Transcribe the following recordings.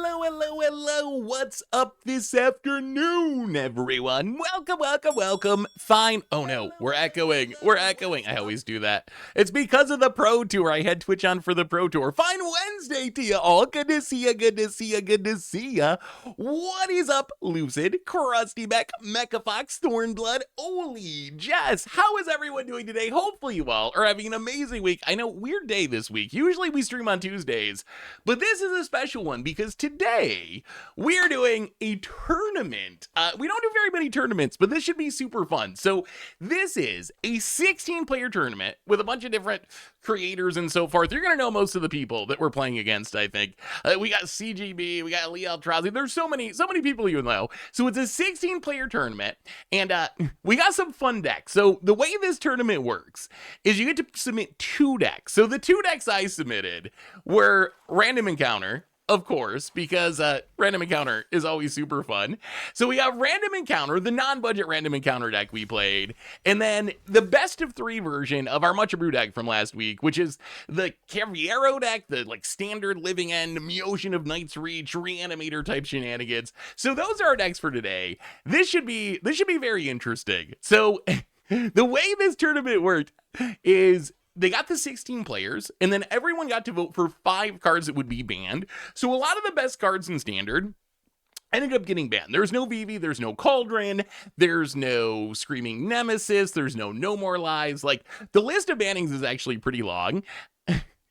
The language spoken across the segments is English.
Hello. What's up this afternoon, everyone? Welcome. Fine. Oh no, we're echoing. I always do that. It's because of the Pro Tour. I had Twitch on for the Pro Tour. Fine Wednesday to you all. Good to see ya. What is up, Lucid, Krusty Beck, Mecha Fox, Thornblood, Oli, Jess? How is everyone doing today? Hopefully you all are having an amazing week. I know, weird day this week. Usually we stream on Tuesdays, but this is a special one because today we're doing a tournament. We don't do very many tournaments, but this should be super fun. So this is a 16-player tournament with a bunch of different creators and so forth. You're going to know most of the people that we're playing against, I think. We got CGB, we got AliEldrazi. There's so many people you know. So it's a 16-player tournament, and we got some fun decks. So the way this tournament works is you get to submit 2 decks. So the 2 decks I submitted were Random Encounter, of course, because Random Encounter is always super fun. So we have Random Encounter, the non-budget Random Encounter deck we played, and then the best of 3 version of our Mucha Brew deck from last week, which is the Cavallero deck, the like standard Living End, Ocean of Night's Reach, Reanimator type shenanigans. So those are our decks for today. This should be very interesting. So the way this tournament worked is they got the 16 players, and then everyone got to vote for 5 cards that would be banned. So a lot of the best cards in Standard ended up getting banned. There's no Vivi, there's no Cauldron, there's no Screaming Nemesis, there's no More Lives. Like, the list of bannings is actually pretty long.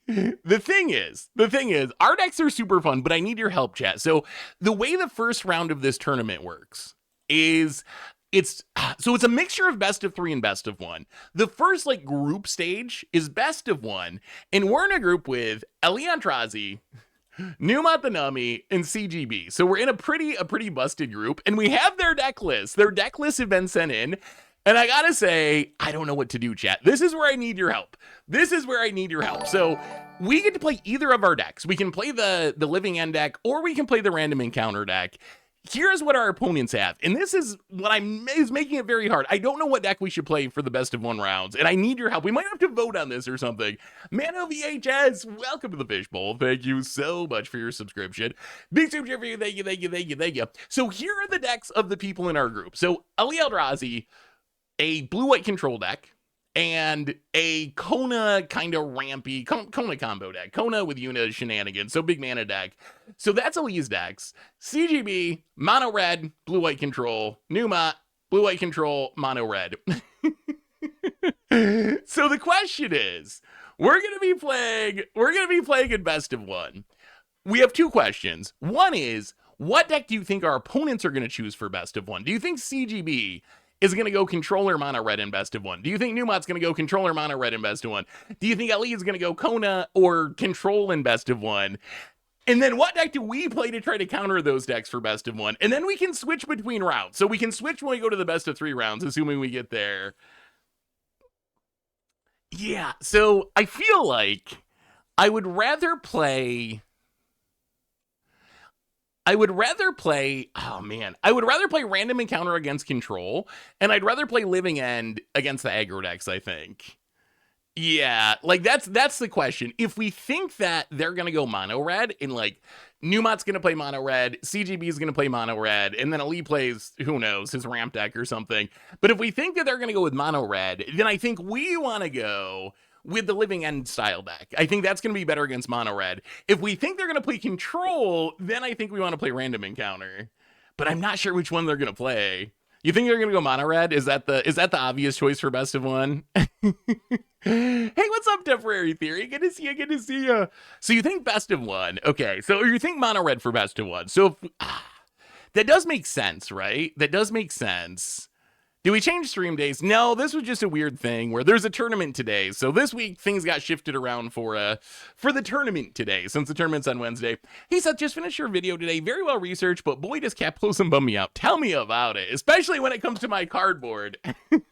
The thing is, our decks are super fun, but I need your help, chat. So the way the first round of this tournament works is it's a mixture of best of 3 and best of 1. The first like group stage is best of 1, and we're in a group with AliEldrazi, Numatanami, and CGB. So we're in a pretty busted group, and we have their deck list. Their deck lists have been sent in, and I gotta say, I don't know what to do, chat. This is where I need your help. So we get to play either of our decks. We can play the Living End deck, or we can play the Random Encounter deck. Here's what our opponents have, and this is what is making it very hard. I don't know what deck we should play for the best of 1 rounds, and I need your help. We might have to vote on this or something. Mano VHS, welcome to the Fishbowl. Thank you so much for your subscription. Big super for you. Thank you. So here are the decks of the people in our group. So AliEldrazi, a blue-white control deck, and a Kona kind of rampy Kona combo deck. Kona with Yuna shenanigans, so big mana deck. So that's Ali's decks. CGB, mono red, blue white control. Numa, blue white control, mono red. So the question is, we're gonna be playing in best of 1. We have 2 questions. One is, what deck do you think our opponents are gonna choose for best of 1? Do you think CGB is going to go controller mono red in best of 1? Do you think Numat's going to go controller mono red in best of 1? Do you think Ali is going to go Kona or control in best of 1? And then what deck do we play to try to counter those decks for best of 1? And then we can switch between rounds. So we can switch when we go to the best of 3 rounds, assuming we get there. Yeah, so I feel like I would rather play Random Encounter against Control, and I'd rather play Living End against the aggro decks, I think. Yeah, like that's the question. If we think that they're gonna go mono red, and like Numat's gonna play mono red, CGB is gonna play mono red, and then Ali plays, who knows, his ramp deck or something. But if we think that they're gonna go with mono red, then I think we want to go with the Living End style deck. I think that's going to be better against mono red. If we think they're going to play control, then I think we want to play Random Encounter. But I'm not sure which one they're going to play. You think they're going to go mono red? Is that the obvious choice for best of 1? Hey, what's up, Temporary Theory? Good to see you. So you think best of 1. Okay, so you think mono red for best of 1. So that does make sense, right? That does make sense. Do we change stream days? No, this was just a weird thing where there's a tournament today. So this week things got shifted around for the tournament today, since the tournament's on Wednesday. He said, just finished your video today. Very well researched, but boy, does Capitalism bum me out. Tell me about it, especially when it comes to my cardboard.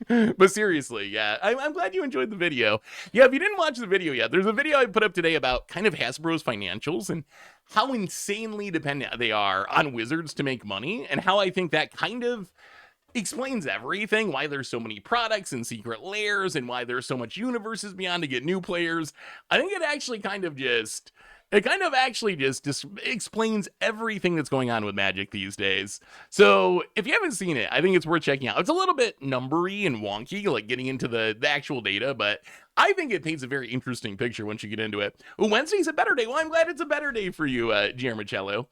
But seriously, yeah, I'm glad you enjoyed the video. Yeah, if you didn't watch the video yet, there's a video I put up today about kind of Hasbro's financials and how insanely dependent they are on Wizards to make money, and how I think that kind of explains everything, why there's so many products and secret layers, and why there's so much universes beyond to get new players. I think it actually kind of just It kind of actually just explains everything that's going on with Magic these days. So if you haven't seen it, I think it's worth checking out. It's a little bit numbery and wonky, like getting into the actual data, but I think it paints a very interesting picture once you get into it. Well, Wednesday's a better day. Well, I'm glad it's a better day for you, Gianmarcello.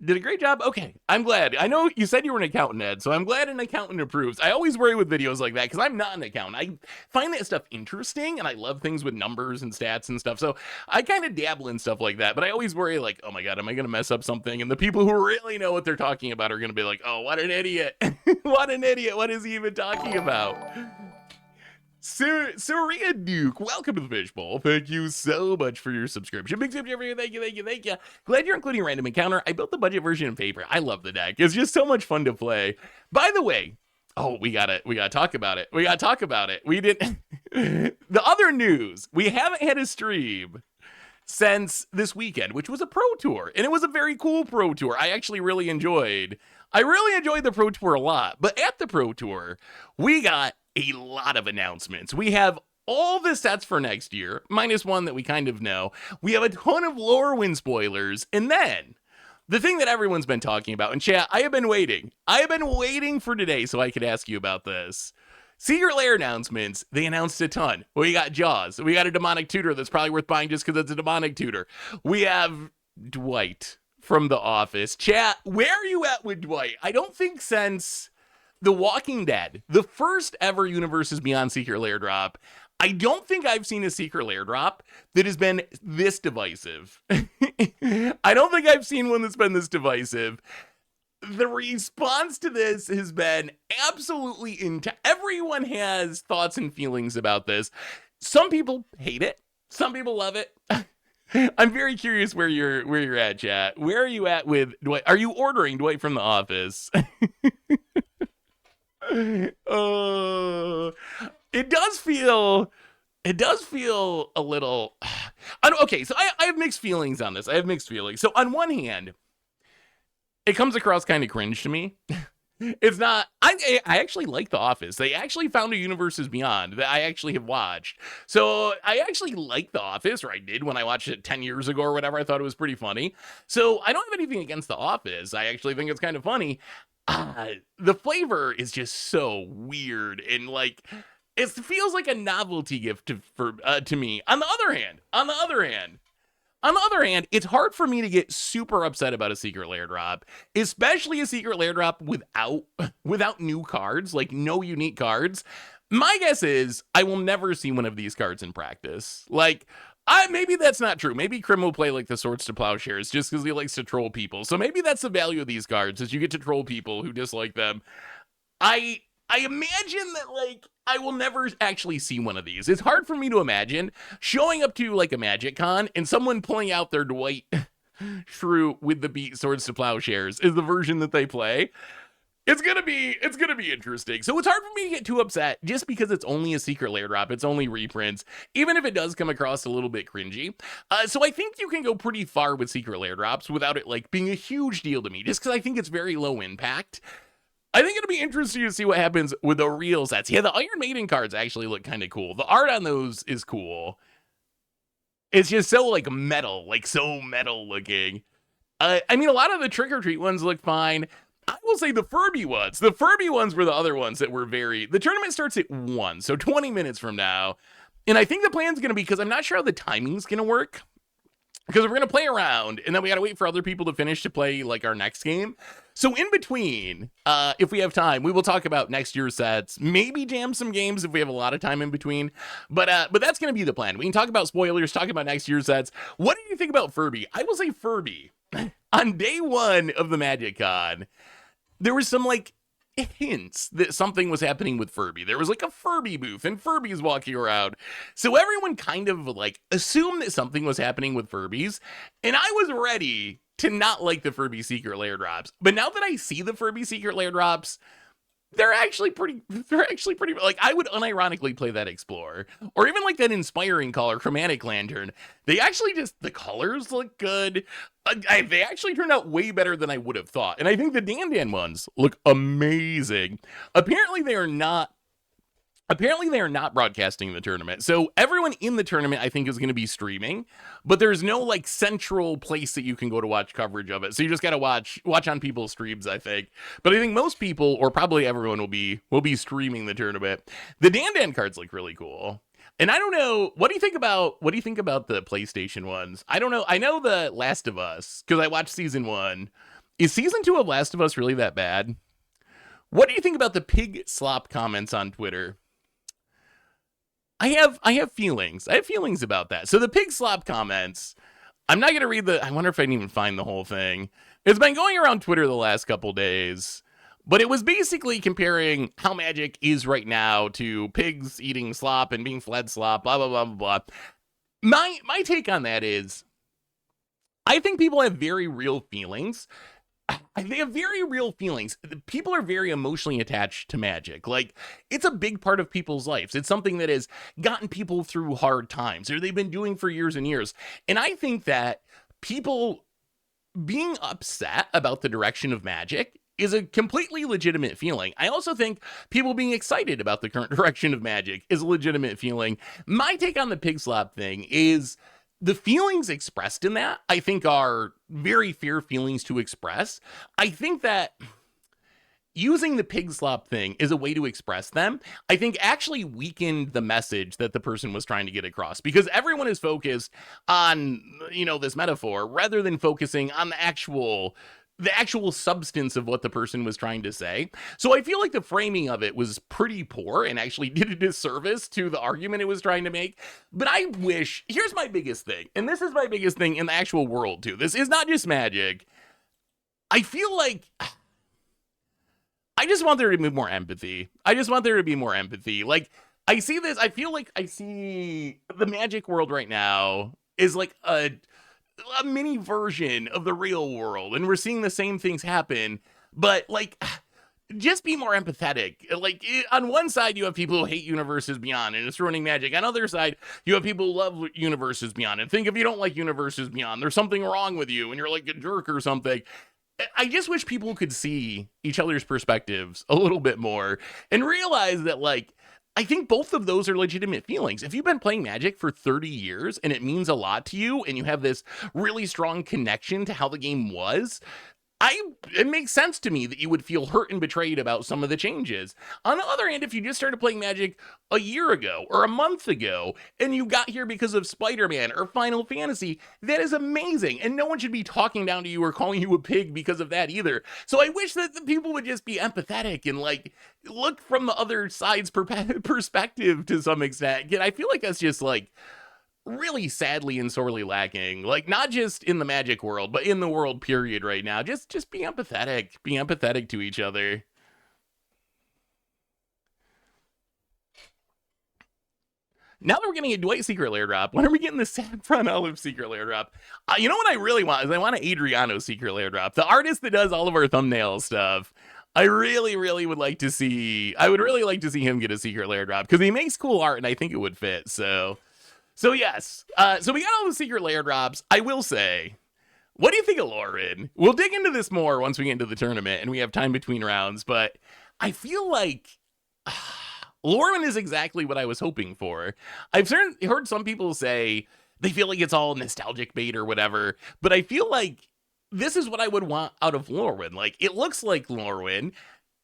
Did a great job. Okay, I'm glad. I know you said you were an accountant, Ed, so I'm glad an accountant approves. I always worry with videos like that because I'm not an accountant. I find that stuff interesting, and I love things with numbers and stats and stuff. So I kind of dabble in stuff like that, but I always worry, like, oh my god, am I going to mess up something? And the people who really know what they're talking about are going to be like, oh, what an idiot. What an idiot. What is he even talking about? Surya Duke, welcome to the Fishbowl. Thank you so much for your subscription. Big tip, everyone. Thank you. Glad you're including Random Encounter. I built the budget version in paper. I love the deck. It's just so much fun to play. By the way, we gotta talk about it. We didn't. The other news, we haven't had a stream since this weekend, which was a pro tour, and it was a very cool pro tour. I actually really enjoyed. The pro tour a lot. But at the pro tour, we got a lot of announcements. We have all the sets for next year, minus one that we kind of know. We have a ton of Lorwyn spoilers, and then the thing that everyone's been talking about in chat, I have been waiting for today so I could ask you about this. Secret Lair announcements, they announced a ton. We got Jaws. We got a demonic tutor that's probably worth buying just because it's a demonic tutor. We have Dwight from The Office. Chat, where are you at with Dwight? I don't think since The Walking Dead, the first ever Universes Beyond Secret Lair drop, I don't think I've seen a Secret Lair drop that has been this divisive. I don't think I've seen one that's been this divisive. The response to this has been absolutely everyone has thoughts and feelings about this. Some people hate it. Some people love it. I'm very curious where you're at, chat. Where are you at with Dwight? Are you ordering Dwight from The Office? It does feel a little. Okay, so I have mixed feelings on this. So on one hand, it comes across kind of cringe to me. It's not. I actually like The Office. They actually found a Universes Beyond that I actually have watched. So I actually like The Office, or I did when I watched it 10 years ago or whatever. I thought it was pretty funny. So I don't have anything against The Office. I actually think it's kind of funny. The flavor is just so weird and like it feels like a novelty gift to me. On the other hand, it's hard for me to get super upset about a Secret Lair drop, especially a Secret Lair drop without new cards, like no unique cards. My guess is I will never see one of these cards in practice. Like, maybe that's not true. Maybe Krim will play like the Swords to Plowshares just because he likes to troll people. So maybe that's the value of these cards, is you get to troll people who dislike them. I imagine that, like, I will never actually see one of these. It's hard for me to imagine showing up to, like, a Magic Con and someone pulling out their Dwight Shrew with the beat Swords to Plowshares is the version that they play. It's gonna be interesting. So it's hard for me to get too upset just because it's only a Secret Lair drop. It's only reprints, even if it does come across a little bit cringy. So I think you can go pretty far with Secret Lair drops without it like being a huge deal to me, just because I think it's very low impact. I think it'll be interesting to see what happens with the real sets. Yeah, the Iron Maiden cards actually look kind of cool. The art on those is cool. It's just so like metal looking. I mean, a lot of the Trick or Treat ones look fine. I will say the Furby ones. The Furby ones were the other ones that were very. The tournament starts at 1, so 20 minutes from now. And I think the plan's going to be, because I'm not sure how the timing's going to work, because we're going to play around, and then we got to wait for other people to finish to play like our next game. So in between, if we have time, we will talk about next year's sets, maybe jam some games if we have a lot of time in between. But that's going to be the plan. We can talk about spoilers, talk about next year's sets. What do you think about Furby? I will say Furby. On day 1 of the Magic Con, there was some like hints that something was happening with Furby. There was like a Furby booth and Furbies walking around. So everyone kind of like assumed that something was happening with Furbies. And I was ready to not like the Furby Secret Lair drops. But now that I see the Furby Secret Lair drops, they're actually pretty, like, I would unironically play that Explorer. Or even like that Inspiring color, Chromatic Lantern. They actually just, the colors look good. They actually turned out way better than I would have thought. And I think the Dan Dan ones look amazing. Apparently they are not Apparently, they are not broadcasting the tournament. So everyone in the tournament, I think, is going to be streaming, but there's no like central place that you can go to watch coverage of it. So you just got to watch on people's streams, I think. But I think most people, or probably everyone, will be streaming the tournament. The Dan cards look really cool. And I don't know, what do you think about the PlayStation ones? I don't know. I know the Last of Us because I watched season 1. Is season 2 of Last of Us really that bad? What do you think about the pig slop comments on Twitter? I have feelings. I have feelings about that. So the pig slop comments, I'm not going to read I wonder if I can even find the whole thing. It's been going around Twitter the last couple days, but it was basically comparing how Magic is right now to pigs eating slop and being fed slop, blah, blah, blah, blah, blah. My take on that is, I think people have very real feelings. They have very real feelings. People are very emotionally attached to Magic. Like, it's a big part of people's lives. It's something that has gotten people through hard times, or they've been doing for years and years. And I think that people being upset about the direction of Magic is a completely legitimate feeling. I also think people being excited about the current direction of Magic is a legitimate feeling. My take on the pig slop thing is, the feelings expressed in that, I think, are very fair feelings to express. I think that using the pig slop thing as a way to express them, I think actually weakened the message that the person was trying to get across, because everyone is focused on, this metaphor rather than focusing on the actual substance of what the person was trying to say. So I feel like the framing of it was pretty poor and actually did a disservice to the argument it was trying to make. But I wish, here's my biggest thing, and this is my biggest thing in the actual world too. This is not just Magic. I feel like I just want there to be more empathy. Like, I see this, I feel like I see the Magic world right now is like a mini version of the real world, and we're seeing the same things happen, but like, just be more empathetic. Like, on one side you have people who hate Universes Beyond and it's ruining Magic. On the other side you have people who love Universes Beyond and think if you don't like Universes Beyond, there's something wrong with you and you're like a jerk or something. I just wish people could see each other's perspectives a little bit more and realize that, like, I think both of those are legitimate feelings. If you've been playing Magic for 30 years and it means a lot to you and you have this really strong connection to how the game was, it makes sense to me that you would feel hurt and betrayed about some of the changes. On the other hand, if you just started playing Magic a year ago or a month ago and you got here because of Spider-Man or Final Fantasy, that is amazing. And no one should be talking down to you or calling you a pig because of that either. So I wish that the people would just be empathetic and like look from the other side's perspective to some extent. Again, I feel like that's just like really sadly and sorely lacking, like not just in the Magic world, but in the world period right now. Just be empathetic to each other. Now that we're getting a Dwight secret lair drop, when are we getting the Saffron Olive secret lair drop? You know what I really want is I want an Adriano secret lair drop, the artist that does all of our thumbnail stuff. I really would like to see, I would really like to see him get a secret lair drop because he makes cool art and I think it would fit. So yes, so we got all the secret lair drops. I will say, what do you think of Lauren? We'll dig into this more once we get into the tournament and we have time between rounds, but I feel like Lauren is exactly what I was hoping for. I've heard some people say they feel like it's all nostalgic bait or whatever, but I feel like this is what I would want out of Lorwyn. Like, it looks like Lorwyn.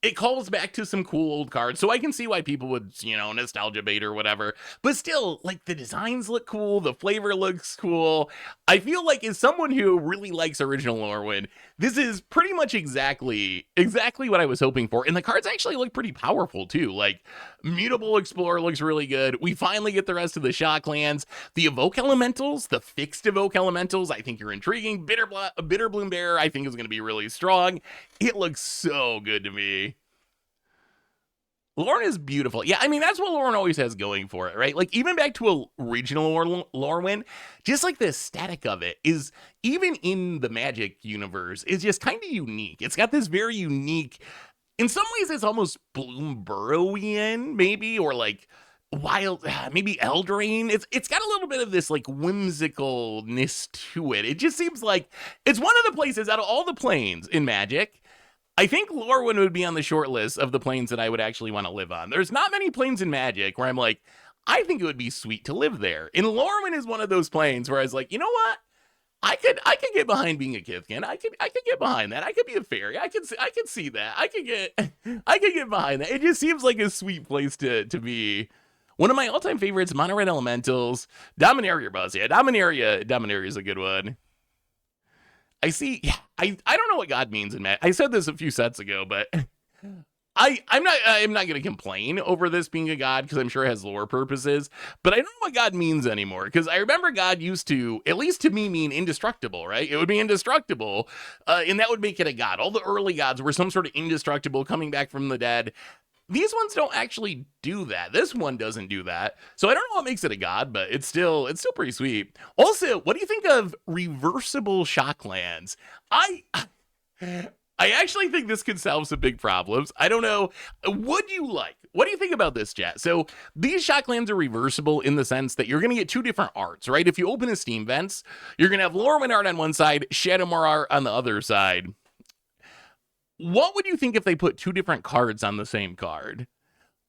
It calls back to some cool old cards, so I can see why people would, nostalgia bait or whatever. But still, like, the designs look cool, the flavor looks cool. I feel like as someone who really likes original Lorwyn, this is pretty much exactly what I was hoping for. And the cards actually look pretty powerful too. Like, Mutable Explorer looks really good. We finally get the rest of the Shock lands. The Evoke Elementals, the fixed Evoke Elementals, I think are intriguing. Bitter Bloom Bearer, I think is going to be really strong. It looks so good to me. Lauren is beautiful. Yeah, I mean, that's what Lauren always has going for it, right? Like, even back to a regional Lorwyn, just like the aesthetic of it is, even in the Magic universe, is just kind of unique. It's got this very unique, in some ways it's almost Bloomburrowian, maybe, or like wild, maybe Eldraine. It's got a little bit of this like whimsicalness to it. It just seems like it's one of the places out of all the planes in Magic, I think Lorwyn would be on the short list of the planes that I would actually want to live on. There's not many planes in Magic where I'm like, I think it would be sweet to live there. And Lorwyn is one of those planes where I was like, you know what? I could get behind being a Kithkin. I could get behind that. I could be a fairy. I could see that. I could get behind that. It just seems like a sweet place to be. One of my all-time favorites, Mono Red Elementals, Dominaria Buzz. Yeah, Dominaria is a good one. I see. Yeah, I don't know what God means in Magic. I said this a few sets ago, but I'm not going to complain over this being a god because I'm sure it has lore purposes, but I don't know what God means anymore because I remember God used to, at least to me, mean indestructible, right? It would be indestructible, and that would make it a god. All the early gods were some sort of indestructible, coming back from the dead. These ones don't actually do that. This one doesn't do that. So I don't know what makes it a god, but it's still pretty sweet. Also, what do you think of reversible shocklands? I actually think this could solve some big problems. I don't know. What do you think about this, chat? So these shocklands are reversible in the sense that you're going to get two different arts, right? If you open a Steam Vents, you're going to have Lorwyn art on one side, Shadowmoor art on the other side. What would you think if they put two different cards on the same card?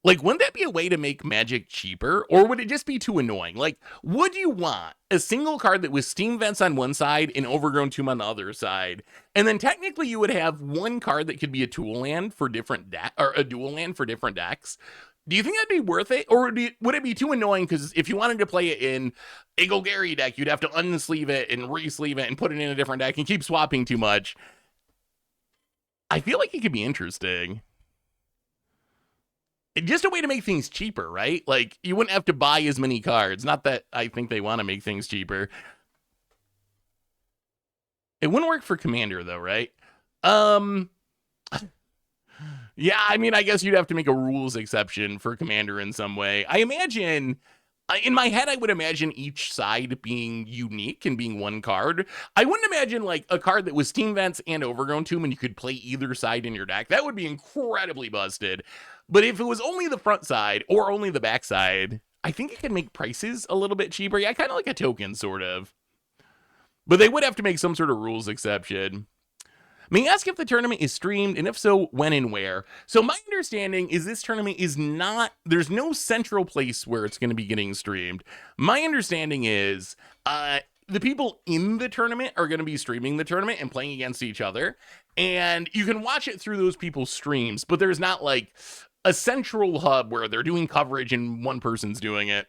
Like, wouldn't that be a way to make Magic cheaper? Or would it just be too annoying? Like, would you want a single card that was Steam Vents on one side and Overgrown Tomb on the other side? And then technically you would have one card that could be a tool land for different or a dual land for different decks. Do you think that'd be worth it? Or would it be too annoying? Because if you wanted to play it in a Golgari deck, you'd have to unsleeve it and re-sleeve it and put it in a different deck and keep swapping too much. I feel like it could be interesting. Just a way to make things cheaper, right? Like, you wouldn't have to buy as many cards. Not that I think they want to make things cheaper. It wouldn't work for Commander, though, right? Yeah, I mean, I guess you'd have to make a rules exception for Commander in some way. I imagine, in my head, I would imagine each side being unique and being one card. I wouldn't imagine, like, a card that was Steam Vents and Overgrown Tomb and you could play either side in your deck. That would be incredibly busted. But if it was only the front side or only the back side, I think it could make prices a little bit cheaper. Yeah, kind of like a token, sort of. But they would have to make some sort of rules exception. May I ask if the tournament is streamed, and if so, when and where? So my understanding is this tournament is not, there's no central place where it's going to be getting streamed. My understanding is the people in the tournament are going to be streaming the tournament and playing against each other. And you can watch it through those people's streams, but there's not like a central hub where they're doing coverage and one person's doing it.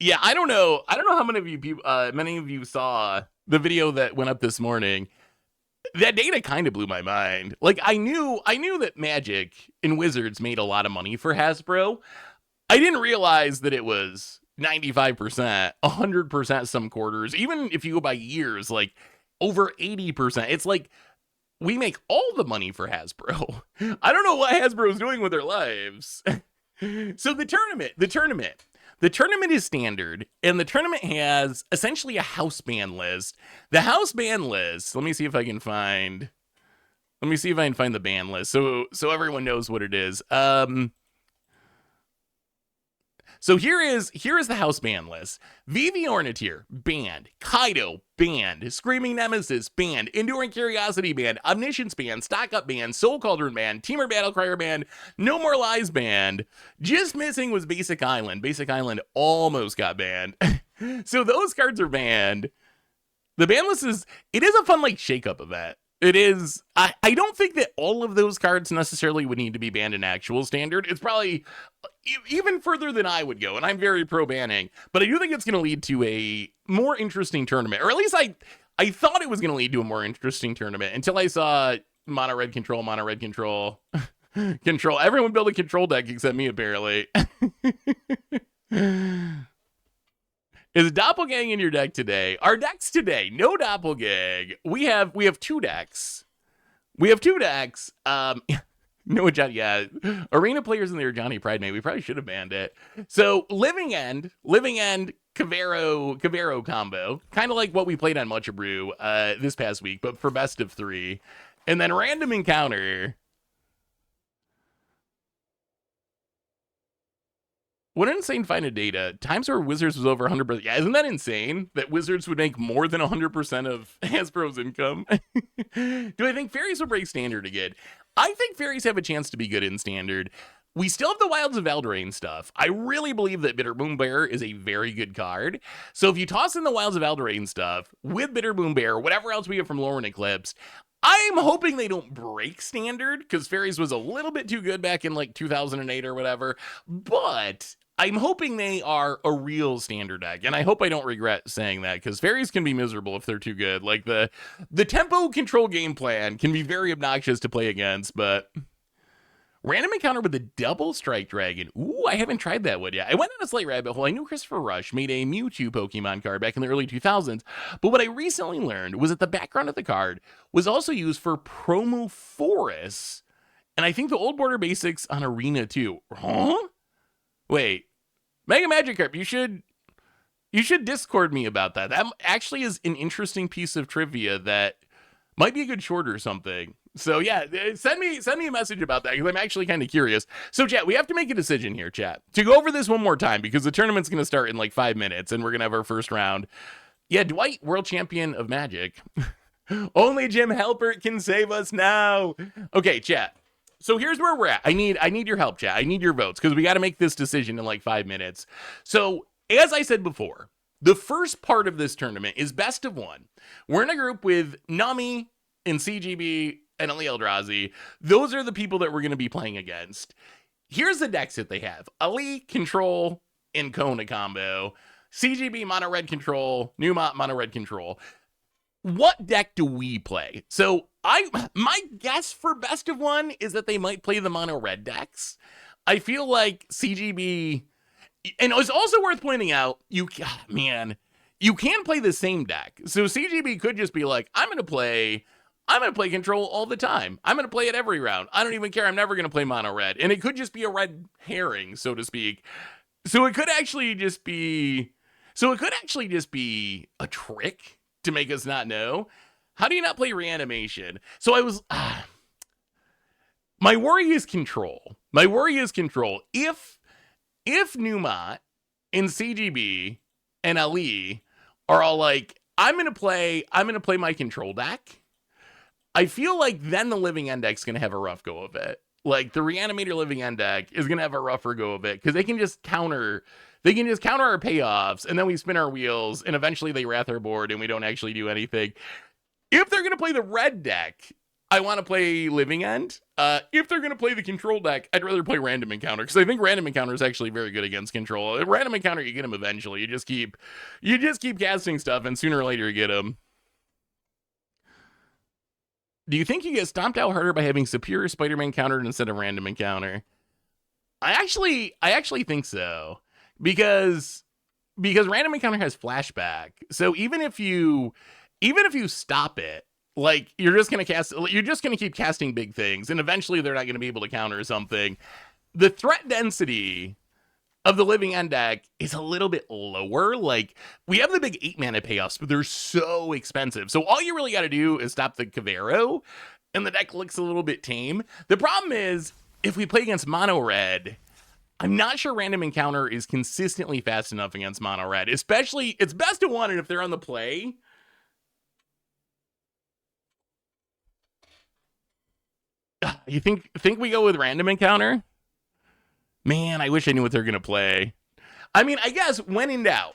Yeah, I don't know how many of you saw the video that went up this morning. That data kind of blew my mind. Like, I knew that Magic and Wizards made a lot of money for Hasbro. I didn't realize that it was 95%, 100% some quarters. Even if you go by years, like over 80%. It's like we make all the money for Hasbro. I don't know what Hasbro is doing with their lives. So the tournament is standard, and the tournament has essentially a house ban list. The house ban list, let me see if I can find the ban list so everyone knows what it is. So here is the house ban list. Vivi Orniteer, banned. Kaido, banned. Screaming Nemesis, banned. Enduring Curiosity, banned. Omniscience, banned. Stock Up, banned. Soul Cauldron, banned. Teamer Battlecryer, banned. No More Lies, banned. Just missing was Basic Island. Basic Island almost got banned. So those cards are banned. The ban list is a fun, like, shakeup event. It is. I don't think that all of those cards necessarily would need to be banned in actual standard. It's probably even further than I would go, and I'm very pro banning. But I do think it's going to lead to a more interesting tournament, or at least I thought it was going to lead to a more interesting tournament until I saw mono red control, control. Everyone build a control deck except me, apparently. Is Doppelgang in your deck today? Our decks today, no Doppelgang. We have two decks. No, Johnny, yeah. Arena players in their Johnny Pride, mate. We probably should have banned it. So Living End, Cavero combo, kind of like what we played on Mucha Brew this past week, but for best of 3. And then Random Encounter. What an insane find of data. Times where Wizards was over 100%. Yeah, isn't that insane? That Wizards would make more than 100% of Hasbro's income? Do I think Fairies will break Standard again? I think Fairies have a chance to be good in Standard. We still have the Wilds of Eldraine stuff. I really believe that Bittermoon Bear is a very good card. So if you toss in the Wilds of Eldraine stuff with Bittermoon Bear, whatever else we get from Lorwyn Eclipse, I'm hoping they don't break Standard, because Fairies was a little bit too good back in like 2008 or whatever. But I'm hoping they are a real Standard deck, and I hope I don't regret saying that, because Fairies can be miserable if they're too good. Like, the tempo control game plan can be very obnoxious to play against, but... Random encounter with a double strike dragon. Ooh, I haven't tried that one yet. I went on a slight rabbit hole. I knew Christopher Rush made a Mewtwo Pokemon card back in the early 2000s, but what I recently learned was that the background of the card was also used for promo forests, and I think the old border basics on Arena too. Huh? Wait, Mega Magikarp, you should Discord me about that. That actually is an interesting piece of trivia that might be a good short or something. So yeah, send me a message about that, because I'm actually kind of curious. So chat, we have to make a decision here, chat, to go over this one more time, because the tournament's going to start in like 5 minutes, and we're going to have our first round. Yeah, Dwight, world champion of Magic. Only Jim Halpert can save us now. Okay, chat. So here's where we're at. I need your help, chat. I need your votes, because we got to make this decision in like 5 minutes. So as I said before, the first part of this tournament is best of one. We're in a group with Nami and CGB and AliEldrazi. Those are the people that we're going to be playing against. Here's the decks that they have. Ali, Control, and Kona combo. CGB, Mono Red Control. Newmont, Mono Red Control. What deck do we play? So my guess for best of one is that they might play the Mono Red decks. I feel like CGB... And it's also worth pointing out, you can play the same deck. So CGB could just be like, I'm going to play Control all the time. I'm going to play it every round. I don't even care. I'm never going to play Mono Red. And it could just be a red herring, so to speak. So it could actually just be a trick to make us not know. How do you not play Reanimation? So I was... my worry is Control. If Newmont and CGB and Ali are all like, I'm gonna play my Control deck, I feel like then the Living End deck's gonna have a rough go of it. Like, the Reanimator Living End deck is gonna have a rougher go of it, because they can just counter our payoffs, and then we spin our wheels, and eventually they wrath our board, and we don't actually do anything. If they're gonna play the red deck, I want to play Living End. If they're going to play the Control deck, I'd rather play Random Encounter, because I think Random Encounter is actually very good against Control. Random Encounter, you get them eventually. You just keep casting stuff, and sooner or later you get them. Do you think you get stomped out harder by having Superior Spider-Man countered instead of Random Encounter? I actually think so, because Random Encounter has Flashback. So even if you stop it, like, you're just going to keep casting big things, and eventually they're not going to be able to counter something. The threat density of the Living End deck is a little bit lower. Like, we have the big 8-mana payoffs, but they're so expensive. So all you really got to do is stop the Cavero, and the deck looks a little bit tame. The problem is, if we play against Mono Red, I'm not sure Random Encounter is consistently fast enough against Mono Red. Especially, it's best to want it if they're on the play. You think we go with Random Encounter? Man, I wish I knew what they're going to play. I mean, I guess when in doubt,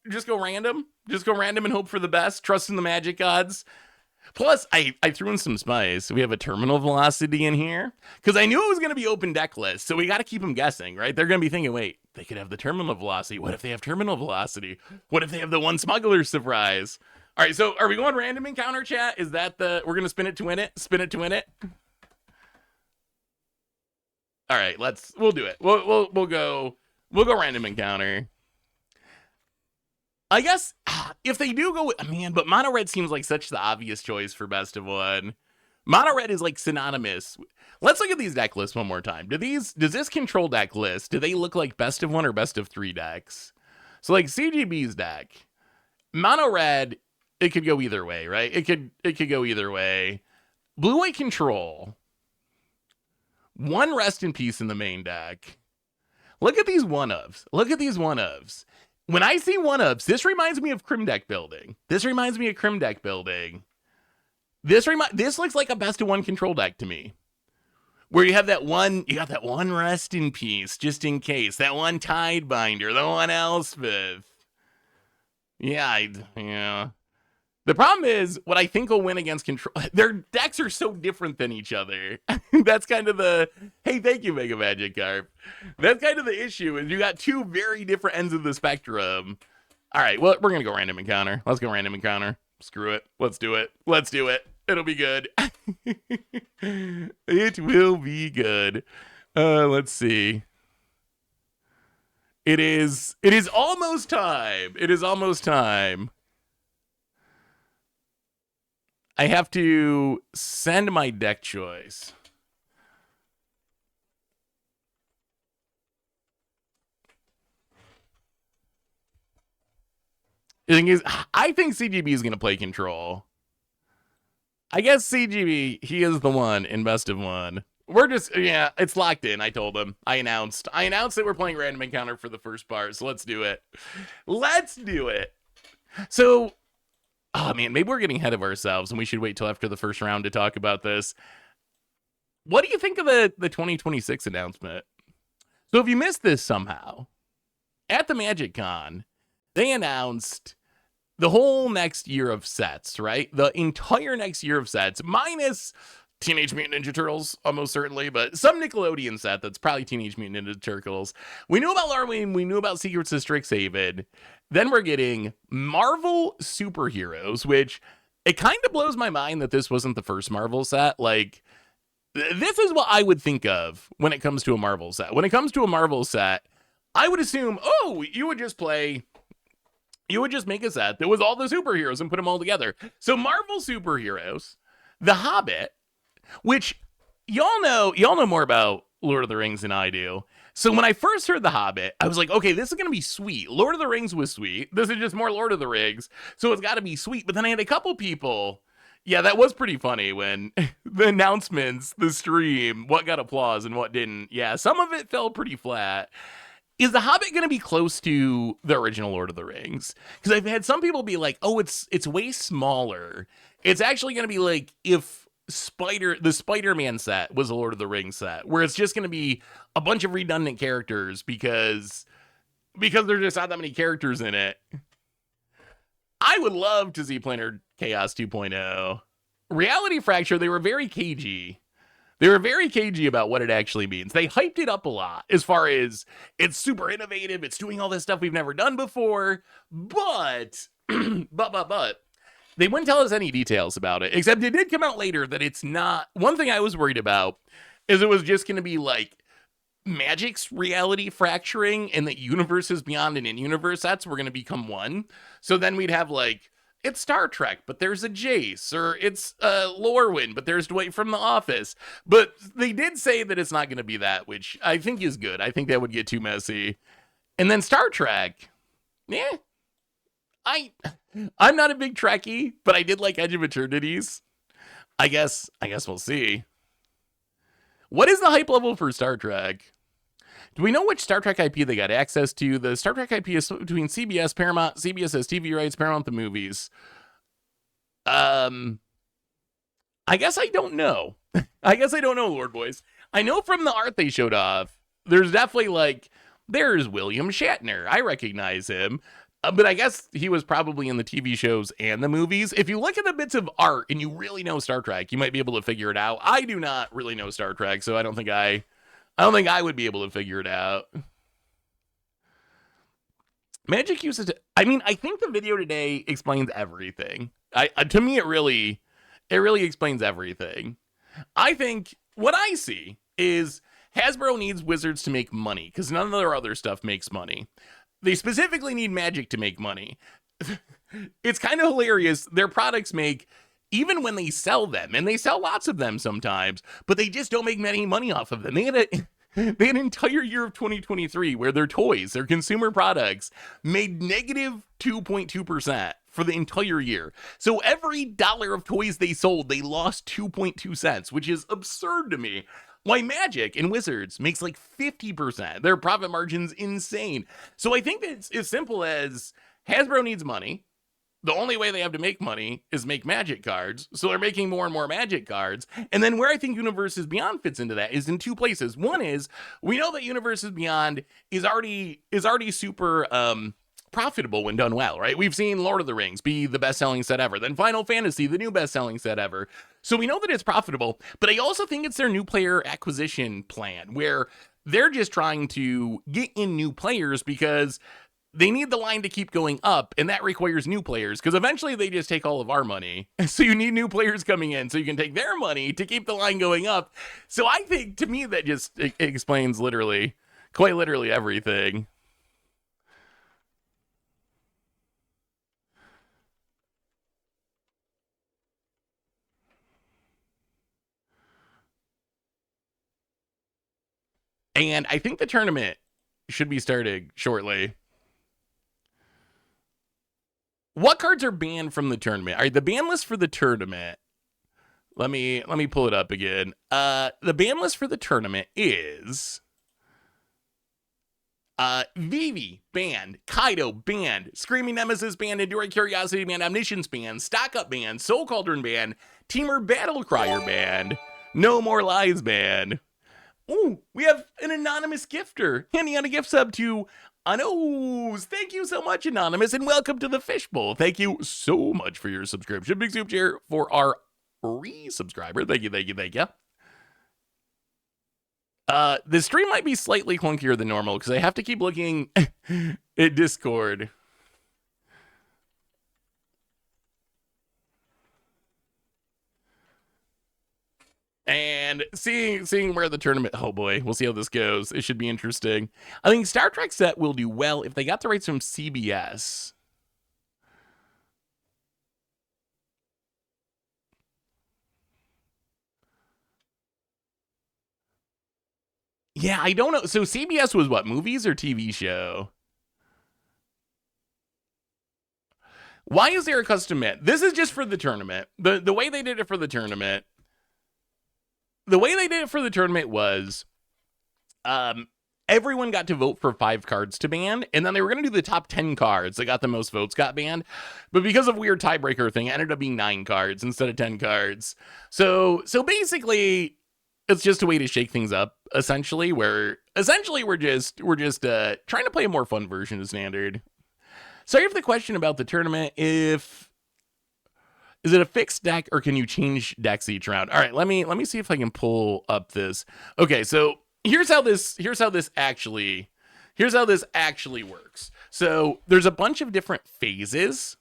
just go random. Just go random and hope for the best. Trust in the magic gods. Plus, I threw in some spice. We have a Terminal Velocity in here, because I knew it was going to be open deck list, so we got to keep them guessing, right? They're going to be thinking, wait, they could have the Terminal Velocity. What if they have Terminal Velocity? What if they have the One Smuggler Surprise? All right, so are we going Random Encounter, chat? Is that we're going to spin it to win it? Spin it to win it? All right, we'll do it. We'll go Random Encounter. I guess if they do go with, man, but Mono Red seems like such the obvious choice for best of one. Mono Red is like synonymous. Let's look at these deck lists one more time. Does this Control deck list, do they look like best of one or best of three decks? So like CGB's deck, Mono Red, it could go either way, right? It could go either way. Blue-White Control, one Rest in Peace in the main deck. Look at these one-ofs. Look at these one-ofs. When I see one-ofs, this reminds me of Crim Deck building. This reminds me of Crim Deck building. This looks like a best of one control deck to me. Where you have that one, you got that one rest in peace, just in case. That one Tidebinder, the one Elspeth. Yeah. The problem is, what I think will win against control, their decks are so different than each other. That's kind of the, hey, thank you, Mega Magic Carp. That's kind of the issue, is you got two very different ends of the spectrum. All right, well, we're going to go random encounter. Let's go random encounter. Screw it. Let's do it. Let's do it. It'll be good. It will be good. Let's see. It is almost time. It is almost time. I have to send my deck choice. The thing is, I think CGB is going to play control. I guess CGB, he is the one in best of one. We're just, yeah, it's locked in. I told him. I announced that we're playing random encounter for the first part, so let's do it. Let's do it. So, oh man, maybe we're getting ahead of ourselves and we should wait till after the first round to talk about this. What do you think of the 2026 announcement? So if you missed this somehow, at the Magic Con, they announced the whole next year of sets, right? The entire next year of sets, minus Teenage Mutant Ninja Turtles, almost certainly, but some Nickelodeon set that's probably Teenage Mutant Ninja Turtles. We knew about Larwing, we knew about Secrets of Strixhaven. Then we're getting Marvel superheroes, which it kind of blows my mind that this wasn't the first Marvel set. Like, this is what I would think of when it comes to a Marvel set. When it comes to a Marvel set, I would assume, oh, you would just make a set that was all the superheroes and put them all together. So Marvel superheroes, The Hobbit, which y'all know more about Lord of the Rings than I do. So when I first heard The Hobbit, I was like, okay, this is going to be sweet. Lord of the Rings was sweet. This is just more Lord of the Rings. So it's got to be sweet. But then I had a couple people. Yeah, that was pretty funny when the announcements, the stream, what got applause and what didn't. Yeah, some of it fell pretty flat. Is The Hobbit going to be close to the original Lord of the Rings? Because I've had some people be like, oh, it's way smaller. It's actually going to be like if the Spider-Man set was a Lord of the Rings set, where it's just going to be a bunch of redundant characters because there's just not that many characters in it. I would love to see Planar Chaos 2.0. Reality Fracture, they were very cagey. They were very cagey about what it actually means. They hyped it up a lot as far as it's super innovative. It's doing all this stuff we've never done before. But they wouldn't tell us any details about it, except it did come out later that it's not. One thing I was worried about is it was just going to be like Magic's reality fracturing and that universes beyond and in-universe sets were going to become one. So then we'd have like, it's Star Trek, but there's a Jace, or it's Lorwyn, but there's Dwight from The Office. But they did say that it's not going to be that, which I think is good. I think that would get too messy. And then Star Trek, I'm not a big Trekkie, but I did like Edge of Eternities. I guess we'll see. What is the hype level for Star Trek? Do we know which Star Trek IP they got access to? The Star Trek IP is between CBS, Paramount. CBS has TV rights, Paramount the movies. I guess I don't know. Lord Boys. I know from the art they showed off, there's definitely there's William Shatner. I recognize him. But I guess he was probably in the TV shows and the movies. If you look at the bits of art and you really know Star Trek, you might be able to figure it out. I do not really know Star Trek, so I don't think I would be able to figure it out. Magic uses it. I mean, I think the video today explains everything. To me, it really explains everything. I think what I see is Hasbro needs Wizards to make money because none of their other stuff makes money. They specifically need Magic to make money. It's kind of hilarious. Their products make, even when they sell them, and they sell lots of them sometimes, but they just don't make any money off of them. They had an entire year of 2023 where their toys, their consumer products, made negative 2.2% for the entire year. So every dollar of toys they sold, they lost 2.2 cents, which is absurd to me. Why Magic and Wizards makes like 50%. Their profit margin's insane. So I think that it's as simple as Hasbro needs money. The only way they have to make money is make Magic cards. So they're making more and more Magic cards. And then where I think Universes Beyond fits into that is in two places. One is we know that Universes Beyond is already super profitable when done well, right? We've seen Lord of the Rings be the best-selling set ever, then Final Fantasy, the new best-selling set ever. So we know that it's profitable, but I also think it's their new player acquisition plan, where they're just trying to get in new players because they need the line to keep going up, and that requires new players, because eventually they just take all of our money. So you need new players coming in so you can take their money to keep the line going up. So I think, to me, that just explains quite literally everything. And I think the tournament should be starting shortly. What cards are banned from the tournament? All right, the ban list for the tournament. Let me pull it up again. The ban list for the tournament is Vivi banned, Kaido banned, Screaming Nemesis banned, Enduring Curiosity banned, Omniscience banned, Stock Up banned, Soul Cauldron banned, Teamer Battle Crier banned, No More Lies banned. Ooh, we have an anonymous gifter handing out a gift sub to Anos. Thank you so much, Anonymous, and welcome to the Fishbowl. Thank you so much for your subscription. Big soup chair for our re-subscriber. Thank you, thank you, thank you. The stream might be slightly clunkier than normal because I have to keep looking at Discord. And seeing where the tournament, oh boy, we'll see how this goes. It should be interesting. I think Star Trek set will do well if they got the rights from CBS. Yeah, I don't know. So CBS was what, movies or TV show? Why is there a custom mint? This is just for the tournament. The way they did it for the tournament. The way they did it for the tournament was everyone got to vote for 5 cards to ban, and then they were going to do the top 10 cards that got the most votes got banned. But because of weird tiebreaker thing, it ended up being 9 cards instead of 10 cards. So basically, it's just a way to shake things up, essentially, where essentially we're just trying to play a more fun version of Standard. Sorry for the question about the tournament. Is it a fixed deck or can you change decks each round? All right, let me see if I can pull up this. Okay, so here's how this actually works. So there's a bunch of different phases.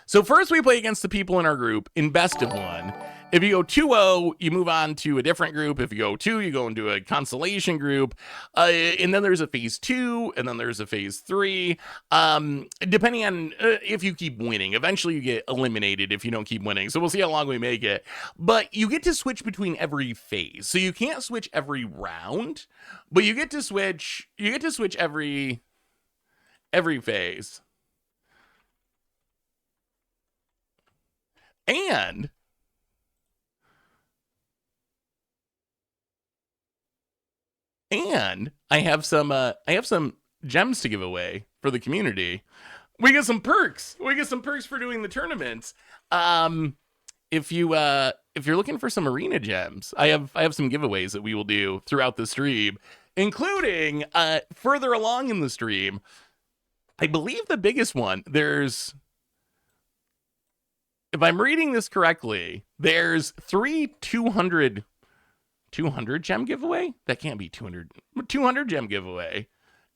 So first we play against the people in our group in best of 1. If you go 2-0, you move on to a different group. If you go 2, you go into a constellation group. And then there's a phase 2, and then there's a phase 3. Depending on if you keep winning. Eventually you get eliminated if you don't keep winning. So we'll see how long we make it. But you get to switch between every phase. So you can't switch every round, but you get to switch every phase. And I have some gems to give away for the community. We get some perks. For doing the tournaments. If you're looking for some arena gems, I have some giveaways that we will do throughout the stream, including further along in the stream. I believe the biggest one, if I'm reading this correctly, there's 3 200 gem giveaway? That can't be 200 gem giveaway.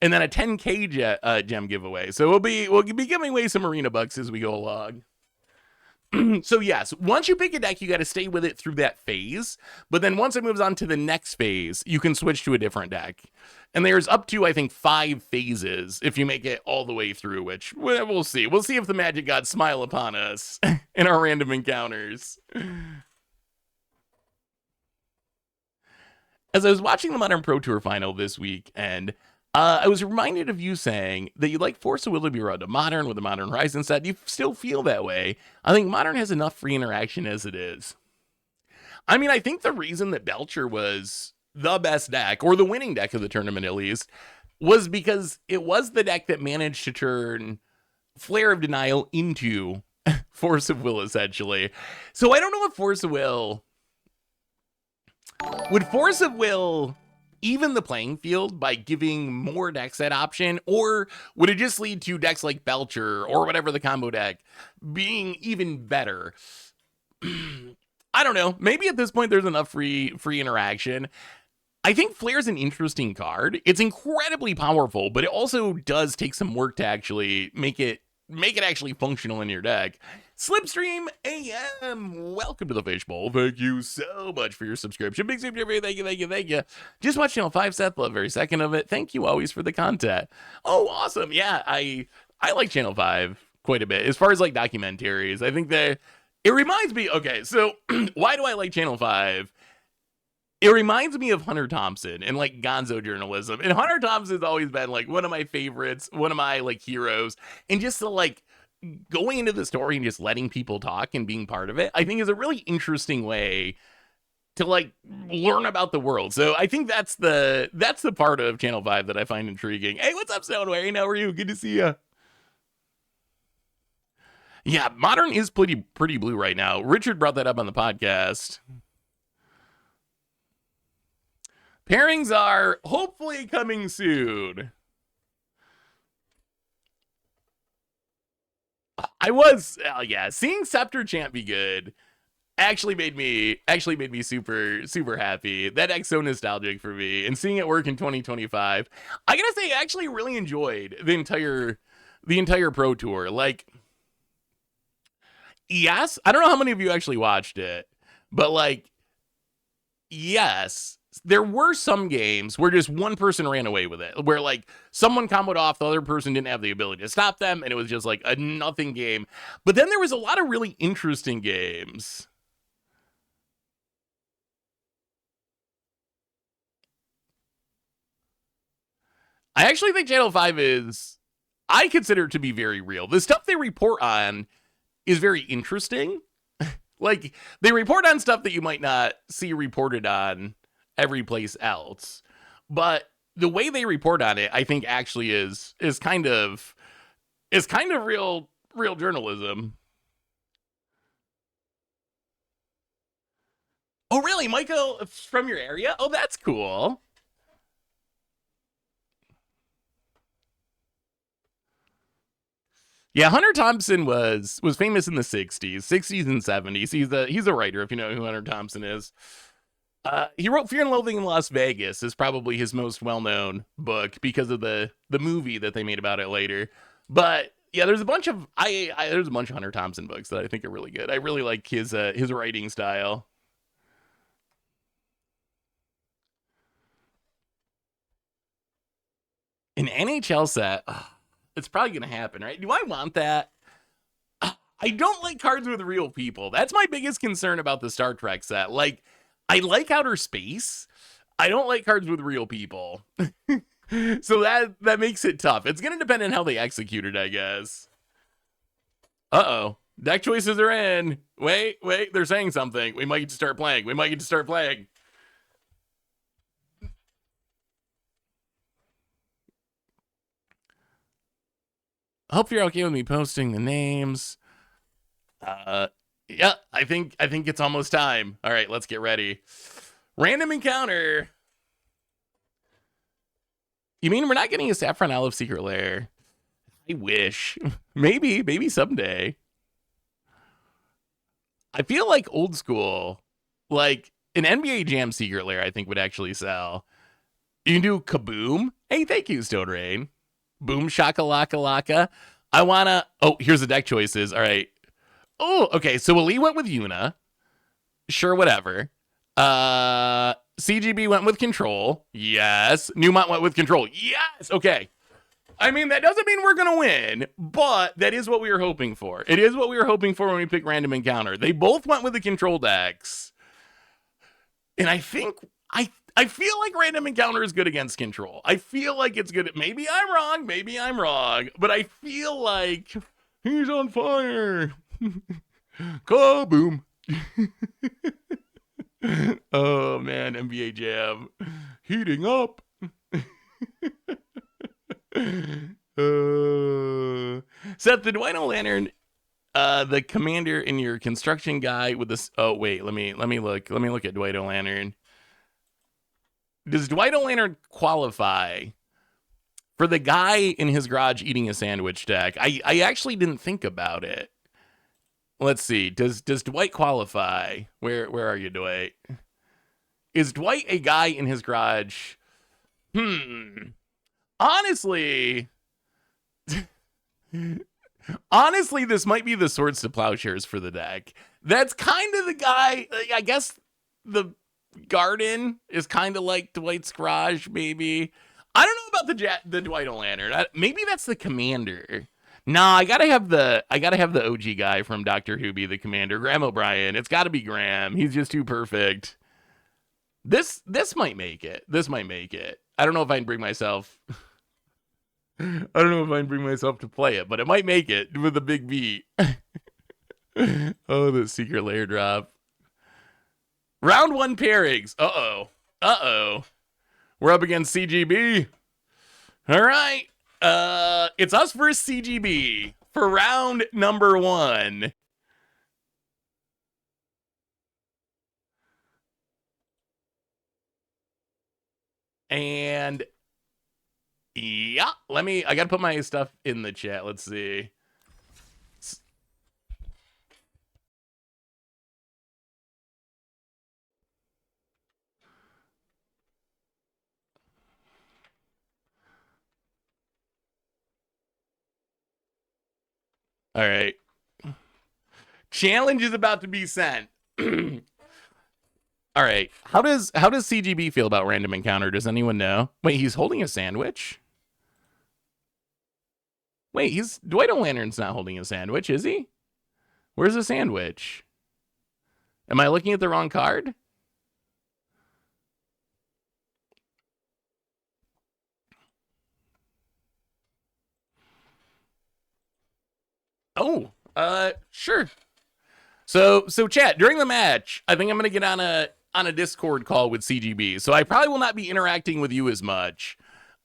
And then a 10k gem giveaway. So we'll be giving away some arena bucks as we go along. So yes, once you pick a deck, you got to stay with it through that phase. But then once it moves on to the next phase, you can switch to a different deck. And there's up to, I think, 5 phases if you make it all the way through, which we'll see. We'll see if the magic gods smile upon us in our random encounters. As I was watching the Modern Pro Tour final this week, and I was reminded of you saying that you like Force of Will to be brought to Modern with the Modern Horizon set. You still feel that way. I think Modern has enough free interaction as it is. I mean, I think the reason that Belcher was the best deck, or the winning deck of the tournament at least, was because it was the deck that managed to turn Flare of Denial into Force of Will, essentially. So I don't know if Force of Will... Would Force of Will even the playing field by giving more decks that option, or would it just lead to decks like Belcher or whatever the combo deck being even better? I don't know. Maybe at this point there's enough free interaction. I think Flare's an interesting card. It's incredibly powerful, but it also does take some work to actually make it actually functional in your deck. Slipstream AM, welcome to the Fishbowl. Thank you so much for your subscription. Big super, thank you. Just watched Channel 5, Seth. Love every second of it. Thank you always for the content. Oh, awesome. Yeah, I like Channel 5 quite a bit. As far as like documentaries, I think that it reminds me, okay, so why do I like Channel 5? It reminds me of Hunter Thompson and like gonzo journalism. And Hunter Thompson's always been like one of my favorites, one of my like heroes. And just the like going into the story and just letting people talk and being part of it, I think is a really interesting way to like learn about the world. So I think that's the part of Channel 5 that I find intriguing. Hey, what's up, Stoneway? How are you? Good to see you. Yeah, Modern is pretty blue right now. Richard brought that up on the podcast. Pairings are hopefully coming soon. I was, seeing Scepter Champ be good actually made me super happy. That deck's so nostalgic for me, and seeing it work in 2025, I gotta say, I actually really enjoyed the entire Pro Tour. Like, yes, I don't know how many of you actually watched it, but like, yes, there were some games where just one person ran away with it, where like someone comboed off, the other person didn't have the ability to stop them, and it was just like a nothing game. But then there was a lot of really interesting games. I actually think Channel 5 I consider it to be very real. The stuff they report on is very interesting. Like, they report on stuff that you might not see reported on every place else, but the way they report on it, I think, actually is kind of real journalism. Oh, really, Michael, from your area? Oh, that's cool. Yeah, Hunter Thompson was famous in the 60s and 70s. He's a writer, if you know who Hunter Thompson is. He wrote Fear and Loathing in Las Vegas, is probably his most well-known book because of the movie that they made about it later. But yeah, there's a bunch of Hunter Thompson books that I think are really good. I really like his writing style. An NHL set, it's probably gonna happen, right? Do I want that? I don't like cards with real people. That's my biggest concern about the Star Trek set. Like, I like outer space. I don't like cards with real people. So that makes it tough. It's going to depend on how they execute it, I guess. Uh-oh. Deck choices are in. Wait. They're saying something. We might get to start playing. I hope you're okay with me posting the names. Yeah, I think it's almost time. All right, let's get ready. Random encounter. You mean we're not getting a Saffron Olive Secret Lair? I wish. Maybe someday. I feel like old school, like an NBA Jam Secret Lair, I think would actually sell. You can do Kaboom. Hey, thank you, Stone Rain. Boom Shakalaka Laka. I wanna. Oh, here's the deck choices. All right. Oh, okay. So Ali went with Yuna. Sure, whatever. CGB went with Control. Yes. Newmont went with Control. Yes. Okay. I mean, that doesn't mean we're going to win, but that is what we were hoping for. It is what we were hoping for when we picked Random Encounter. They both went with the Control decks. And I think, I feel like Random Encounter is good against Control. I feel like it's good. Maybe I'm wrong, but I feel like he's on fire. Kaboom. Oh man, NBA Jam heating up. Seth, the Dwight O'Lantern, the commander in your construction guy with this. Oh wait, let me look at Dwight O'Lantern. Does Dwight O'Lantern qualify for the guy in his garage eating a sandwich deck? I actually didn't think about it. Let's see. Does Dwight qualify? Where are you, Dwight? Is Dwight a guy in his garage? Honestly, this might be the Swords to Plowshares for the deck. That's kind of the guy. I guess the garden is kind of like Dwight's garage, maybe. I don't know about the Dwight O'Lantern. Maybe that's the commander. Nah, I gotta have the OG guy from Doctor Who be the commander, Graham O'Brien. It's got to be Graham. He's just too perfect. This might make it. I don't know if I can bring myself. I don't know if I can bring myself to play it, but it might make it with a big beat. Oh, the secret lair drop. Round 1 pairings. Uh-oh. We're up against CGB. All right. It's us versus CGB for round number 1. And yeah, I gotta put my stuff in the chat. Let's see. All right. Challenge is about to be sent. All right. How does CGB feel about random encounter? Does anyone know? Wait, he's holding a sandwich? Wait, Dwight O'Lantern's not holding a sandwich, is he? Where's the sandwich? Am I looking at the wrong card? Oh, sure. So chat, during the match, I think I'm gonna get on a Discord call with CGB. So I probably will not be interacting with you as much.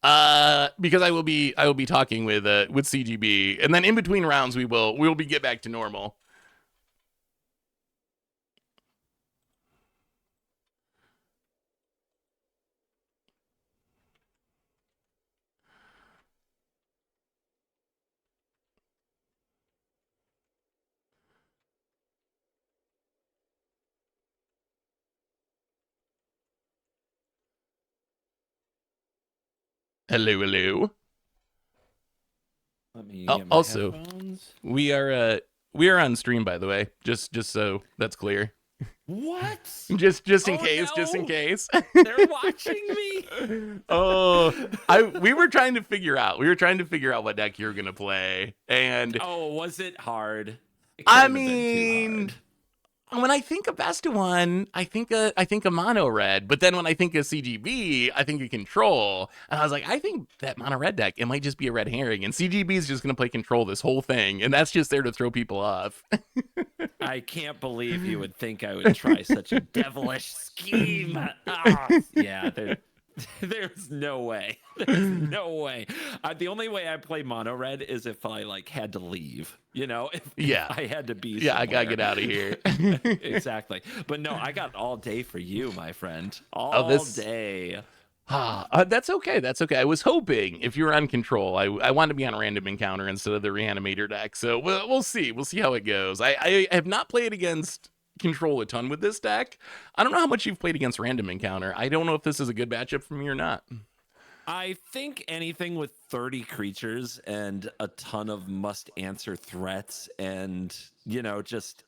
Because I will be talking with CGB, and then in between rounds we will be get back to normal. Hello. Let me get my also, headphones. we are on stream, by the way, just so that's clear. What? just in case, no. Just in case. They're watching me. Oh, we were trying to figure out what deck you're gonna play, and was it hard? I mean, when I think of best one, I think a mono red, but then when I think of CGB, I think of control, and I was like, I think that mono red deck, it might just be a red herring, and CGB is just gonna play control this whole thing, and that's just there to throw people off. I can't believe you would think I would try such a devilish scheme. Yeah, there's no way. There's no way. The only way I play mono red is if I had to leave. If I had to be. Yeah, somewhere. I gotta get out of here. Exactly. But no, I got all day for you, my friend. All day. That's okay. I was hoping if you were on control, I want to be on random encounter instead of the reanimator deck. So we'll see. We'll see how it goes. I have not played against control a ton with this deck. I don't know how much you've played against random encounter. I don't know if this is a good matchup for me or not. I think anything with 30 creatures and a ton of must answer threats and just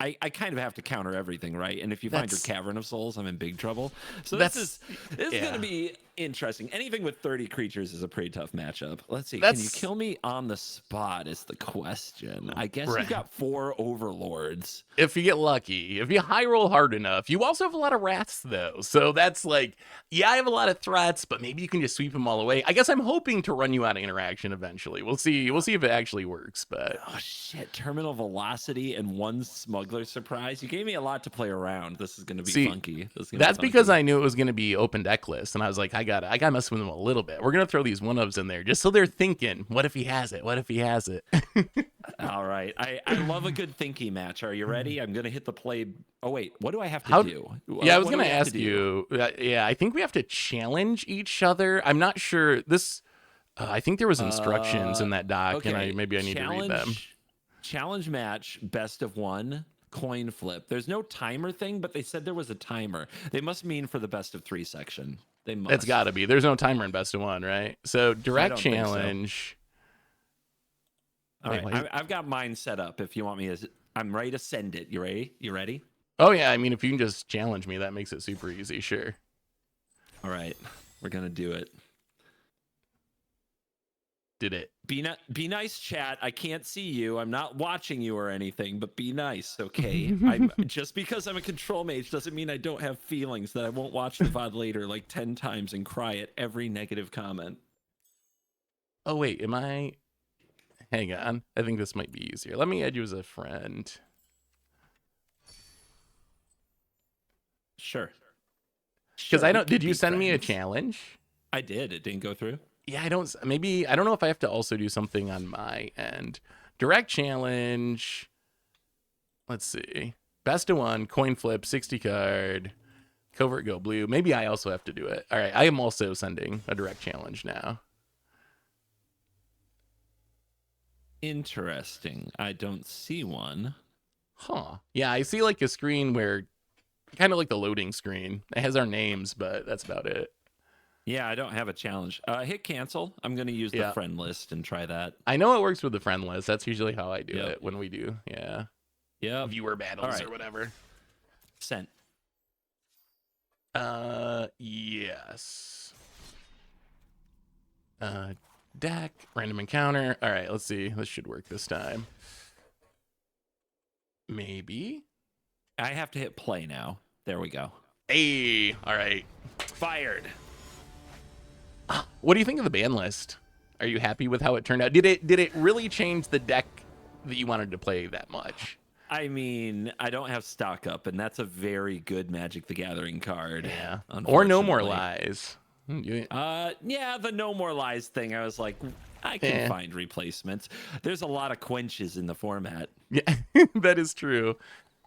I kind of have to counter everything, right? And if you find your Cavern of Souls, I'm in big trouble. So this is going to be interesting. Anything with 30 creatures is a pretty tough matchup. Let's see. Can you That's kill me on the spot is the question. I guess right. you've got 4 overlords. If you get lucky, if you high roll hard enough. You also have a lot of wraths though, so that's like, yeah, I have a lot of threats, but maybe you can just sweep them all away. I guess I'm hoping to run you out of interaction eventually. We'll see if it actually works. But Oh shit, terminal velocity and 1 smuggler surprise. You gave me a lot to play around. This is going to be see, funky. that's because I knew it was going to be open deck list, and I was like, I gotta mess with them a little bit. We're gonna throw these 1-ofs in there just so they're thinking, what if he has it? What if he has it? All right. I love a good thinky match. Are you ready? I'm going to hit the play. Oh, wait. What do I have to do? Yeah, I was What do going we to have ask do? you. Yeah, I think we have to challenge each other. I'm not sure. I think there was instructions in that doc, Okay. and maybe I need to read them. Challenge match, best of 1, coin flip. There's no timer thing, but they said there was a timer. They must mean for the best of 3 section. They must. It's got to be. There's no timer in best of 1, right? So direct don't think so. challenge. All right. I've got mine set up. If you want me to, I'm ready to send it. You ready? You ready? Oh yeah, I mean, if you can just challenge me, that makes it super easy. Sure. All right. We're gonna do it. Did it? Be nice, chat. I can't see you. I'm not watching you or anything, but be nice, okay? Just because I'm a control mage doesn't mean I don't have feelings that I won't watch the VOD later like 10 times and cry at every negative comment. Oh wait, am I? Hang on. I think this might be easier. Let me add you as a friend. Sure. Because I don't. we can Did you be send me a friends. challenge? I did. It didn't go through. Yeah, I don't. Maybe I don't know if I have to also do something on my end. Direct challenge. Let's see. Best of 1, coin flip, 60 card, covert go blue. Maybe I also have to do it. All right, I am also sending a direct challenge now. Interesting. I don't see one. Huh. Yeah, I see like a screen where, kind of like the loading screen. It has our names, but that's about it. Yeah, I don't have a challenge. Hit cancel. I'm going to use the friend list and try that. I know it works with the friend list. That's usually how I do Yep. it when we do, Yep. viewer battles right. or whatever. Sent. Yes. Deck, random encounter. All right, let's see. This should work this time. Maybe. I have to hit play now. There we go. Hey, all right. Fired. What do you think of the ban list? Are you happy with how it turned out? Did it really change the deck that you wanted to play that much? I mean, I don't have stock up, and that's a very good Magic the Gathering card. Yeah. Or No More unfortunately. Lies. Yeah, the No More Lies thing. I was like, I can find replacements. There's a lot of quenches in the format. Yeah, that is true.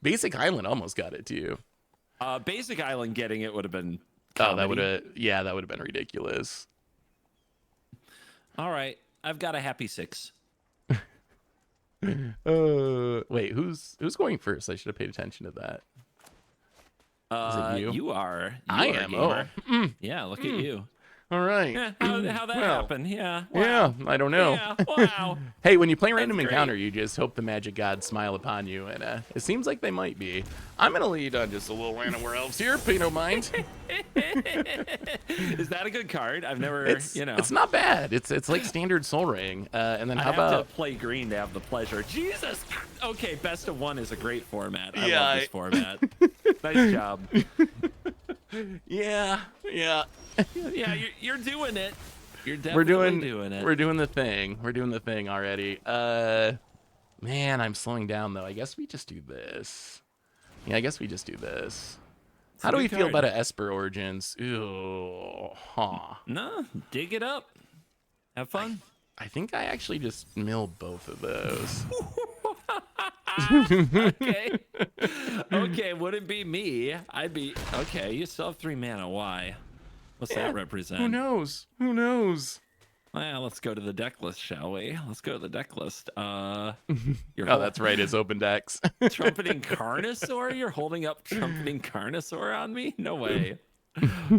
Basic Island almost got it too. Basic Island getting it would have been Oh, that would comedy. have, that would have been ridiculous. All right, I've got a happy 6. Wait, who's going first? I should have paid attention to that. Is it you? You are. I are a am. gamer. Oh, Yeah, look at you. all right. Yeah, how that Well, happen? Yeah. Wow. Yeah, I don't know. Yeah. Wow. Hey, when you play random great. encounter, you just hope the magic gods smile upon you, and it seems like they might be. I'm gonna lead on just a little Alienware elves here. Pay no mind. Is that a good card? I've never, It's not bad. It's like standard Soul Ring. And then I how have about to play green to have the pleasure. Jesus. Okay, best of 1 is a great format. I Yeah, love this format. Nice job. yeah. Yeah, you're doing it. You're We're definitely doing it. We're doing the thing. We're doing the thing already. Man, I'm slowing down though. I guess we just do this. Yeah, I guess we just do this. How do we feel about a Esper Origins? Ew. Huh. No, dig it up. Have fun. I think I actually just mill both of those. Okay. Okay, wouldn't be me. I'd be okay. You still have 3 mana. Why? What's that represent? Who knows? Who knows? Well, let's go to the deck list, shall we? Let's go to the deck list. Oh, that's right. It's open decks. Trumpeting Carnosaur? You're holding up Trumpeting Carnosaur on me? No way.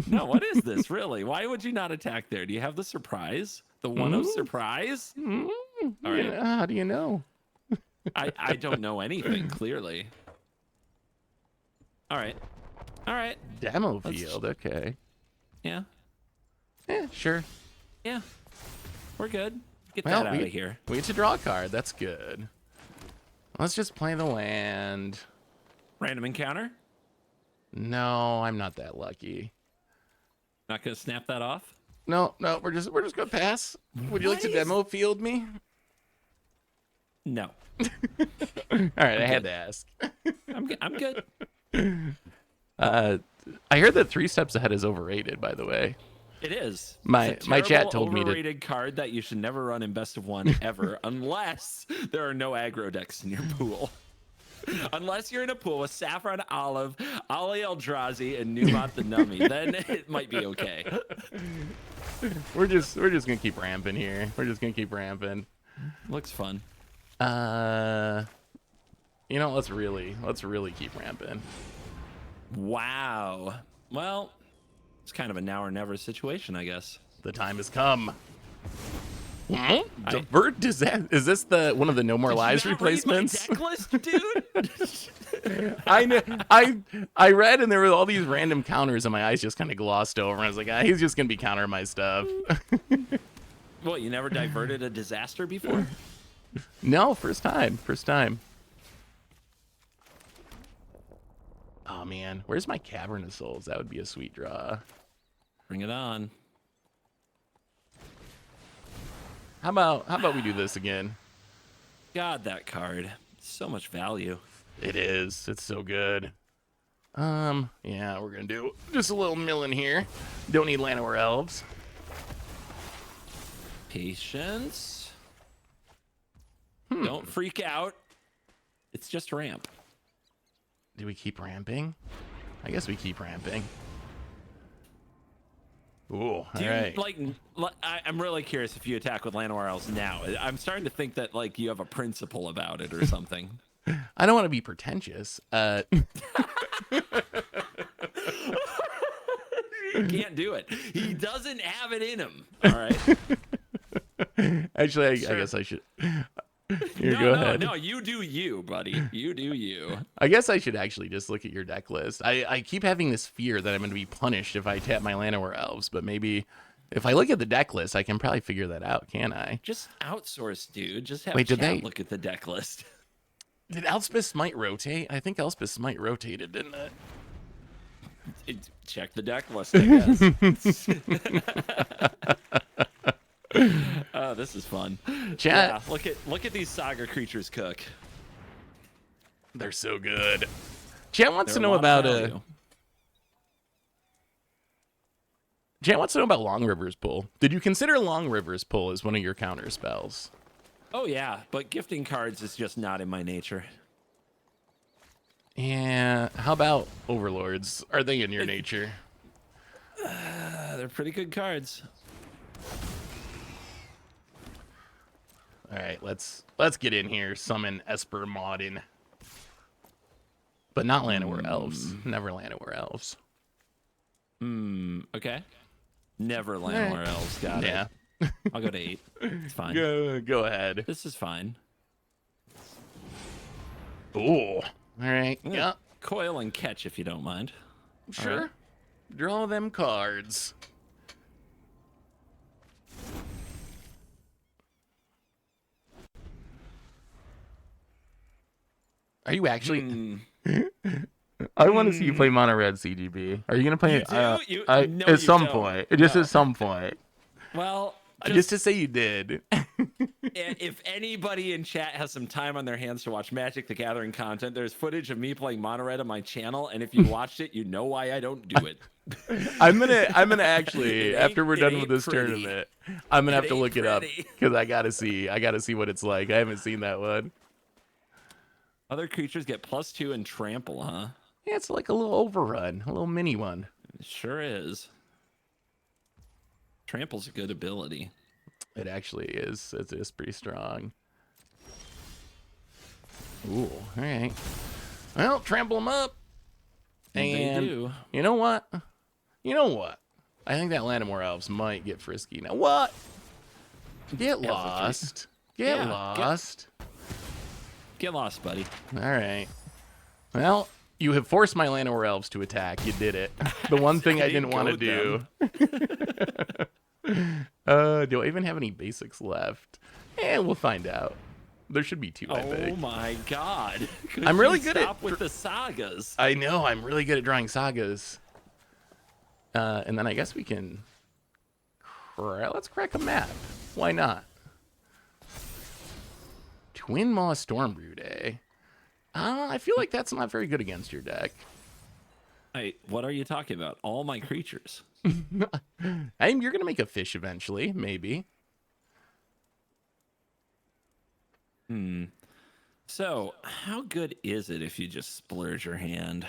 No, what is this, really? Why would you not attack there? Do you have the surprise? The 1-0 surprise? All right. Yeah, how do you know? I don't know anything, clearly. All right. All right. Demo field. Okay. Yeah. Sure. Yeah, we're good. Get Well, that out of here. We get to draw a card. That's good. Let's just play the land. Random encounter. No, I'm not that lucky. Not gonna snap that off. No, we're just gonna pass. Would you like to demo field me? No. All right, I had to ask. I'm good. I heard that 3 steps ahead is overrated, by the way. It is. My chat told me to. Overrated card that you should never run in best of 1 ever, unless there are no aggro decks in your pool. Unless you're in a pool with Saffron Olive, AliEldrazi, and Numot the Nummy, then it might be okay. We're just gonna keep ramping here. We're just gonna keep ramping. Looks fun. You know, let's really keep ramping. Wow. Well, it's kind of a now or never situation, I guess. The time has come. Divert disaster. Is this one of the No More Lies replacements? Read my deck list, dude? I know. I read and there were all these random counters and my eyes just kind of glossed over. And I was like, he's just gonna be countering my stuff. What, you never diverted a disaster before? No, first time. Oh man, where's my Cavern of Souls? That would be a sweet draw. Bring it on. How about we do this again? God, that card. So much value. It is. It's so good. Yeah, we're gonna do just a little milling here. Don't need Llanowar Elves. Patience. Don't freak out. It's just ramp. Do we keep ramping? I guess we keep ramping. Ooh, all right. I'm really curious if you attack with Llanowar Elves now. I'm starting to think that like you have a principle about it or something. I don't want to be pretentious. You can't do it. He doesn't have it in him. All right. Actually, I guess I should. Here, go ahead. No, you do you, buddy. You do you. I guess I should actually just look at your deck list. I keep having this fear that I'm going to be punished if I tap my Llanowar Elves, but maybe if I look at the deck list, I can probably figure that out, can't I? Just outsource, dude. Just have Wait, chat look at the deck list. Did Elspeth Smite rotate? I think Elspeth Smite rotated, didn't it? Check the deck list, I guess. Oh, this is fun. Chat. Yeah, look at these saga creatures cook. They're so good. Chat wants They're to know about Chat wants to know about Long River's Pull. Did you consider Long River's Pull as one of your counter spells? Oh yeah, but gifting cards is just not in my nature. Yeah. How about Overlords? Are they in your nature? They're pretty good cards. All right, let's get in here. Summon Esper Maudin. But not Llanowar Elves. Never Llanowar Elves. Okay. Never Llanowar Elves. Got it. I'll go to 8. It's fine. Go ahead. This is fine. Ooh. All right. Yeah. Coil and catch if you don't mind. Sure. Right. Draw them cards. Are you actually? I want to see you play Mono Red CGB. Are you gonna play it? No, at some point. Just at some point. Well, just to say you did. If anybody in chat has some time on their hands to watch Magic the Gathering content, there's footage of me playing Mono Red on my channel, and if you watched it, you know why I don't do it. I'm gonna actually after we're done with this tournament, I'm gonna have to look it up because I gotta see what it's like. I haven't seen that one. Other creatures get +2 and trample, huh? Yeah, it's like a little overrun, a little mini one. It sure is. Trample's a good ability. It actually is. It's pretty strong. Ooh, all right. Well, trample them up. And they do. You know what? I think that Llanowar Elves might get frisky. Now what? Get lost. Get lost. Get lost, buddy. All right. Well, you have forced my Llanowar Elves to attack. You did it. The one thing I didn't want to do. Do I even have any basics left? We'll find out. There should be 2, I Oh think. my god. Could I'm really good stop at with the sagas. I know, I'm really good at drawing sagas. And then I guess we can let's crack a map. Why not? Twin Maw Stormbrood, eh? I feel like that's not very good against your deck. What are you talking about? All my creatures. You're gonna make a fish eventually, maybe. So, how good is it if you just splurge your hand?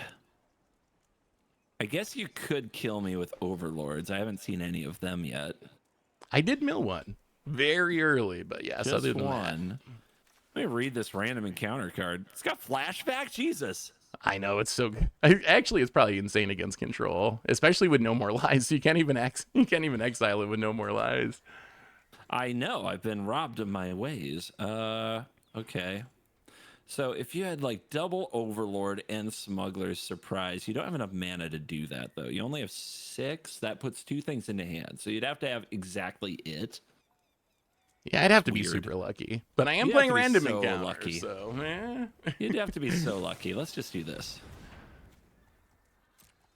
I guess you could kill me with overlords. I haven't seen any of them yet. I did mill one very early, but yes, Just other than one. Let me read this random encounter card. It's got flashback. Jesus. I know it's so good. Actually, it's probably insane against control, especially with no more lies. You can't even exile it with no more lies. I know. I've been robbed of my ways. Okay. So if you had like double Overlord and Smuggler's Surprise, you don't have enough mana to do that though. You only have 6. That puts 2 things into hand. So you'd have to have exactly it. Yeah, I'd have to be Weird. super lucky. But I am You'd playing have to be random so encounter, lucky. so You'd have to be so lucky. Let's just do this.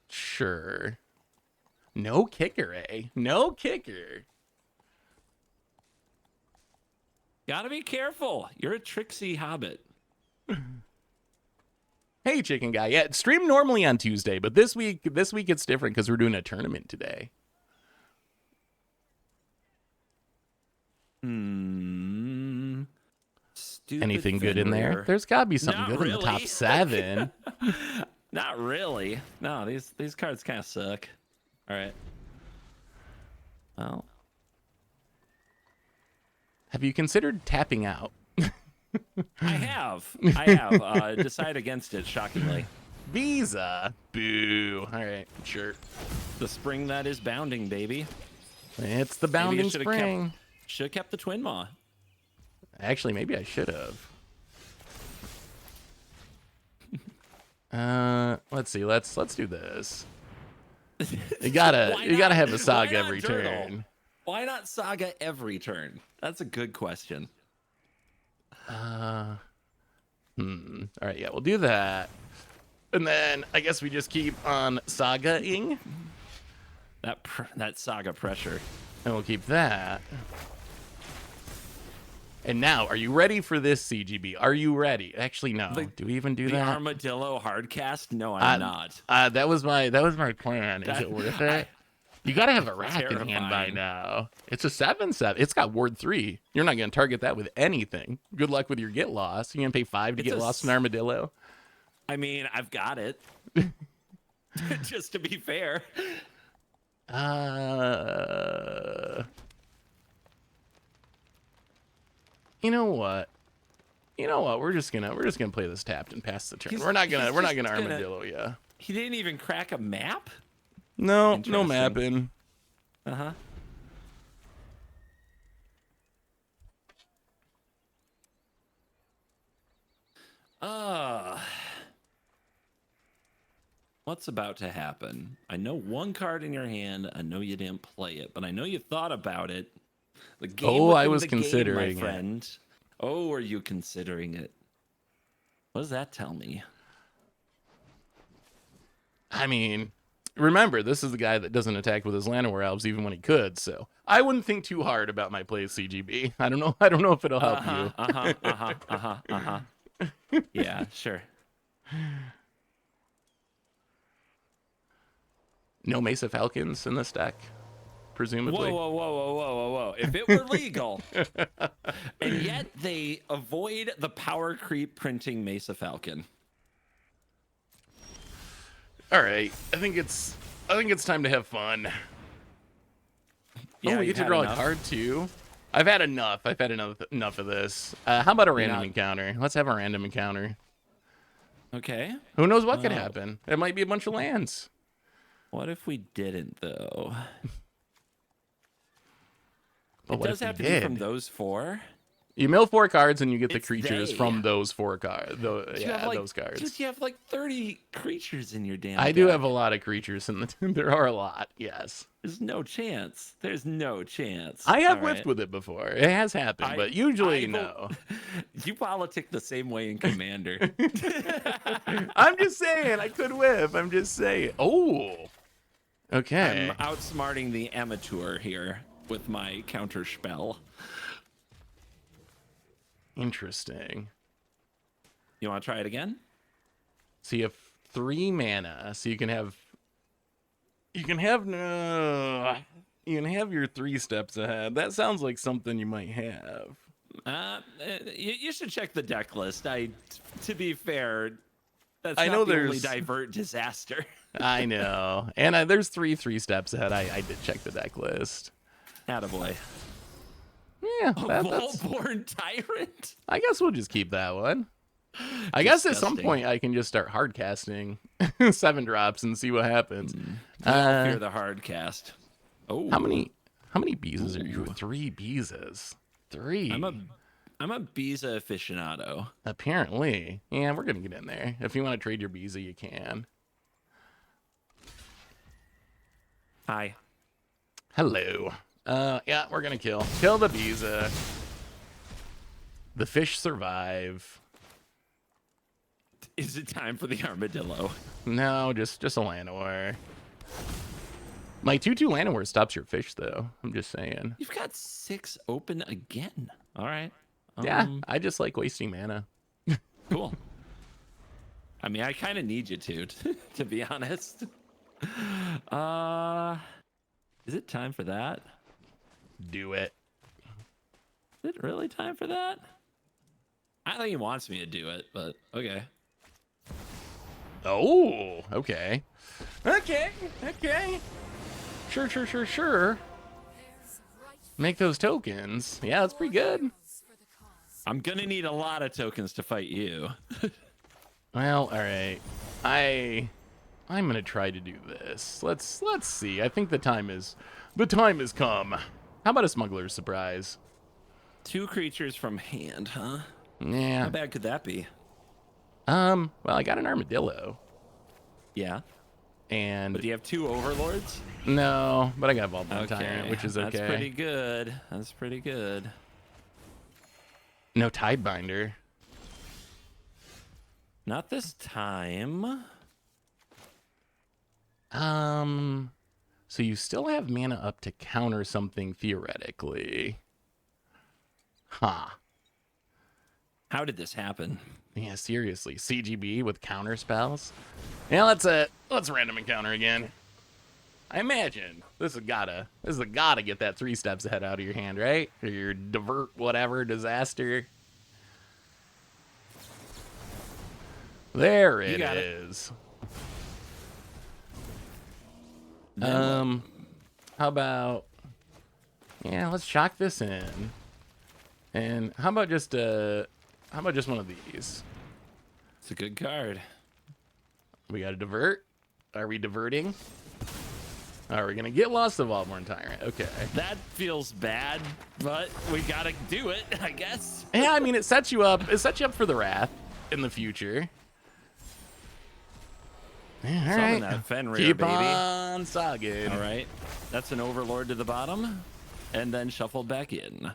Sure. No kicker, eh? No kicker. Gotta be careful. You're a tricksy hobbit. Hey, chicken guy. Yeah, stream normally on Tuesday, but this week it's different because we're doing a tournament today. Stupid Anything good in there? Fenrir. There's got to be something Not good in the top really. 7. Not really. No, these cards kind of suck. All right. Well, Have you considered tapping out? I have. Decide against it, shockingly. Visa. Boo. All right, sure. The spring that is bounding, baby. It's the Maybe you bounding should've spring. Should have kept the Twin Maw. Actually, maybe I should have. Let's see. Let's do this. You gotta have a saga every turn. Why not saga every turn? That's a good question. All right, yeah, we'll do that. And then I guess we just keep on sagaing. That saga pressure. And we'll keep that. And now, are you ready for this, CGB? Are you ready? Actually, no. Do we even do The that? Armadillo hardcast? No, I'm not. That was my plan. Is it worth it? You gotta have a rack in hand by Terrifying. now. It's a 7/7. It's got ward 3. You're not gonna target that with anything. Good luck with your get lost. You gonna pay 5 to It's get a lost in Armadillo? I mean, I've got it. Just to be fair. You know what? We're just gonna play this tapped and pass the turn. We're not gonna Armadillo, yeah. He didn't even crack a map? No Interesting. mapping. Uh-huh. What's about to happen? I know one card in your hand. I know you didn't play it, but I know you thought about it. The game I within was the game, considering my it. friend. Oh, are you considering it? What does that tell me? I mean, remember, this is the guy that doesn't attack with his Llanowar elves even when he could, so I wouldn't think too hard about my play, CGB. I don't know if it'll help you. Yeah, sure. No Mesa Falcons in this deck, presumably. Whoa. If it were legal, and yet they avoid the power creep printing Mesa Falcon. All right, I think it's time to have fun. Yeah, We get to draw a card too. I've had enough. Enough of this. How about a random encounter? Let's have a random encounter. Okay. Who knows what could happen? It might be a bunch of lands. What if we didn't, though? But It what does if we have to be did? from those 4. You mill 4 cards and you get the It's creatures they. from those 4 cards. You have Those cards. Dude, you have like 30 creatures in your damn I do deck. have a lot of creatures in the there are a lot, yes. There's no chance. There's no chance. I have All whiffed right. with it before. It has happened, but usually no. You politic the same way in Commander. I'm just saying, I could whiff. I'm just saying. Oh. Okay. I'm outsmarting the amateur here with my counter spell. Interesting. You want to try it again? So you have 3 mana, so you can have your 3 steps ahead. That sounds like something you might have. You should check the deck list. To be fair, that's I not know the only there's divert disaster. I know. And there's 3 steps ahead. I did check the deck list. Attaboy. Yeah, A that's Volborn Tyrant? I guess we'll just keep that one. I guess at some Disgusting. point I can just start hard casting 7 drops and see what happens. I'll fear the hard cast. Oh, How many beezes are you? 3 beezes. 3. I'm a Biza aficionado. Apparently. Yeah, we're gonna get in there. If you want to trade your Beeza, you can. Hi. Hello. Yeah, we're gonna kill the Beeza. The fish survive. Is it time for the armadillo? No, just a Llanowar. My 2/2 Llanowar stops your fish, though. I'm just saying. You've got 6 open again. All right. Yeah, I just like wasting mana. Cool. I mean, I kind of need you to be honest. Is it time for that? Do it. Is it really time for that? I think he wants me to do it, but okay. Oh, okay. Okay. Sure. Make those tokens. Yeah, that's pretty good. I'm gonna need a lot of tokens to fight you. Well, all right. I'm gonna try to do this. Let's see. I think the time has come. How about a smuggler's surprise? 2 creatures from hand, huh? Yeah. How bad could that be? Well, I got an armadillo. Yeah. And But do you have 2 overlords? no, but I got Voxy Tyrant, which is okay. That's pretty good. That's pretty good. No Tidebinder. Not this time. So you still have mana up to counter something theoretically. Huh. How did this happen? Yeah, seriously. CGB with counter spells? Yeah, let's random encounter again. I imagine this has gotta get that 3 steps ahead out of your hand, right? Or your divert whatever disaster. There it is. How about let's shock this in. And how about just one of these? It's a good card. We got to divert. Are we diverting? Are we gonna get lost of Voxy Tyrant? Okay. That feels bad, but we gotta do it, I guess. Yeah, I mean it sets you up. It sets you up for the wrath in the future. Yeah, all right. That Fenrir, Keep baby. on sogging. All right. That's an overlord to the bottom, and then shuffled back in.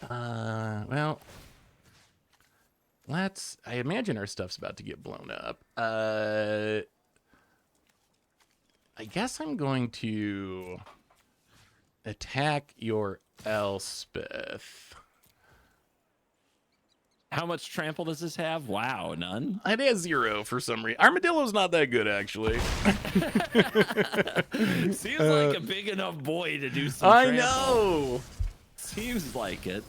Well, I imagine our stuff's about to get blown up. I guess I'm going to attack your Elspeth. How much trample does this have? Wow, none. It has 0 for some reason. Armadillo's not that good, actually. Seems like a big enough boy to do some I trample. know. Seems like it.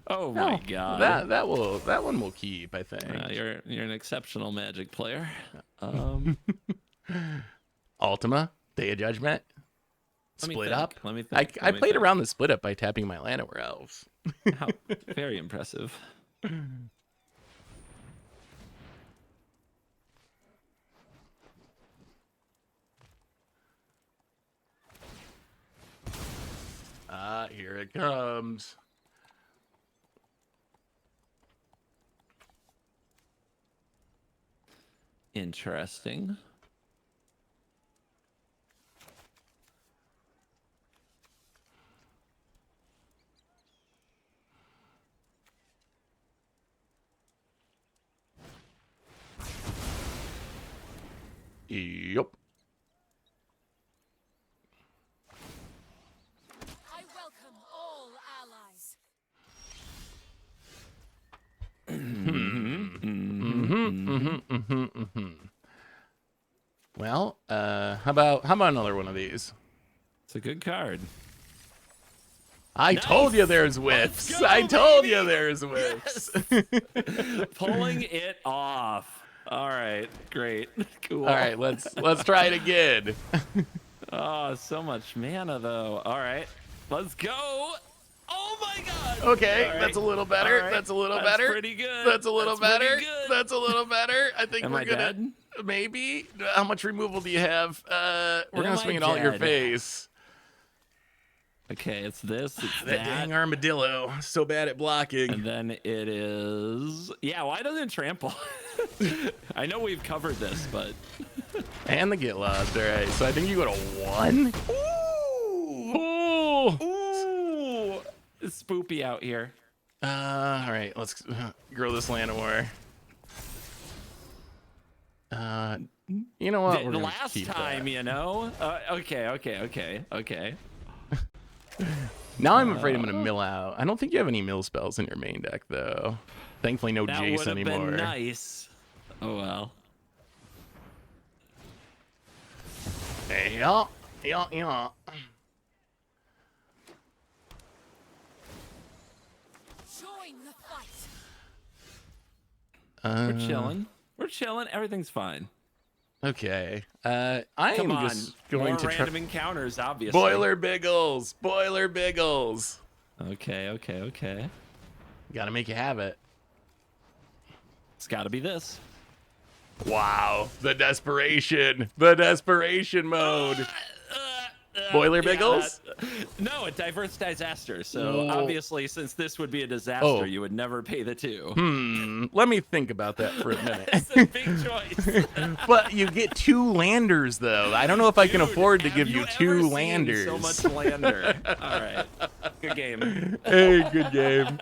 Oh my god. That one will keep, I think. You're an exceptional Magic player. Ultima, Day of Judgment, split up. Let me think. I played around the split up by tapping my Llanowar elves. How very impressive. Ah, here it comes. Interesting. Yep. I welcome all allies. Well, how about another one of these? It's a good card. I Nice! told you there's Let's whiffs. go, I told you baby! there's whiffs. Pulling it off. All right, great, cool. All right, let's try it again. Oh, so much mana though. All right, let's go. Oh my god. Okay, All right. that's a little better. All right. That's a little That's better. pretty good. That's a little That's pretty better. good. That's a little better. I think Am we're I gonna dead? maybe. How much removal do you have? We're Am gonna I swing it all at your dead? face. Okay, it's this. It's That dang armadillo, so bad at blocking. And then it is. Yeah, why doesn't it trample? I know we've covered this, but. And the get lost. All right, so I think you go to 1. Ooh. Ooh! It's spoopy out here. All right, let's grow this Alienware. You know what? The We're gonna last keep time, that. you know? Okay. Now I'm afraid I'm gonna mill out. I don't think you have any mill spells in your main deck, though. Thankfully, no That Jace would have anymore. been nice. Oh well. Hey, yeah. Join the fight. We're chilling. We're chilling. Everything's fine. Okay. I Come am on. just going More to random encounters, obviously. Boiler Biggles. Boiler Biggles. Okay. Gotta make you have it. It's got to be this. Wow. The desperation. The desperation mode. Boiler Biggles? No, a diverse disaster. So Whoa. obviously, since this would be a disaster, Oh. you would never pay the 2. Let me think about that for a minute. It's a big choice. But you get 2 landers, though. I don't know if I can Dude, afford to have give you ever 2 seen landers. So much lander. All right. Good game. Hey, good game.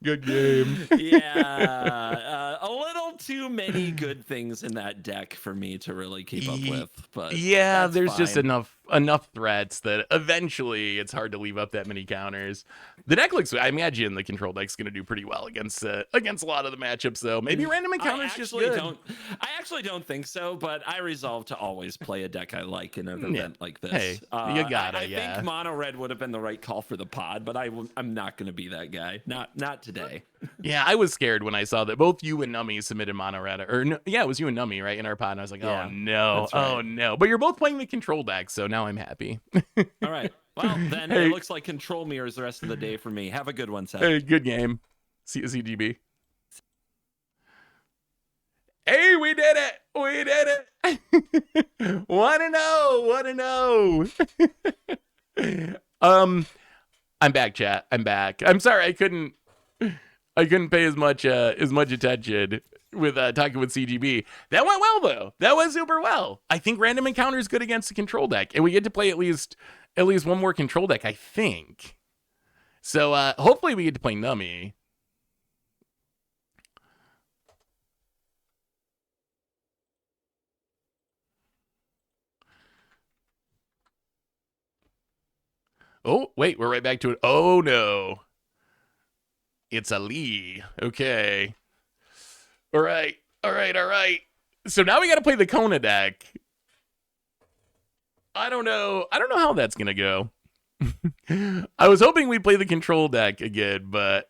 Good game. Yeah. A little too many good things in that deck for me to really keep up with. But yeah, that's there's just fine. enough threats that eventually it's hard to leave up that many counters. The deck looks. I imagine the control deck's going to do pretty well against a lot of the matchups, though. Maybe random encounters just good. I actually don't think so, but I resolve to always play a deck I like in an event like this. Hey, you gotta, I think mono red would have been the right call for the pod, but I'm not going to be that guy. Not today. Yeah, I was scared when I saw that both you and Nummy submitted mono red, or no, yeah, it was you and Nummy right in our pod, and I was like, Yeah, oh no, that's right. oh no. But you're both playing the control deck, so now I'm happy. All right. Well, then Hey. it looks like control mirrors the rest of the day for me. Have a good one, Seth. Hey, good game. CGB. Hey, we did it! We did it! 1-0! I'm back, chat. I'm back. I'm sorry I couldn't pay as much attention with talking with CGB. That went well though. That went super well. I think random encounter is good against the control deck, and we get to play at least one more control deck, I think. So hopefully we get to play Nummy. Oh, wait, we're right back to it. Oh, no. It's Ali. Okay. All right. So now we got to play the Kona deck. I don't know how that's going to go. I was hoping we'd play the control deck again, but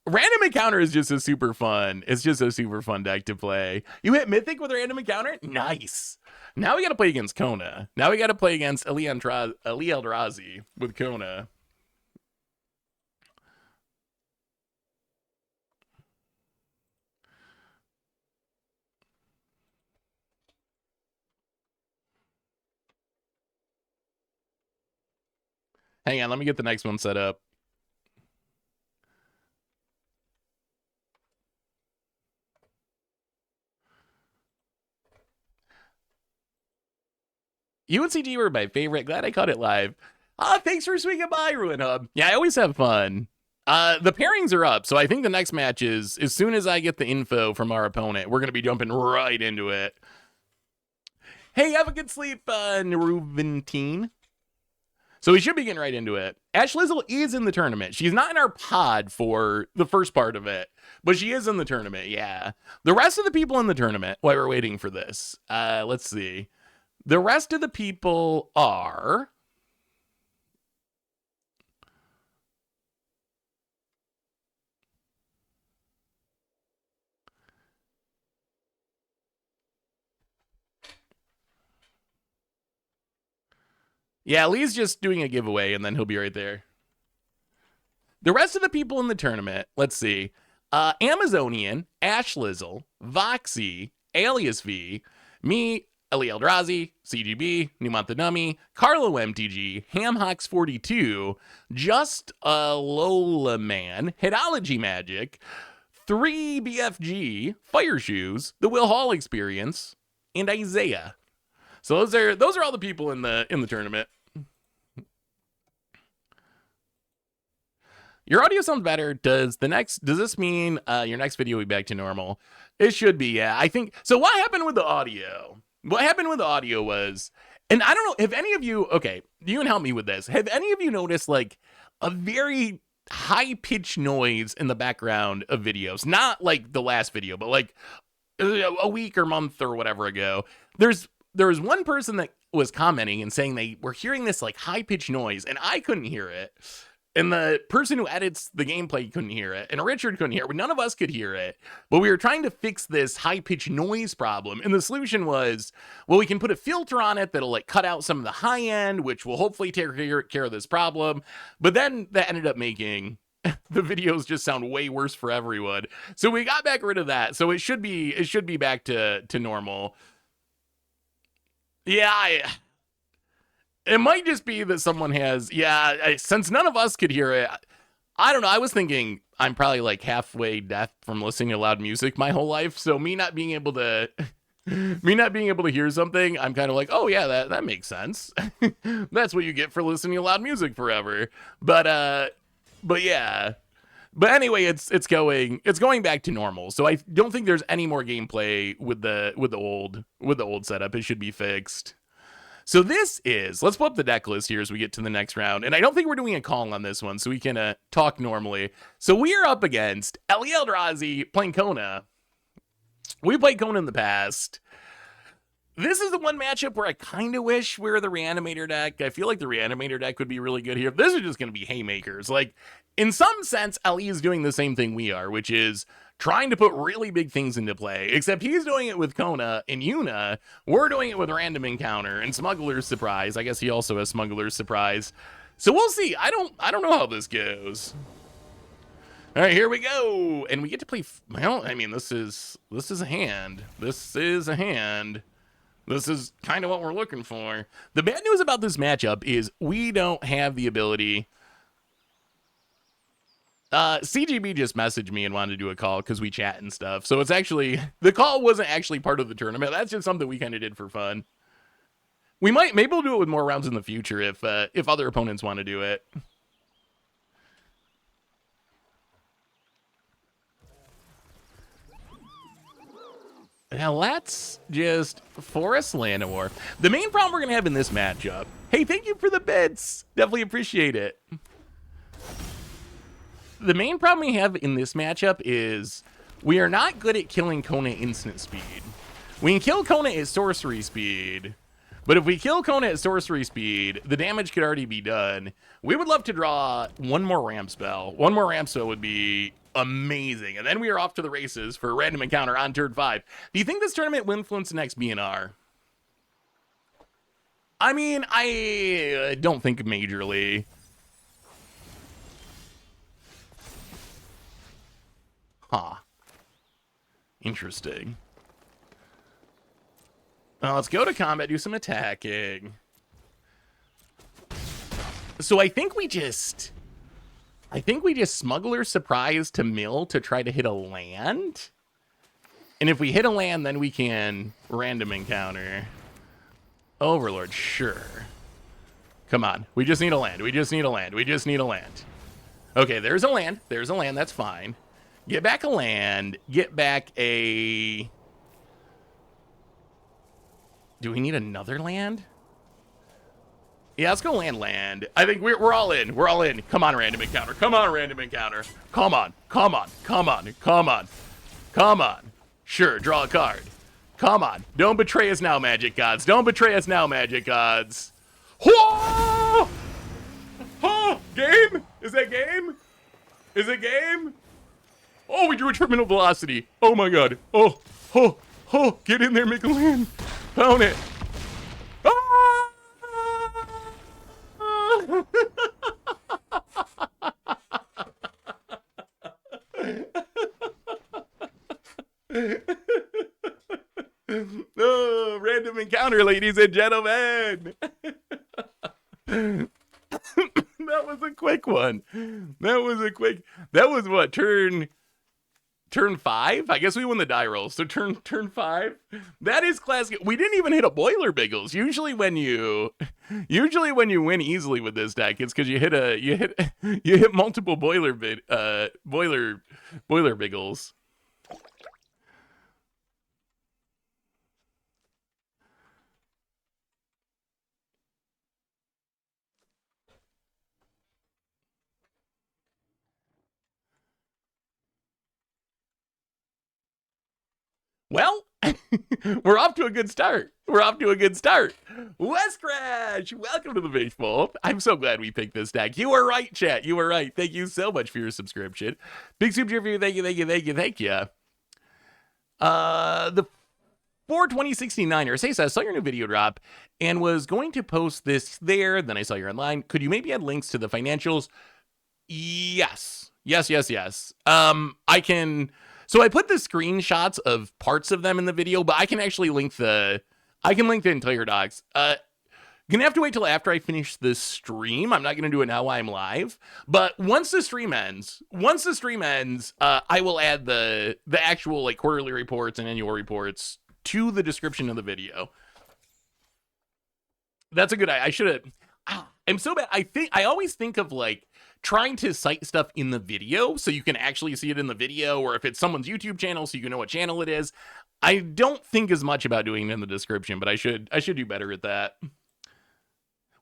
random encounter is just a super fun. It's just a super fun deck to play. You hit Mythic with a random encounter? Nice. Now we got to play against Kona. Now we got to play against AliEldrazi with Kona. Hang on, let me get the next one set up. UNCG were my favorite. Glad I caught it live. Thanks for swinging by, Ruin Hub. Yeah, I always have fun. The pairings are up, so I think the next match is, as soon as I get the info from our opponent, we're going to be jumping right into it. Hey, have a good sleep, Neruventine. So we should be getting right into it. Ash Lizzle is in the tournament. She's not in our pod for the first part of it, but she is in the tournament, yeah. The rest of the people in the tournament, while we're waiting for this, let's see. The rest of the people are... Yeah, Lee's just doing a giveaway, and then he'll be right there. The rest of the people in the tournament, let's see. Amazonian, Ash Lizzle, Voxy, Alias V, me, AliEldrazi, CGB, Numanthanummy, Carlo MTG, Hamhawks42, Just a Lola Man, Hitology Magic, 3BFG, Fire Shoes, The Will Hall Experience, and Isaiah. So those are all the people in the tournament. Your audio sounds better. Does this mean your next video will be back to normal? It should be, yeah. I think so. What happened with the audio? What happened with the audio was, and I don't know if any of you, okay, you can help me with this. Have any of you noticed like a very high pitched noise in the background of videos? Not like the last video, but like a week or month or whatever ago. There was one person that was commenting and saying they were hearing this like high pitched noise, and I couldn't hear it. And the person who edits the gameplay couldn't hear it. And Richard couldn't hear it. None of us could hear it. But we were trying to fix this high-pitched noise problem. And the solution was, well, we can put a filter on it that'll like cut out some of the high end, which will hopefully take care of this problem. But then that ended up making the videos just sound way worse for everyone. So we got back rid of that. So it should be back to normal. Yeah, it might just be that someone has, since none of us could hear it, I don't know. I was thinking I'm probably like halfway deaf from listening to loud music my whole life. So me not being able to hear something, I'm kind of like, oh yeah, that makes sense. That's what you get for listening to loud music forever. But yeah. But anyway, it's going back to normal. So I don't think there's any more gameplay with the old setup. It should be fixed. So let's pull up the deck list here as we get to the next round. And I don't think we're doing a call on this one, so we can talk normally. So we are up against AliEldrazi playing Kona. We played Kona in the past. This is the one matchup where I kind of wish we were the Reanimator deck. I feel like the Reanimator deck would be really good here. This is just going to be haymakers. Like, in some sense, Ali is doing the same thing we are, which is trying to put really big things into play, except he's doing it with Kona and Yuna. We're doing it with Random Encounter and Smuggler's Surprise. I guess he also has Smuggler's Surprise. So we'll see. I don't know how this goes. All right, here we go. And we get to play, well, I mean, this is a hand. This is a hand. This is kind of what we're looking for. The bad news about this matchup is we don't have the ability. CGB just messaged me and wanted to do a call because we chat and stuff. So it's actually, the call wasn't actually part of the tournament. That's just something we kind of did for fun. Maybe we'll do it with more rounds in the future if other opponents want to do it. Now let's just Forest Llanowar. The main problem we're going to have in this matchup. Hey, thank you for the bits. Definitely appreciate it. The main problem we have in this matchup is we are not good at killing Kona instant speed. We can kill Kona at sorcery speed, but if we kill Kona at sorcery speed, the damage could already be done. We would love to draw one more ramp spell. One more ramp spell would be amazing. And then we are off to the races for a Random Encounter on turn 5. Do you think this tournament will influence the next BNR? I mean, I don't think majorly. Huh. Interesting. Well, let's go to combat, do some attacking. So I think we just smuggler surprise to mill to try to hit a land. And if we hit a land, then we can random encounter. Overlord, sure. Come on. We just need a land. We just need a land. We just need a land. Okay, there's a land. There's a land. That's fine. Get back a land. Get back a... Do we need another land? Yeah, let's go land. I think we're all in. We're all in. Come on, random encounter. Come on, random encounter. Come on. Come on. Come on. Come on. Come on. Sure, draw a card. Come on. Don't betray us now, magic gods. Don't betray us now, magic gods. Whoa! Oh, game? Is that game? Is it game? Oh, we drew a terminal velocity. Oh my god. Oh, oh, oh. Get in there, make a land. Found it. Ah! Oh, random encounter, ladies and gentlemen. That was a quick one. That was what, turn 5? I guess we won the die roll. So turn 5. That is classic. We didn't even hit a boiler biggles. Usually when you win easily with this deck, it's because you hit multiple boiler biggles. Well, we're off to a good start. West Crash, welcome to the baseball. I'm so glad we picked this deck. You were right, chat. You were right. Thank you so much for your subscription. Big super for you. Thank you. The 42069er says, I saw your new video drop and was going to post this there. Then I saw you're online. Could you maybe add links to the financials? Yes. I can. So I put the screenshots of parts of them in the video, but I can actually link the entire docs. Gonna have to wait till after I finish this stream. I'm not gonna do it now while I'm live. But once the stream ends, I will add the actual like quarterly reports and annual reports to the description of the video. That's a good idea. I should have. I'm so bad. I always think of like trying to cite stuff in the video so you can actually see it in the video, or if it's someone's YouTube channel so you can know what channel it is. I don't think as much about doing it in the description, but I should do better at that.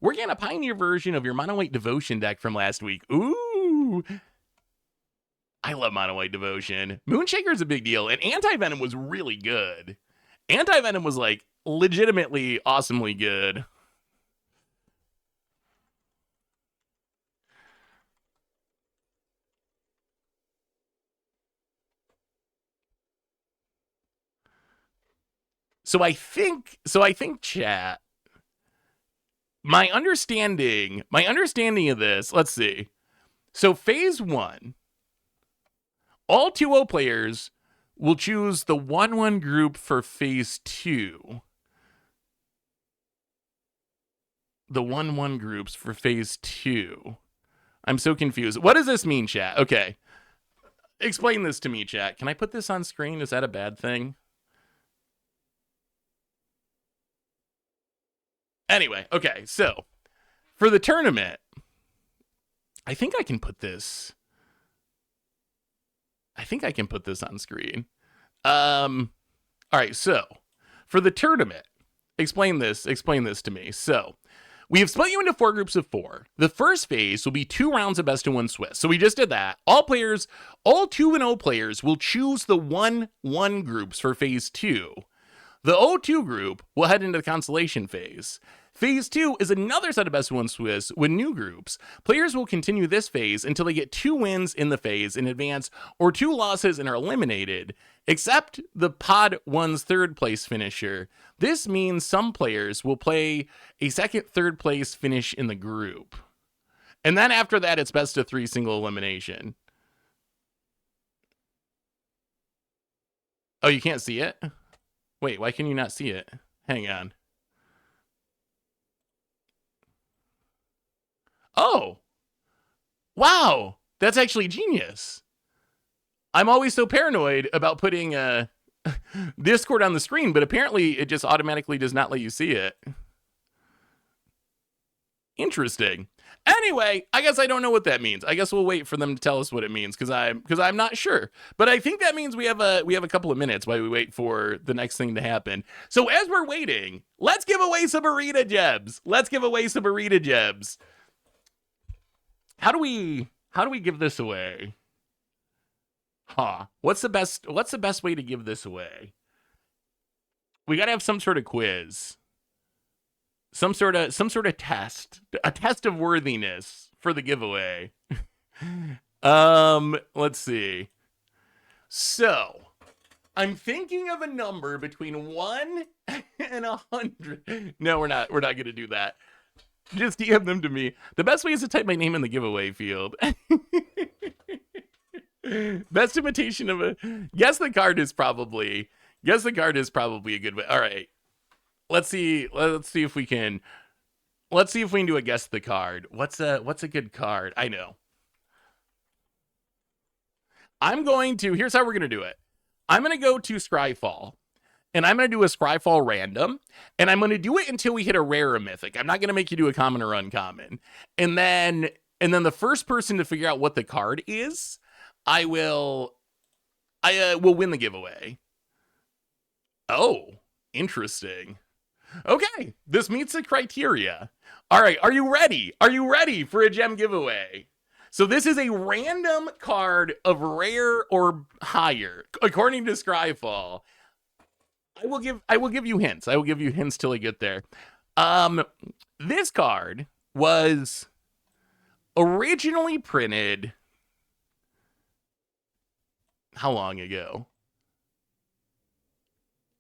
We're getting a Pioneer version of your Mono White Devotion deck from last week. Ooh. I love Mono White Devotion. Moonshaker's a big deal, and Anti-Venom was really good. Anti-Venom was like legitimately awesomely good. So I think chat, my understanding of this, let's see. So phase 1, all 2-0 players will choose the 1-1 group for phase 2. The 1-1 groups for phase 2. I'm so confused. What does this mean, chat? Okay. Explain this to me, chat. Can I put this on screen? Is that a bad thing? Anyway, okay, so for the tournament, I think I can put this on screen. All right, so for the tournament, explain this to me. So we have split you into 4 groups of 4. The first phase will be 2 rounds of best of 1 Swiss. So we just did that. All 2-0 players will choose the 1-1 groups for phase 2. The 0-2 group will head into the consolation phase. Phase 2 is another set of best of 1 Swiss with new groups. Players will continue this phase until they get 2 wins in the phase in advance or 2 losses and are eliminated, except the Pod 1's 3rd place finisher. This means some players will play a 2nd, 3rd place finish in the group. And then after that, it's best of 3 single elimination. Oh, you can't see it? Wait, why can you not see it? Hang on. Oh, wow. That's actually genius. I'm always so paranoid about putting Discord on the screen, but apparently it just automatically does not let you see it. Interesting. Anyway, I guess I don't know what that means. I guess we'll wait for them to tell us what it means because I'm not sure. But I think that means we have a couple of minutes while we wait for the next thing to happen. So as we're waiting, let's give away some arena gems. Let's give away some arena gems. How do we give this away? Huh. What's the best way to give this away? We got to have some sort of quiz. Some sort of test. A test of worthiness for the giveaway. Let's see. So, I'm thinking of a number between 1 and 100. No, we're not going to do that. Just DM them to me. The best way is to type my name in the giveaway field. Best imitation of a guess the card is probably a good way. All right. Let's see if we can do a guess the card. What's a good card? I know. Here's how we're going to do it. I'm going to go to Scryfall. And I'm going to do a Scryfall random, and I'm going to do it until we hit a rare or mythic. I'm not going to make you do a common or uncommon. And then the first person to figure out what the card is, I will win the giveaway. Oh, interesting. Okay, this meets the criteria. All right, are you ready? Are you ready for a gem giveaway? So this is a random card of rare or higher, according to Scryfall. I will give you hints. I will give you hints till I get there. This card was originally printed how long ago?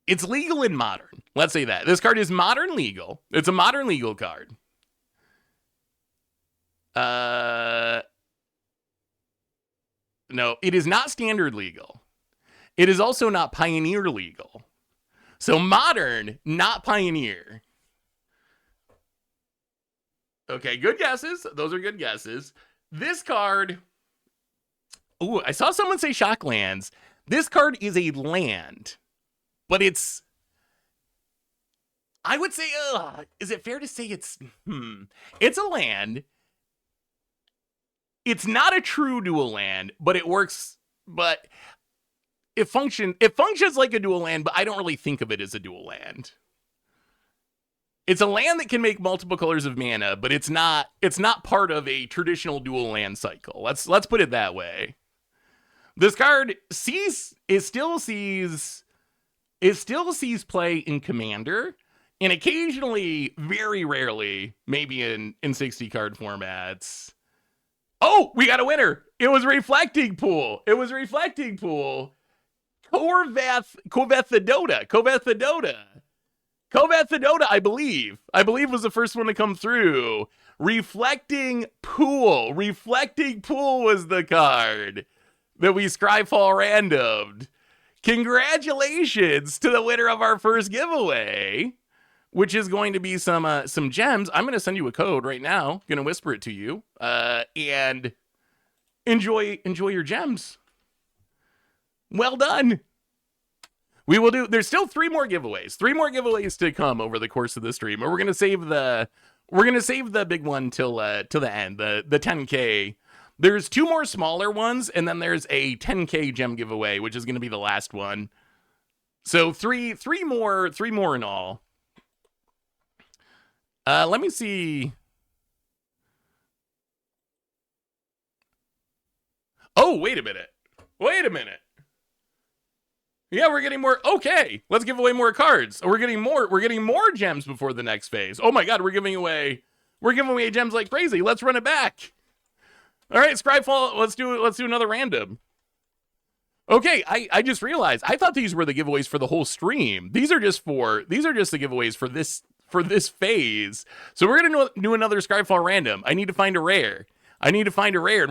It's legal in modern. Let's say that. This card is modern legal. It's a modern legal card. No, it is not standard legal. It is also not pioneer legal. So modern, not pioneer. Okay, good guesses. Those are good guesses. This card... Ooh, I saw someone say Shocklands. This card is a land. But it's... I would say... is it fair to say it's... It's a land. It's not a true dual land, but it works... But... It functions like a dual land, but I don't really think of it as a dual land. It's a land that can make multiple colors of mana, but it's not part of a traditional dual land cycle. Let's put it that way. This card still sees play in Commander, and occasionally, very rarely, maybe in 60 card formats. Oh, we got a winner. It was Reflecting Pool. Koveth the Dota, I believe was the first one to come through. Reflecting Pool was the card that we Scryfall randomed. Congratulations to the winner of our first giveaway, which is going to be some gems. I'm going to send you a code right now. Going to whisper it to you, and enjoy your gems. Well done. We will do. There's still 3 more giveaways. 3 more giveaways to come over the course of the stream. And we're gonna save the big one till the end. The 10K. There's 2 more smaller ones, and then there's a 10K gem giveaway, which is gonna be the last one. So three more in all. Let me see. Oh, wait a minute. Yeah, we're getting more. Okay, let's give away more cards. We're getting more gems before the next phase. Oh my god, we're giving away gems like crazy. Let's run it back. All right, Scryfall, let's do another random. Okay, I just realized I thought these were the giveaways for the whole stream. These are just the giveaways for this phase. So we're gonna do another Scryfall random. I need to find a rare, and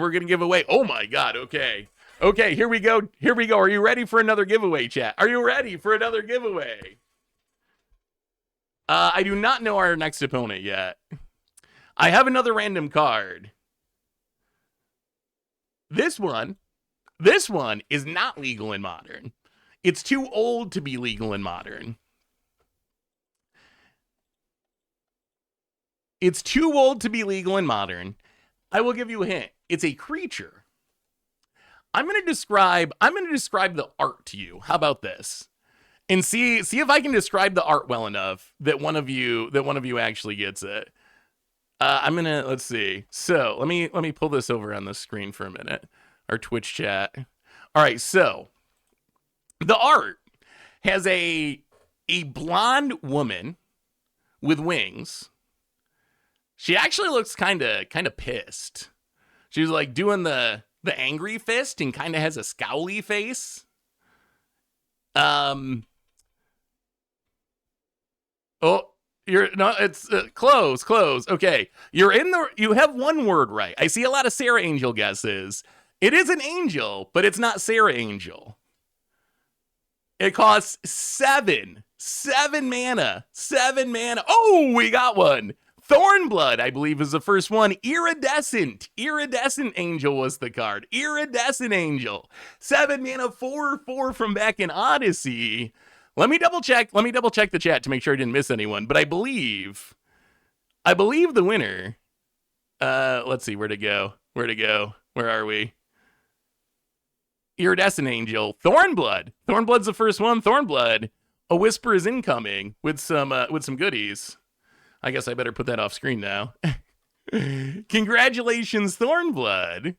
we're gonna give away. Oh my god. Okay, here we go. Are you ready for another giveaway, chat? Are you ready for another giveaway? I do not know our next opponent yet. I have another random card. This one is not legal in Modern. It's too old to be legal in Modern. It's too old to be legal in Modern. I will give you a hint. It's a creature. I'm going to describe the art to you. How about this? And see if I can describe the art well enough that one of you actually gets it. Let's see. So let me pull this over on the screen for a minute. Our Twitch chat. All right, so the art has a blonde woman with wings. She actually looks kind of pissed. She's like doing the angry fist and kind of has a scowly face. Oh, it's close. Okay. You have one word right. I see a lot of Sarah Angel guesses. It is an angel, but it's not Sarah Angel. It costs 7 mana. 7 mana. Oh, we got one. Thornblood, I believe, is the first one. Iridescent Angel was the card. Iridescent Angel. 7 mana, 4/4 from back in Odyssey. Let me double check the chat to make sure I didn't miss anyone. But I believe the winner. Let's see, where'd it go? Where are we? Iridescent Angel. Thornblood. Thornblood's the first one. Thornblood. A whisper is incoming with some goodies. I guess I better put that off screen now. Congratulations, Thornblood.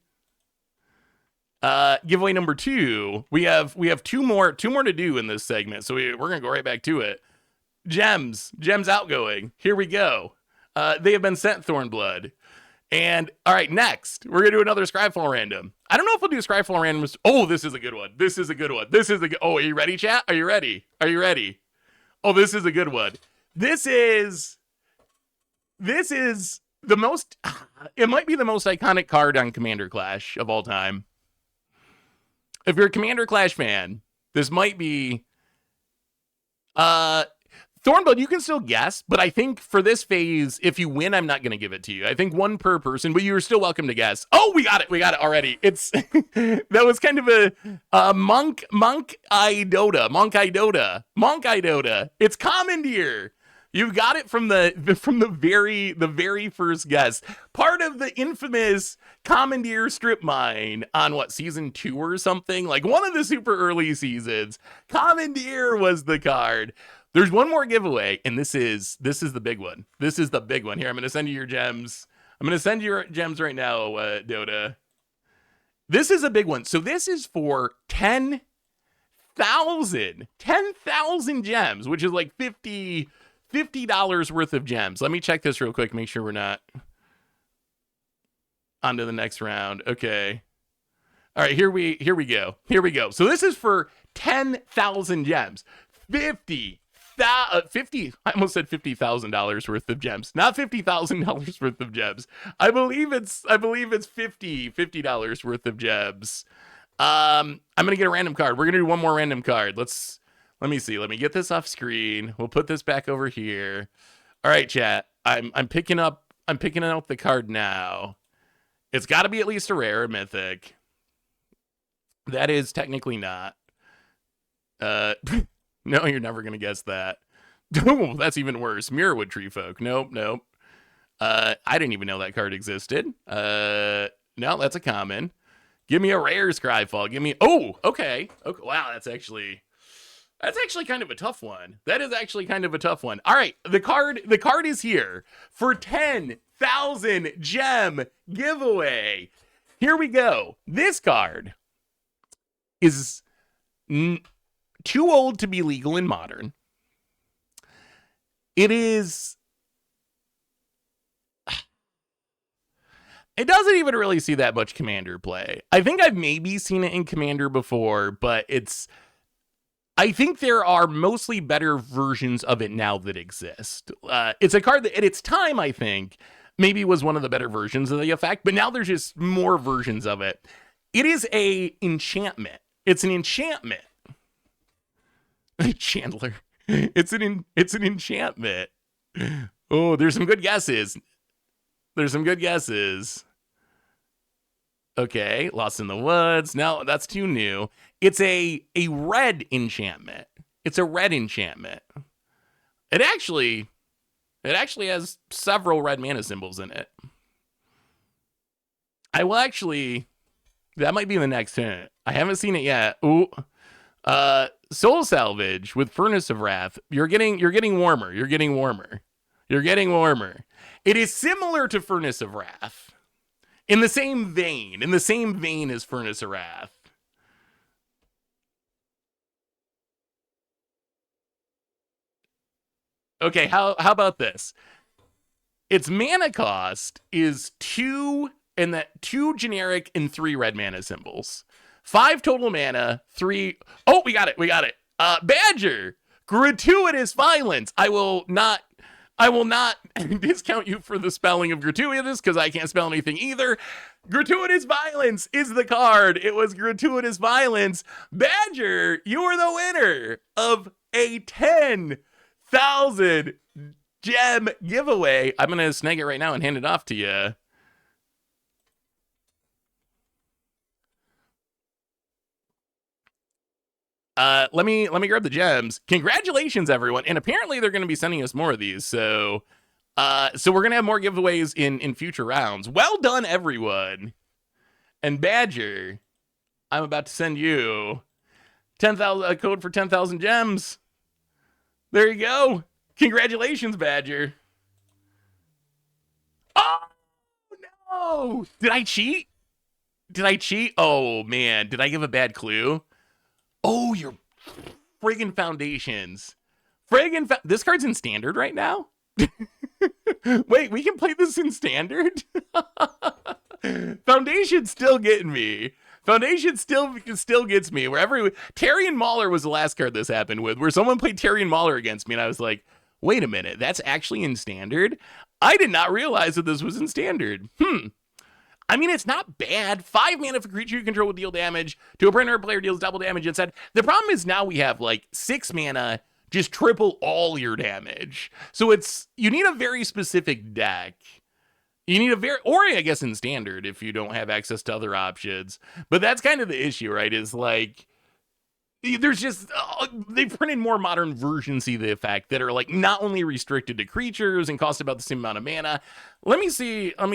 Giveaway number 2. We have two more to do in this segment, so we're gonna go right back to it. Gems outgoing. Here we go. They have been sent, Thornblood. And all right, next we're gonna do another Scryfall random. I don't know if we'll do Scryfall randoms. Oh, this is a good one. Oh, are you ready, chat? Are you ready? Oh, this is a good one. This is the most. It might be the most iconic card on Commander Clash of all time. If you're a Commander Clash fan, this might be. Thornblood, you can still guess, but I think for this phase, if you win, I'm not going to give it to you. I think one per person, but you're still welcome to guess. Oh, we got it already. It's that was kind of a Monk Idota. It's Commandeer. You got it from the very first guess. Part of the infamous Commandeer strip mine on season 2 or something, like one of the super early seasons. Commandeer was the card. There's one more giveaway, and this is the big one. Here, I'm gonna send you your gems. I'm gonna send you your gems right now, Dota. This is a big one. So this is for 10,000 gems, which is like $50 worth of gems. Let me check this real quick, make sure we're not on to the next round. Okay. All right, here we go. So this is for 10,000 gems. I almost said $50,000 worth of gems, not $50,000 worth of gems. I believe it's $50 worth of gems. I'm gonna get a random card. We're gonna do one more random card. Let me see. Let me get this off screen. We'll put this back over here. All right, chat. I'm picking out the card now. It's got to be at least a rare, a mythic. That is technically not. No, you're never gonna guess that. Oh, that's even worse. Mirrorwood Tree Folk. Nope. I didn't even know that card existed. No, that's a common. Give me a rare Scryfall. Give me. Oh, okay. Wow, that's actually kind of a tough one. That is actually kind of a tough one. All right, the card is here for 10,000 gem giveaway. Here we go. This card is too old to be legal in Modern. It doesn't even really see that much Commander play. I think I've maybe seen it in Commander before, but I think there are mostly better versions of it now that exist. It's a card that at its time, I think, maybe was one of the better versions of the effect, but now there's just more versions of it. It is a enchantment. It's an enchantment. Chandler. It's an enchantment. Oh, there's some good guesses. There's some good guesses. Okay, Lost in the Woods. No, that's too new. It's a red enchantment. It's a red enchantment. It actually has several red mana symbols in it. I will actually. That might be the next hint. I haven't seen it yet. Ooh. Soul Salvage with Furnace of Wrath. You're getting warmer. You're getting warmer. You're getting warmer. It is similar to Furnace of Wrath. In the same vein. In the same vein as Furnace of Wrath. Okay, how about this? Its mana cost is 2 and that 2 generic and 3 red mana symbols. 5 total mana, 3. Oh, we got it. Badger, gratuitous violence. I will not discount you for the spelling of gratuitous because I can't spell anything either. Gratuitous violence is the card. It was gratuitous violence. Badger, you are the winner of a 10,000 gem giveaway. I'm gonna snag it right now and hand it off to you. Let me grab the gems. Congratulations, everyone! And apparently they're going to be sending us more of these. So we're gonna have more giveaways in future rounds. Well done, everyone. And Badger, I'm about to send you 10,000 a code for 10,000 gems. There you go. Congratulations, Badger. Oh no! Did I cheat? Oh man, did I give a bad clue? Oh, your friggin' foundations. This card's in standard right now? Wait, we can play this in standard? Foundation's still getting me. Foundation still gets me. Terry and Mauler was the last card this happened with, where someone played Terry and Mauler against me, and I was like, wait a minute, that's actually in standard? I did not realize that this was in standard. I mean, it's not bad. 5 mana for creature you control will deal damage to a printer. Player deals double damage instead. The problem is now we have like 6 mana, just triple all your damage. So you need a very specific deck. You need or I guess in standard if you don't have access to other options. But that's kind of the issue, right? Is like, there's just, they've printed more modern versions of the effect that are like not only restricted to creatures and cost about the same amount of mana. Let me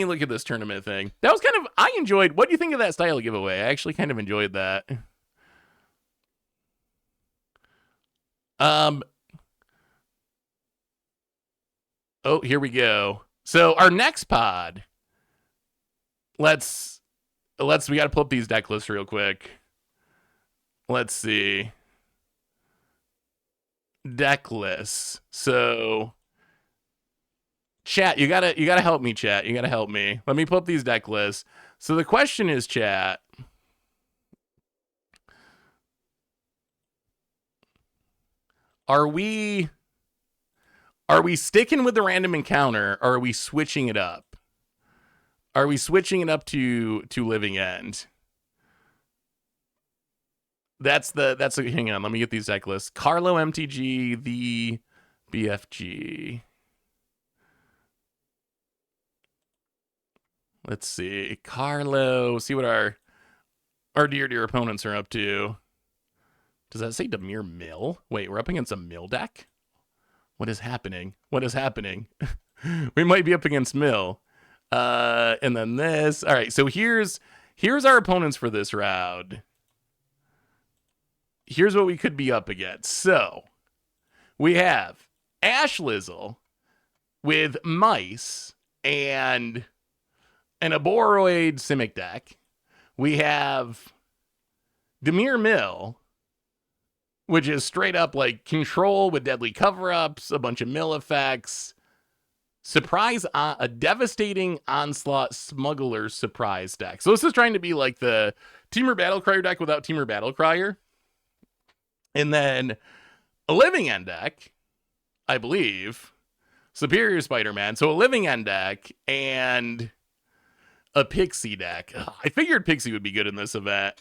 look at this tournament thing. That was I enjoyed. What do you think of that style of giveaway? I actually kind of enjoyed that. Oh, here we go. So our next pod, we got to pull up these deck lists real quick. Let's see. Deck lists. So chat, you gotta help me, chat. You gotta help me. Let me pull up these deck lists. So the question is, chat, are we sticking with the random encounter, or are we switching it up? Are we switching it up to Living End? Hang on, let me get these deck lists. Carlo MTG, the BFG. Let's see. Carlo, see what our dear opponents are up to. Does that say Demir Mill? Wait, we're up against a Mill deck? What is happening? We might be up against Mill. And then this. All right, so here's our opponents for this round. Here's what we could be up against. So we have Ash Lizzle with Mice and an Aboroid Simic deck. We have Demir Mill, which is straight up like control with deadly cover-ups, a bunch of mill effects, a devastating onslaught smuggler surprise deck. So this is trying to be like the Temur Battlecryer deck without Temur Battlecryer. And then a Living End deck, I believe, Superior Spider-Man. So a Living End deck and a Pixie deck. Ugh, I figured Pixie would be good in this event.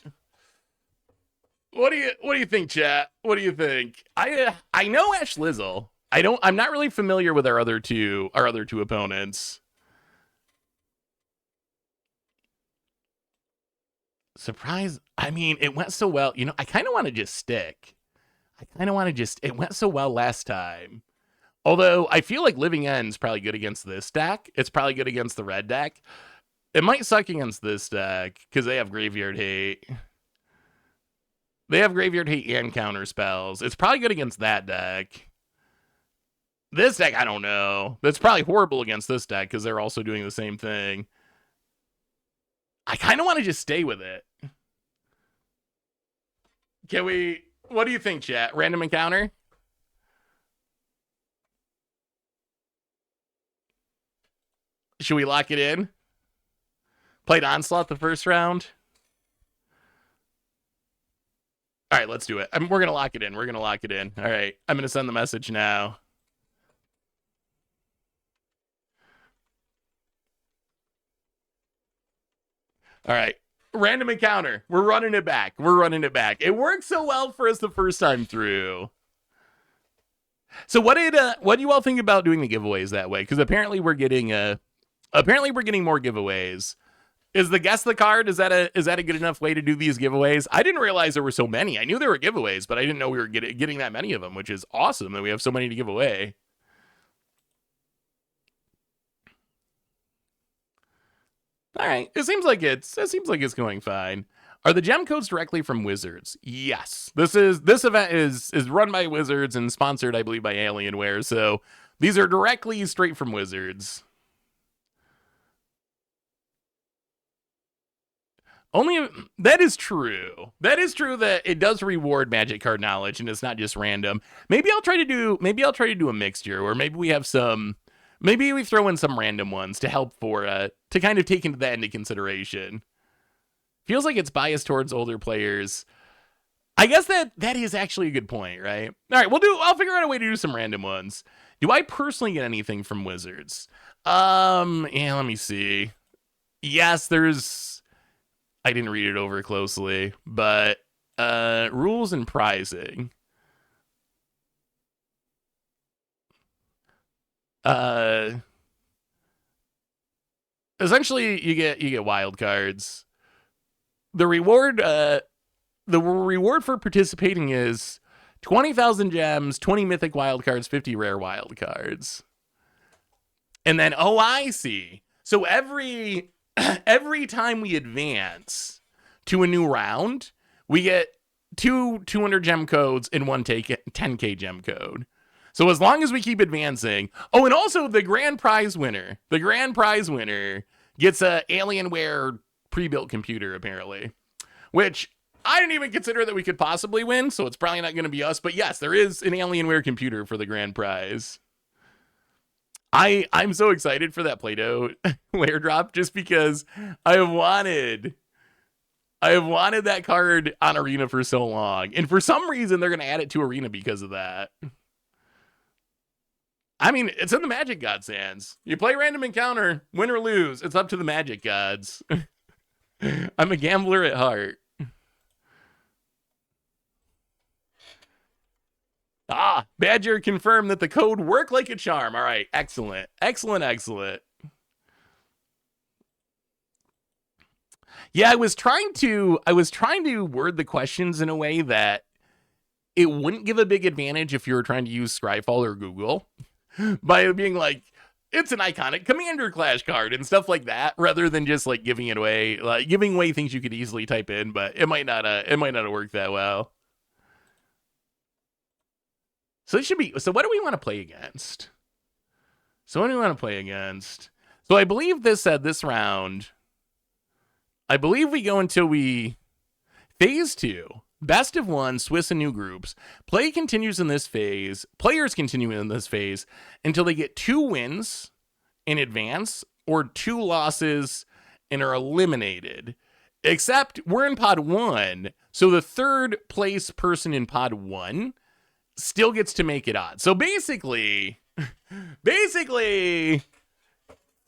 What do you think, chat? What do you think? I know Ash Lizzle. I'm not really familiar with our other two opponents. Surprise. I mean, it went so well. You know, I kind of want to just stick. It went so well last time. Although I feel like Living End's probably good against this deck. It's probably good against the red deck. It might suck against this deck because they have Graveyard Hate. They have Graveyard Hate and counter spells. It's probably good against that deck. This deck, I don't know. That's probably horrible against this deck because they're also doing the same thing. I kind of want to just stay with it. Can we... What do you think, chat? Random encounter? Should we lock it in? Played Onslaught the first round? All right, let's do it. We're going to lock it in. All right, I'm going to send the message now. All right. Random encounter. We're running it back. It worked so well for us the first time through. So what do you all think about doing the giveaways that way? Because apparently we're getting more giveaways. Is the guess the card? Is that a good enough way to do these giveaways? I didn't realize there were so many. I knew there were giveaways, but I didn't know we were getting that many of them, which is awesome that we have so many to give away. All right, it seems like it's going fine. Are the gem codes directly from Wizards? Yes. This event is run by Wizards and sponsored, I believe, by Alienware. So these are directly straight from Wizards. Only that is true. That is true that it does reward Magic card knowledge and it's not just random. Maybe I'll try to do a mixture, or maybe we throw in some random ones to help to kind of take that into consideration. Feels like it's biased towards older players. I guess that is actually a good point, right? All right, I'll figure out a way to do some random ones. Do I personally get anything from Wizards? Yeah, let me see. Yes, I didn't read it over closely, but rules and pricing. Essentially you get wild cards. The reward for participating is 20,000 gems, 20 mythic wild cards, 50 rare wild cards. And then I see. So every time we advance to a new round, we get two 200 gem codes and one 10k gem code. So as long as we keep advancing. Oh, and also the grand prize winner gets a Alienware pre-built computer, apparently, which I didn't even consider that we could possibly win, so it's probably not going to be us. But yes, there is an Alienware computer for the grand prize. I'm so excited for that Play-Doh layer drop just because I have wanted that card on Arena for so long. And for some reason, they're going to add it to Arena because of that. I mean, it's in the Magic Gods' hands. You play random encounter, win or lose, it's up to the Magic Gods. I'm a gambler at heart. Badger confirmed that the code worked like a charm. All right, excellent. Yeah, I was trying to word the questions in a way that it wouldn't give a big advantage if you were trying to use Scryfall or Google by being like, it's an iconic Commander Clash card and stuff like that, rather than just like giving it away, like giving away things you could easily type in, but it might not have worked that well. So it should be. So what do we want to play against? So I believe this round. I believe we go until we phase 2. Best of 1, Swiss and new groups. Players continue in this phase until they get 2 wins in advance or 2 losses and are eliminated. Except we're in pod 1, so the third place person in pod 1 still gets to make it on. So basically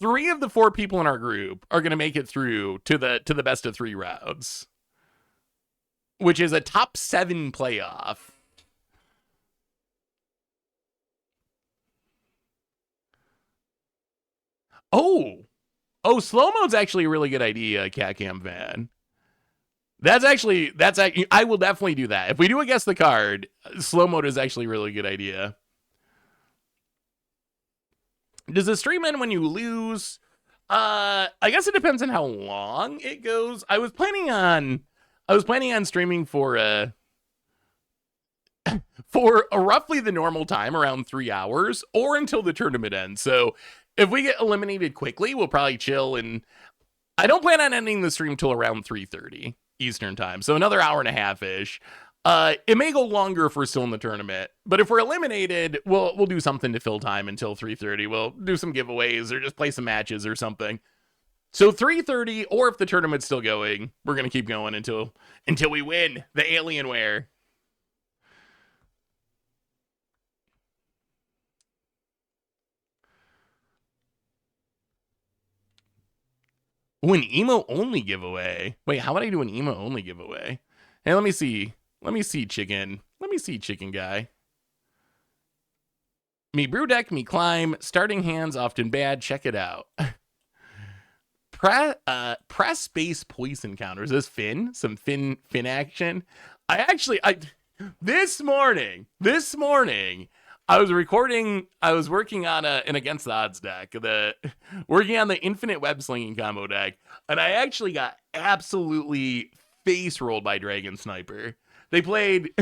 3 of the 4 people in our group are going to make it through to the best of 3 rounds, which is a top 7 playoff. Oh, slow mode's actually a really good idea, Catcam Van. That's actually, I will definitely do that. If we do a guess the card, slow mode is actually a really good idea. Does the stream end when you lose? I guess it depends on how long it goes. I was planning on streaming for roughly the normal time, around 3 hours, or until the tournament ends. So if we get eliminated quickly, we'll probably chill, and I don't plan on ending the stream till around 3:30 Eastern time. So another hour and a half ish. It may go longer if we're still in the tournament, but if we're eliminated, we'll do something to fill time until 3:30. We'll do some giveaways or just play some matches or something. So 3:30, or if the tournament's still going, we're gonna keep going until we win the Alienware. Oh, an emo only giveaway. Wait, how would I do an emo only giveaway? Hey, let me see. Let me see, chicken. Let me see, chicken guy. Me brew deck, me climb. Starting hands often bad. Check it out. Press space poison counters. Is this Finn? Some Finn action? This morning, I was working on an Against the Odds deck, working on the infinite web slinging combo deck, and I actually got absolutely face rolled by Dragon Sniper. They played.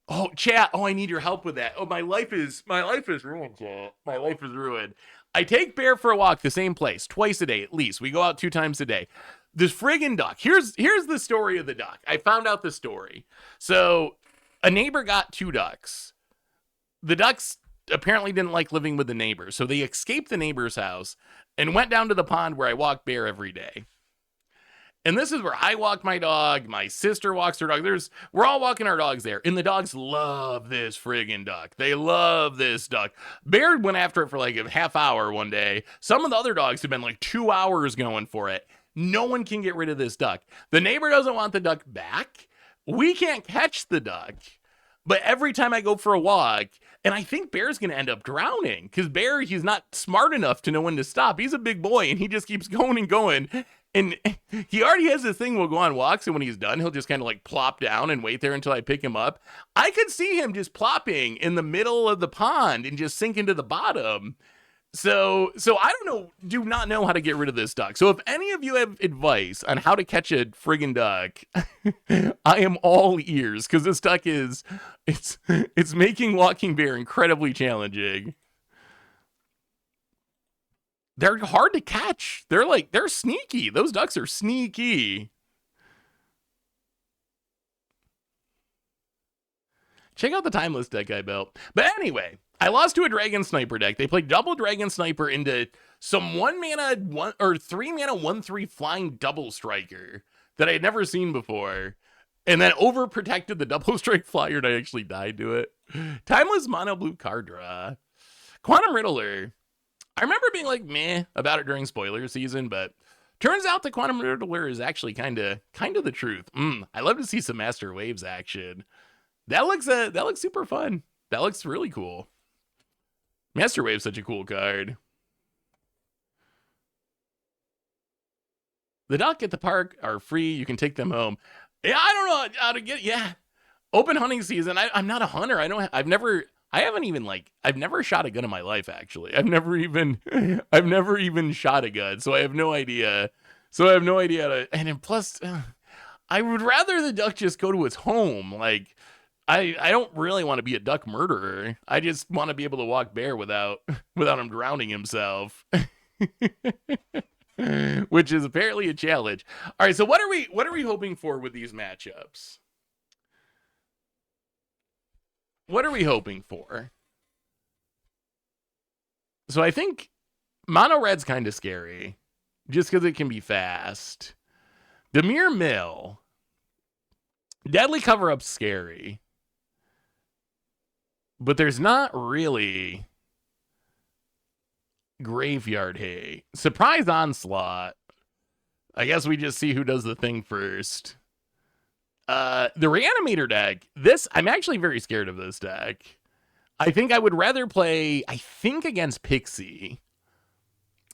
Oh, chat. Oh, I need your help with that. Oh, my life is ruined, chat. My life is ruined. I take Bear for a walk the same place twice a day at least. We go out 2 times a day. This friggin' duck. Here's the story of the duck. I found out the story. So a neighbor got 2 ducks. The ducks apparently didn't like living with the neighbor, so they escaped the neighbor's house and went down to the pond where I walk Bear every day. And this is where I walk my dog, my sister walks her dog. We're all walking our dogs there, and the dogs love this friggin' duck. They love this duck. Bear went after it for like a half hour one day. Some of the other dogs have been like 2 hours going for it. No one can get rid of this duck. The neighbor doesn't want the duck back. We can't catch the duck. But every time I go for a walk, and I think Bear's going to end up drowning, because Bear, he's not smart enough to know when to stop. He's a big boy, and he just keeps going and going. And he already has this thing, we'll go on walks, and when he's done, he'll just kind of like plop down and wait there until I pick him up. I could see him just plopping in the middle of the pond and just sinking to the bottom. So I do not know how to get rid of this duck. So if any of you have advice on how to catch a friggin' duck, I am all ears, because this duck it's making walking Bear incredibly challenging. They're hard to catch. They're sneaky. Those ducks are sneaky. Check out the timeless deck I built. But anyway, I lost to a Dragon Sniper deck. They played double Dragon Sniper into some 3 mana 1/3 flying double striker that I had never seen before. And then overprotected the double strike flyer, and I actually died to it. Timeless mono blue card draw. Quantum Riddler. I remember being like meh about it during spoiler season, but turns out the Quantum Riddler is actually kind of the truth. I love to see some Master Waves action. That looks super fun. That looks really cool. Master Wave's such a cool card. The duck at the park are free. You can take them home. Yeah, I don't know how to get. Yeah, open hunting season. I'm not a hunter. I've never shot a gun in my life, actually. I've never even shot a gun, so I have no idea. And plus, I would rather the duck just go to its home. Like, I don't really want to be a duck murderer. I just want to be able to walk Bear without him drowning himself. Which is apparently a challenge. All right, so what are we hoping for with these matchups? What are we hoping for? So I think mono red's kind of scary, just because it can be fast. Demir Mill. Deadly cover-up's scary. But there's not really Graveyard Hate. Surprise Onslaught. I guess we just see who does the thing first. The Reanimator deck. I'm actually very scared of this deck. I think I would rather play, against Pixie.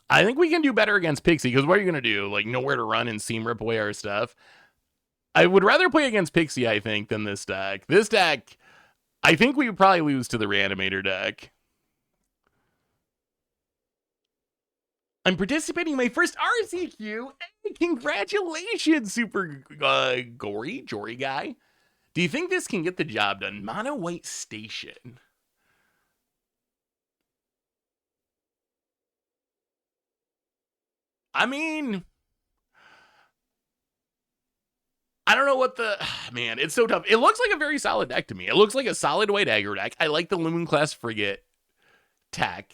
I think we can do better against Pixie, because what are you going to do? Like, nowhere to run and seam rip away our stuff? I would rather play against Pixie, I think, than this deck. This deck, I think we would probably lose to the Reanimator deck. I'm participating in my first RCQ. Hey, congratulations, super Jory guy. Do you think this can get the job done? Mono White Station. I mean, I don't know what the... Man, it's so tough. It looks like a very solid deck to me. It looks like a solid white aggro deck. I like the Loon Class Frigate tech.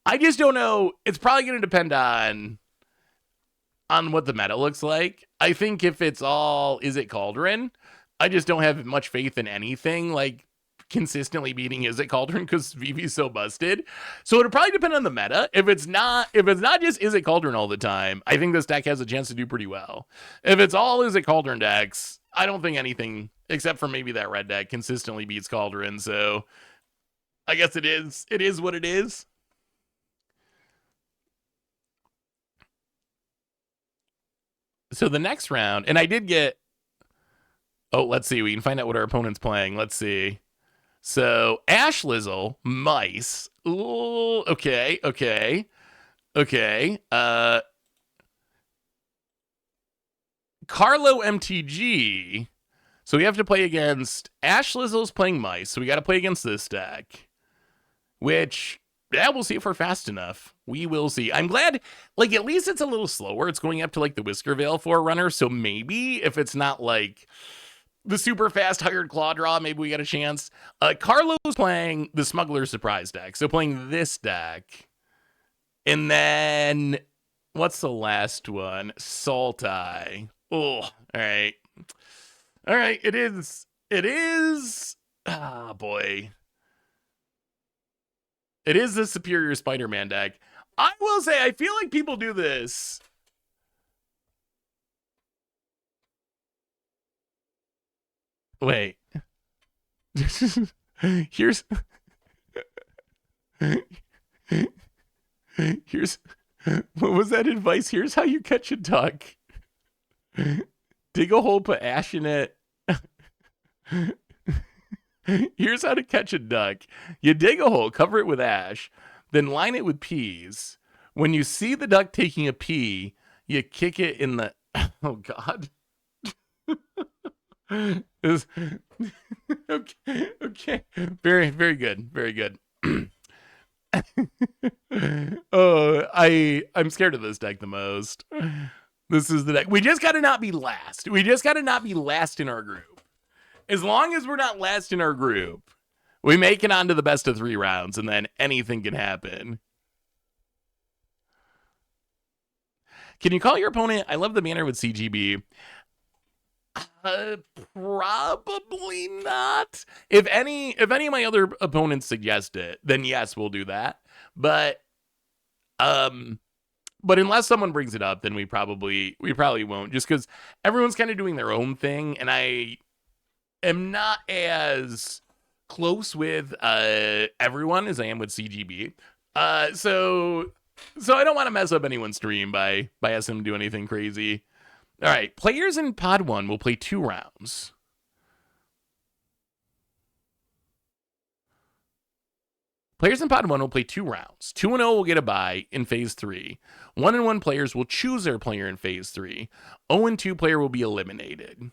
I just don't know. It's probably going to depend on what the meta looks like. I think if it's all Izzet Cauldron, I just don't have much faith in anything like consistently beating Izzet Cauldron because Vivi's so busted. So it'll probably depend on the meta. If it's not just Izzet Cauldron all the time, I think this deck has a chance to do pretty well. If it's all Izzet Cauldron decks, I don't think anything except for maybe that red deck consistently beats Cauldron. So I guess it is what it is. So the next round, and I did get... Oh, let's see. We can find out what our opponent's playing. Let's see. So, Ash Lizzle, Mice. Ooh, okay. Carlo MTG. So we have to play against... Ash Lizzle's playing Mice, so we got to play against this deck. Which... Yeah, we'll see if we're fast enough. We will see. I'm glad, like, at least it's a little slower. It's going up to, like, the Whisker Veil Forerunner, so maybe if it's not, like, the super fast hired claw draw, maybe we get a chance. Carlo's playing the Smuggler Surprise deck, so playing this deck. And then, what's the last one? Sultai. Oh, all right. All right, it is, ah, boy. It is the superior Spider-Man deck. I will say, I feel like people do this. Wait. Here's... What was that advice? Here's how you catch a duck. Dig a hole, put ash in it. Here's how to catch a duck. You dig a hole, cover it with ash, then line it with peas. When you see the duck taking a pee, you kick it in the... Oh, God. Okay. Very, very good. Very good. Oh, I'm scared of this deck the most. This is the deck. We just got to not be last. We just got to not be last in our group. As long as we're not last in our group, we make it onto the best of 3 rounds, and then anything can happen. Can you call your opponent? I love the banner with CGB. Probably not. If any of my other opponents suggest it, then yes, we'll do that. But unless someone brings it up, then we probably won't. Just because everyone's kind of doing their own thing, and I am not as close with everyone as I am with CGB. So I don't want to mess up anyone's stream by asking them to do anything crazy. All right, players in Pod 1 will play 2 rounds. Players in Pod 1 will play 2 rounds. 2-0 will get a bye in Phase 3. 1-1 players will choose their player in Phase 3. 0-2 player will be eliminated.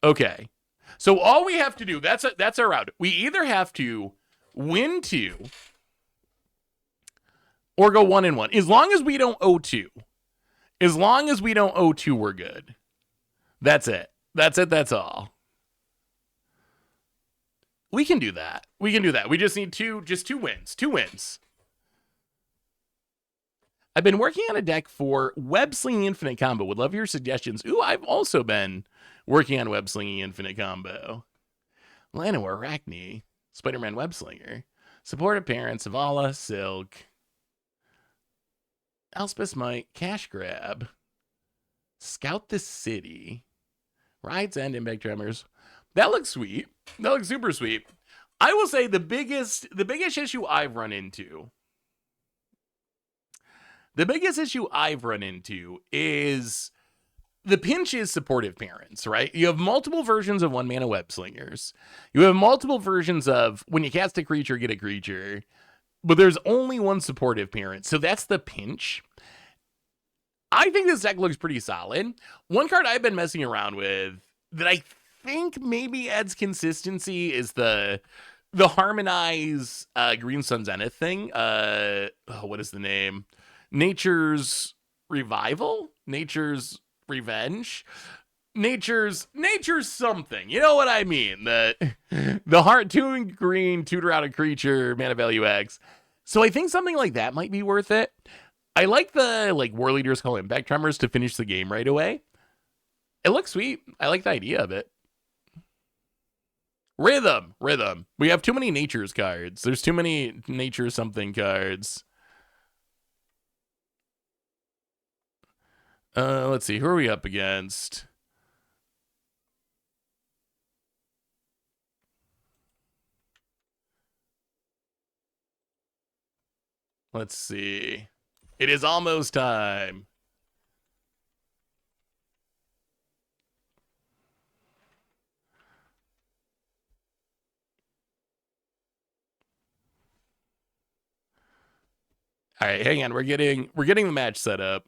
Okay. So all we have to do, that's our route. We either have to win 2 or go 1-1. As long as we don't 0-2. As long as we don't 0-2, we're good. That's it. That's all. We can do that. We just need 2 wins. 2 wins. I've been working on a deck for Web Slinging Infinite Combo. Would love your suggestions. Ooh, I've also been working on Web Slinging Infinite Combo. Alienware, Arachne, Spider-Man Web Slinger, Supportive Parents, Zavala, Silk, Elspeth Might, Cash Grab, Scout the City, Rides End, Impact Tremors. That looks sweet. That looks super sweet. I will say the biggest issue I've run into The biggest issue I've run into is the pinch is supportive parents, right? You have multiple versions of one mana web slingers. You have multiple versions of when you cast a creature, get a creature, but there's only one supportive parent. So that's the pinch. I think this deck looks pretty solid. One card I've been messing around with that I think maybe adds consistency is the Harmonize Green Sun Zenith thing. What is the name? Nature's Revival? Nature's Revenge? Nature's something. You know what I mean? The heart 2 and green, tutor out a creature, mana value X. So I think something like that might be worth it. I like the War Leader's Call Impact Tremors to finish the game right away. It looks sweet. I like the idea of it. Rhythm. We have too many Nature's cards. There's too many Nature something cards. Let's see. Who are we up against? Let's see. It is almost time. All right, hang on. We're getting the match set up.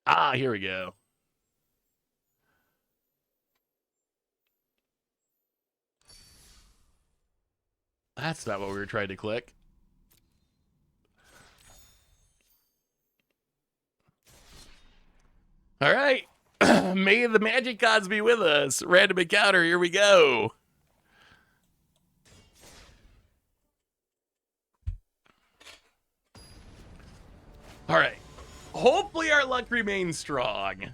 Ah, here we go. That's not what we were trying to click. All right. May the magic gods be with us. Random encounter. Here we go. All right. Hopefully our luck remains strong.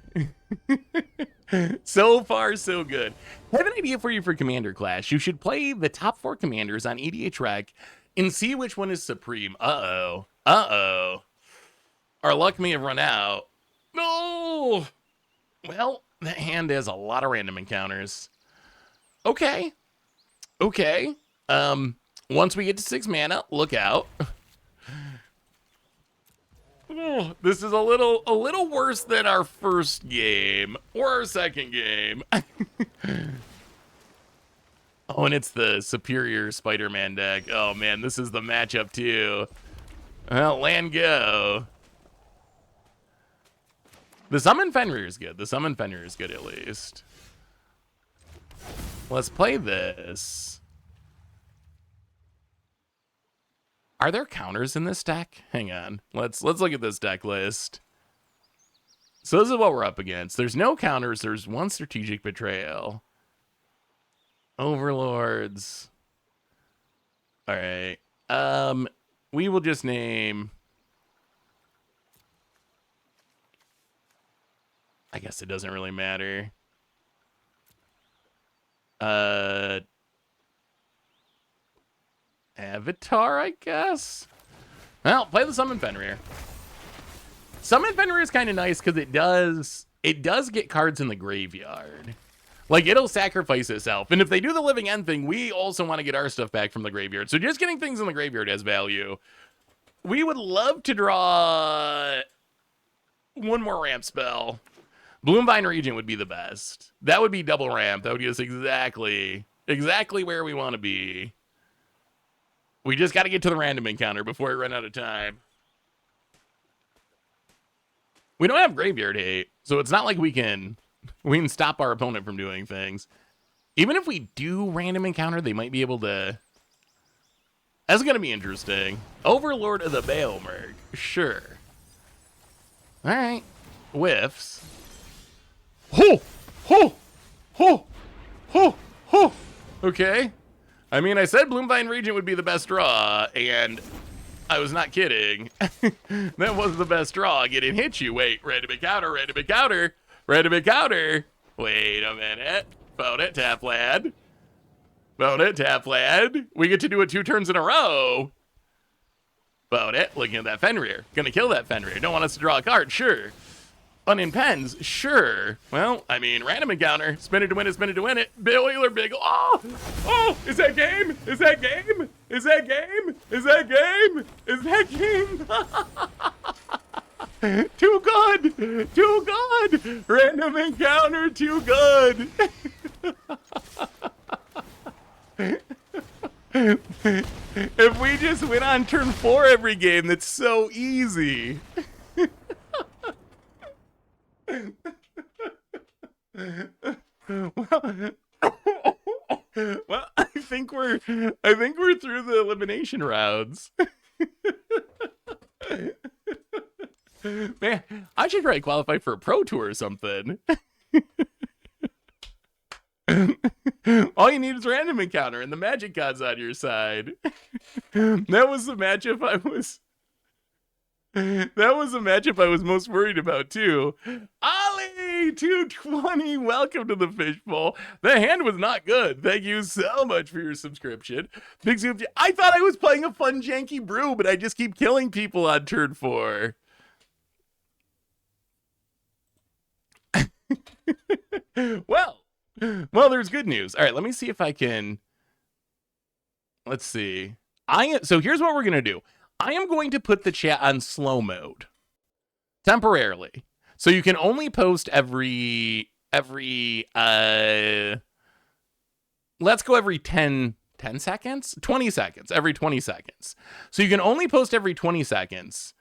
So far, so good. I have an idea for you for Commander Clash. You should play the top 4 commanders on EDH Rec and see which one is supreme. Uh-oh. Our luck may have run out. No! Well, that hand has a lot of random encounters. Okay. Once we get to 6 mana, look out. Oh, this is a little worse than our first game or our second game. Oh, and it's the superior Spider-Man deck. Oh man, this is the matchup too. Well, land go. The Summon Fenrir is good. At least. Let's play this. Are there counters in this deck? Hang on. Let's look at this deck list. So this is what we're up against. There's no counters. There's one Strategic Betrayal. Overlords. All right. We will just name... I guess it doesn't really matter. Avatar, I guess. Well, play the Summon Fenrir. Summon Fenrir is kind of nice because it does get cards in the graveyard. Like, it'll sacrifice itself. And if they do the Living End thing, we also want to get our stuff back from the graveyard. So just getting things in the graveyard has value. We would love to draw one more ramp spell. Bloomvine Regent would be the best. That would be double ramp. That would get us exactly where we want to be. We just got to get to the random encounter before we run out of time. We don't have graveyard hate, so it's not like we can stop our opponent from doing things. Even if we do random encounter, they might be able to... That's going to be interesting. Overlord of the Baelmerg. Sure. All right. Whiffs. Ho! Ho! Ho! Ho! Ho! Okay. I mean, I said Bloomvine Regent would be the best draw, and I was not kidding. That was the best draw. Get in, hit you. Wait, ready to counter, ready to counter, ready to counter. Wait a minute. Phone it, tap lad. Phone it, tap lad. We get to do it 2 turns in a row. Phone it. Looking at that Fenrir. Gonna kill that Fenrir. Don't want us to draw a card? Sure. Unnamed pens? Sure. Well, I mean, random encounter. Spin it to win it, spin it to win it. Bill Wheeler, big. Oh! Oh! Is that game? Is that game? Is that game? Is that game? Is that game? Too good! Too good! Random encounter, too good! If we just win on turn 4 every game, that's so easy. Well, I think we're through the elimination rounds. Man, I should try to qualify for a pro tour or something. All you need is random encounter and the magic god's on your side. That was the matchup I was most worried about too. Ollie 220, welcome to the fishbowl. The hand was not good. Thank you so much for your subscription. Big Soup. I thought I was playing a fun janky brew, but I just keep killing people on turn 4. Well, there's good news. All right, let me see if I can. Let's see. So here's what we're gonna do. I am going to put the chat on slow mode temporarily, so you can only post every let's go every 10 seconds, 20 seconds, every 20 seconds. So you can only post every 20 seconds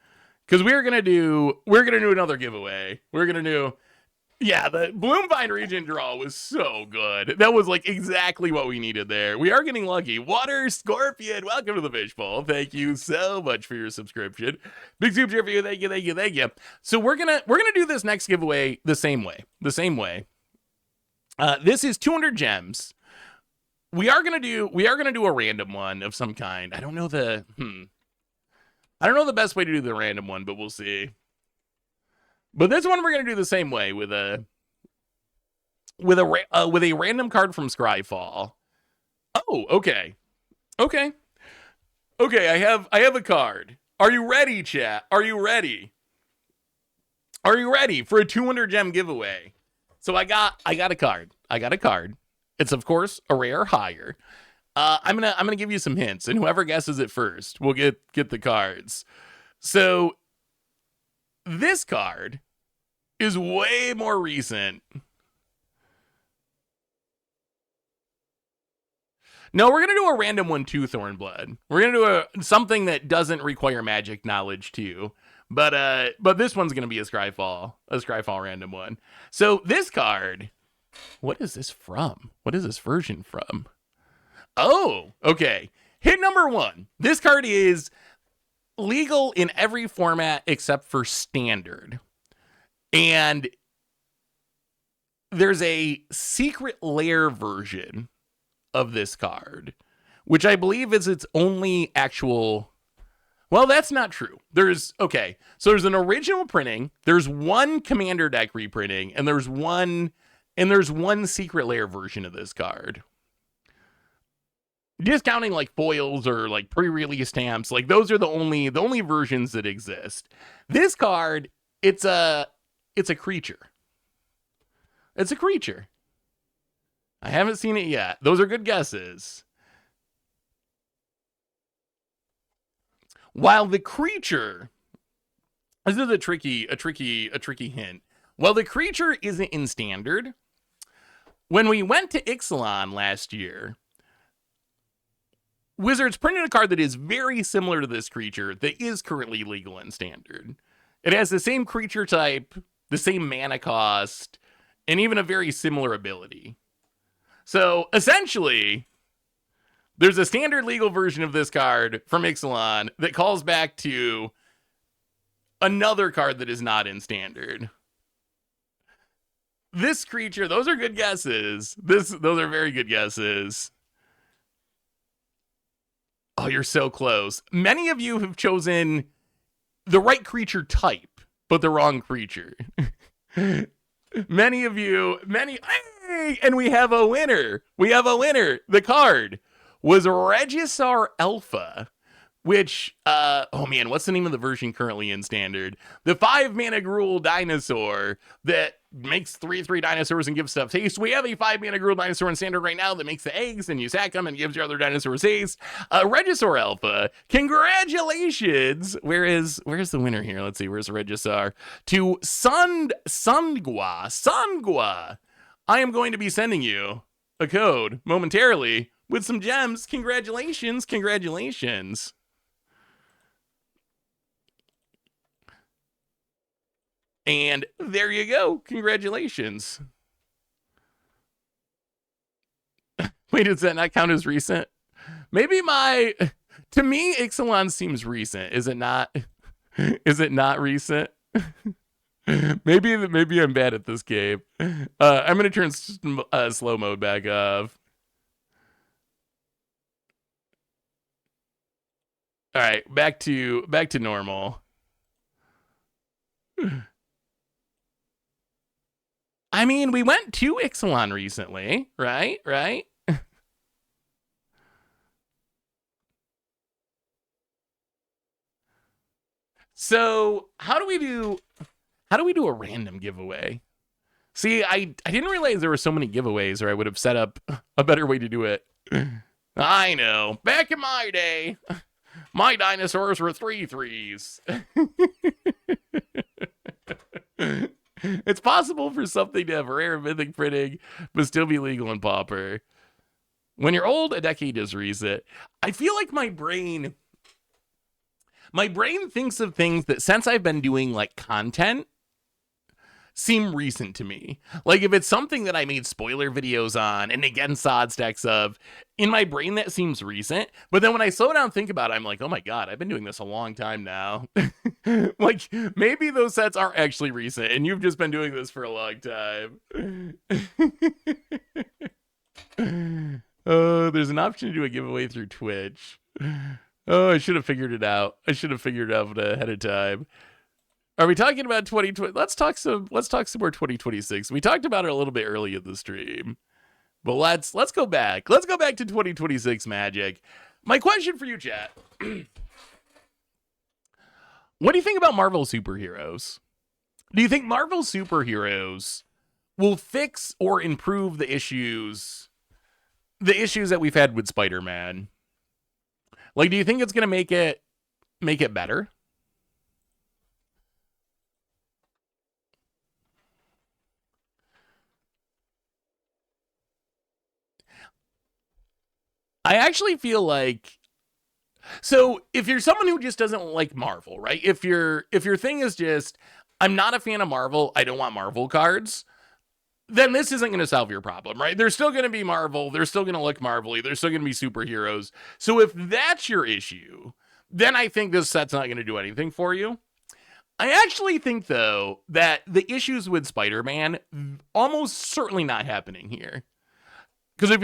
because we're gonna do another giveaway. Yeah, the Bloomvine region draw was so good. That was like exactly what we needed there. We are getting lucky. Water Scorpion, welcome to the fishbowl. Thank you so much for your subscription. Big super for you. Thank you. So we're gonna do this next giveaway the same way. This is 200 gems. We are gonna do a random one of some kind. I don't know the best way to do the random one, but we'll see. But this one we're gonna do the same way with a random card from Scryfall. Oh, okay. I have a card. Are you ready, chat? Are you ready for a 200 gem giveaway? So I got a card. It's of course a rare higher. I'm gonna give you some hints, and whoever guesses it first will get the cards. So this card is way more recent. No, we're gonna do a random one too, Thornblood. We're gonna do something that doesn't require magic knowledge too. But this one's gonna be a Scryfall random one. So this card, what is this from? What is this version from? Oh, okay. Hit number 1. This card is legal in every format except for standard. And there's a secret lair version of this card, which I believe is its only actual. Well, that's not true. So there's an original printing, there's one commander deck reprinting, and there's one secret lair version of this card. Discounting like foils or like pre-release stamps, like those are the only versions that exist. This card, it's a creature. It's a creature. I haven't seen it yet. Those are good guesses. While the creature, this is a tricky hint. While the creature isn't in standard, when we went to Ixalan last year, Wizards printed a card that is very similar to this creature that is currently legal in standard. It has the same creature type, the same mana cost, and even a very similar ability. So essentially, there's a standard legal version of this card from Ixalan that calls back to another card that is not in standard. This creature, those are good guesses. Those are very good guesses. Oh, you're so close. Many of you have chosen the right creature type, but the wrong creature. Many of you, hey, and we have a winner. We have a winner. The card was Regisar Alpha, which, oh man, what's the name of the version currently in Standard? The 5-mana Gruul dinosaur that makes 3/3 dinosaurs and gives stuff haste. We have a 5-mana Gruul dinosaur in Standard right now that makes the eggs, and you sack them and gives your other dinosaurs haste. Regisar Alpha, congratulations! Where's the winner here? Let's see, where's Regisar? To Sangwa. I am going to be sending you a code momentarily with some gems. Congratulations. And there you go. Congratulations. Wait, does that not count as recent? Maybe to me, Ixalan seems recent. Is it not? Is it not recent? maybe I'm bad at this game. I'm going to turn slow mode back off. All right, back to normal. I mean, we went to Ixalan recently, right? So how do we do a random giveaway? See, I didn't realize there were so many giveaways, or I would have set up a better way to do it. I know. Back in my day, my dinosaurs were 3/3s. It's possible for something to have rare mythic printing, but still be legal in Pauper. When you're old, a decade is recent. I feel like my brain thinks of things that, since I've been doing like content, seem recent to me. Like if it's something that I made spoiler videos on and again saw stacks of, in my brain that seems recent. But then when I slow down and think about it, I'm like, oh my God, I've been doing this a long time now. Like maybe those sets aren't actually recent and you've just been doing this for a long time. Oh, there's an option to do a giveaway through Twitch. Oh, I should have figured it out. Ahead of time. Are we talking about 2020? Let's talk some more 2026. We talked about it a little bit early in the stream. But let's go back. Let's go back to 2026 Magic. My question for you, chat. What do you think about Marvel superheroes? Do you think Marvel superheroes will fix or improve the issues that we've had with Spider-Man? Like, do you think it's going to make it better? I actually feel like, so if you're someone who just doesn't like Marvel, right? If your thing is just, I'm not a fan of Marvel, I don't want Marvel cards, then this isn't going to solve your problem, right? They're still going to be Marvel, they're still going to look Marvel-y, they're still going to be superheroes. So if that's your issue, then I think this set's not going to do anything for you. I actually think, though, that the issues with Spider-Man almost certainly not happening here. Because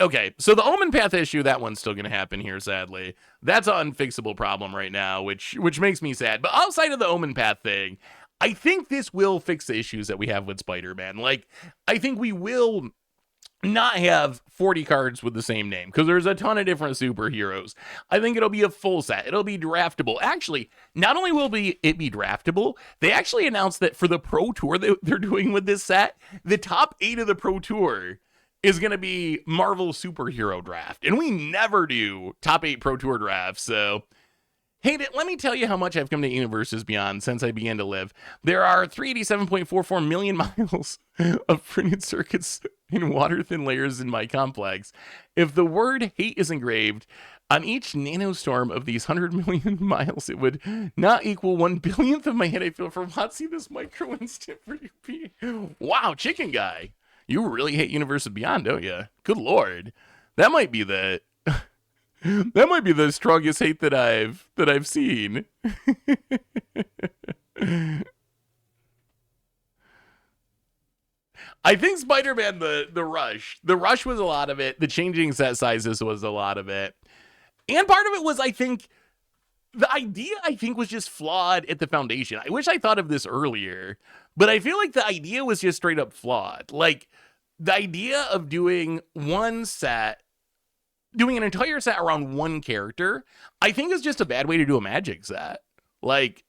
okay, so the Omen Path issue, that one's still going to happen here, sadly. That's an unfixable problem right now, which makes me sad. But outside of the Omen Path thing, I think this will fix the issues that we have with Spider-Man. Like, I think we will not have 40 cards with the same name, because there's a ton of different superheroes. I think it'll be a full set. It'll be draftable. Actually, not only will it be draftable, they actually announced that for the Pro Tour that they're doing with this set, the top 8 of the Pro Tour is going to be Marvel superhero draft. And we never do top 8 Pro Tour drafts. So, hey, let me tell you how much I've come to Universes Beyond since I began to live. There are 387.44 million miles of printed circuits in water-thin layers in my complex. If the word hate is engraved on each nanostorm of these 100 million miles, it would not equal 1/1000th of my head I feel for watching this micro instant for you. Wow, Chicken Guy. You really hate Universe Beyond, don't you? Good Lord. That might be the strongest hate that I've seen. I think Spider-Man, the rush was a lot of it. The changing set sizes was a lot of it. And part of it was, I think, the idea, I think, was just flawed at the foundation. I wish I thought of this earlier, but I feel like the idea was just straight up flawed. Like, the idea of doing one set, doing an entire set around one character, I think is just a bad way to do a Magic set. Like,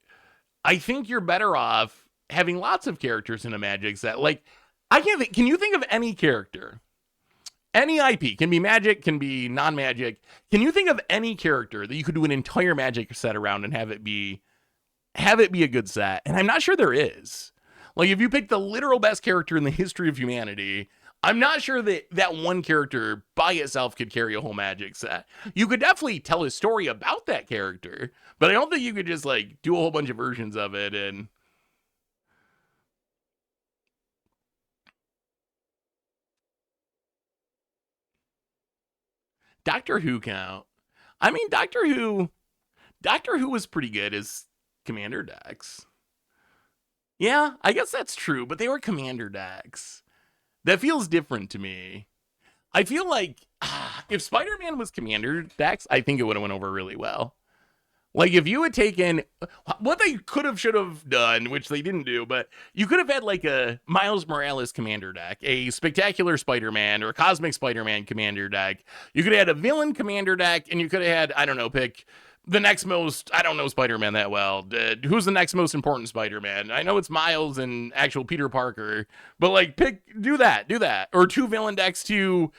I think you're better off having lots of characters in a Magic set. Like, I can't think, can you think of any character? Any IP, can be Magic, can be non-Magic. Can you think of any character that you could do an entire Magic set around and have it be a good set? And I'm not sure there is. Like, if you pick the literal best character in the history of humanity, I'm not sure that that one character by itself could carry a whole Magic set. You could definitely tell a story about that character, but I don't think you could just, like, do a whole bunch of versions of it and... Doctor Who count. I mean, Doctor Who was pretty good as Commander decks. Yeah, I guess that's true, but they were Commander decks. That feels different to me. I feel like if Spider-Man was Commander decks, I think it would have went over really well. Like, if you had taken what they could have, should have done, which they didn't do, but you could have had like a Miles Morales Commander deck, a Spectacular Spider-Man or a Cosmic Spider-Man Commander deck. You could have had a villain Commander deck, and you could have had, I don't know, pick the next most, I don't know Spider-Man that well. Who's the next most important Spider-Man? I know it's Miles and actual Peter Parker, but like do that. Or two villain decks, two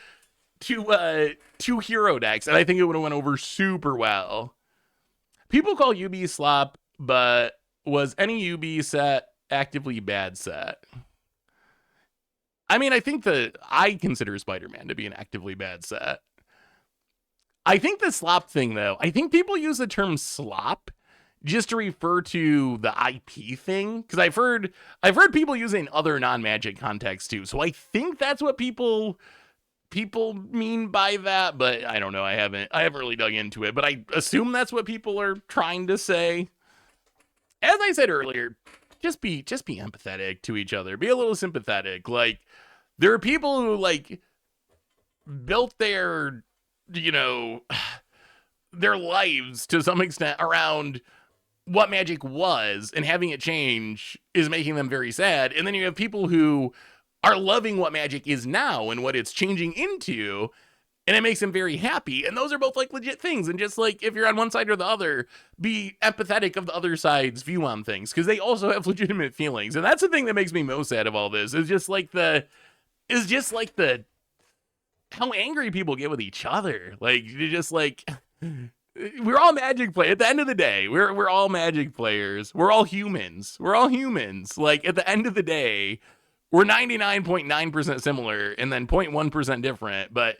hero decks, and I think it would have went over super well. People call UB slop, but was any UB set actively bad set? I mean, I consider Spider-Man to be an actively bad set. I think the slop thing, though, I think people use the term slop just to refer to the IP thing, because I've heard people use it in other non-Magic contexts too. So I think that's what people mean by that, but I don't know. I haven't really dug into it, but I assume that's what people are trying to say. As I said earlier, just be empathetic to each other. Be a little sympathetic. Like, there are people who like built their lives to some extent around what Magic was, and having it change is making them very sad. And then you have people who are loving what Magic is now and what it's changing into, and it makes them very happy. And those are both like legit things. And just like, if you're on one side or the other, be empathetic of the other side's view on things, because they also have legitimate feelings. And that's the thing that makes me most sad of all this, is just like the how angry people get with each other. Like, you're just like, we're all Magic players. At the end of the day, we're all Magic players. We're all humans. Like, at the end of the day, we're 99.9% similar and then 0.1% different. But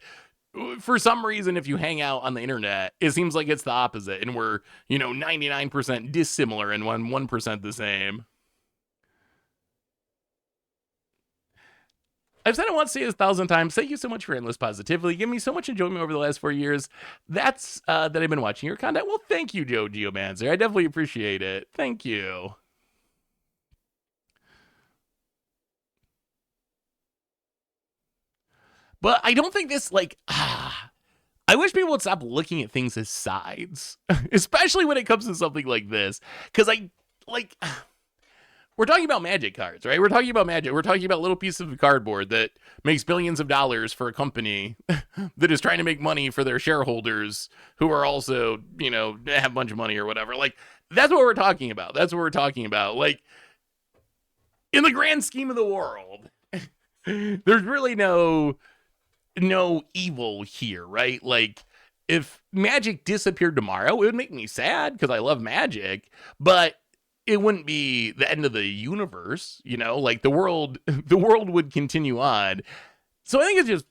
for some reason, if you hang out on the internet, it seems like it's the opposite. And we're, 99% dissimilar and 1% the same. I've said it once, say it 1,000 times. Thank you so much for endless positivity. You give me so much enjoyment over the last 4 years. That's that I've been watching your content. Well, thank you, Joe Geomancer. I definitely appreciate it. Thank you. But I don't think this, like, I wish people would stop looking at things as sides, especially when it comes to something like this. Because we're talking about Magic cards, right? We're talking about Magic. We're talking about a little piece of cardboard that makes billions of dollars for a company that is trying to make money for their shareholders, who are also, have a bunch of money or whatever. Like, that's what we're talking about. Like, in the grand scheme of the world, there's really no evil here, right? Like, if Magic disappeared tomorrow, it would make me sad because I love Magic, but it wouldn't be the end of the universe, like the world would continue on. So I think it's just,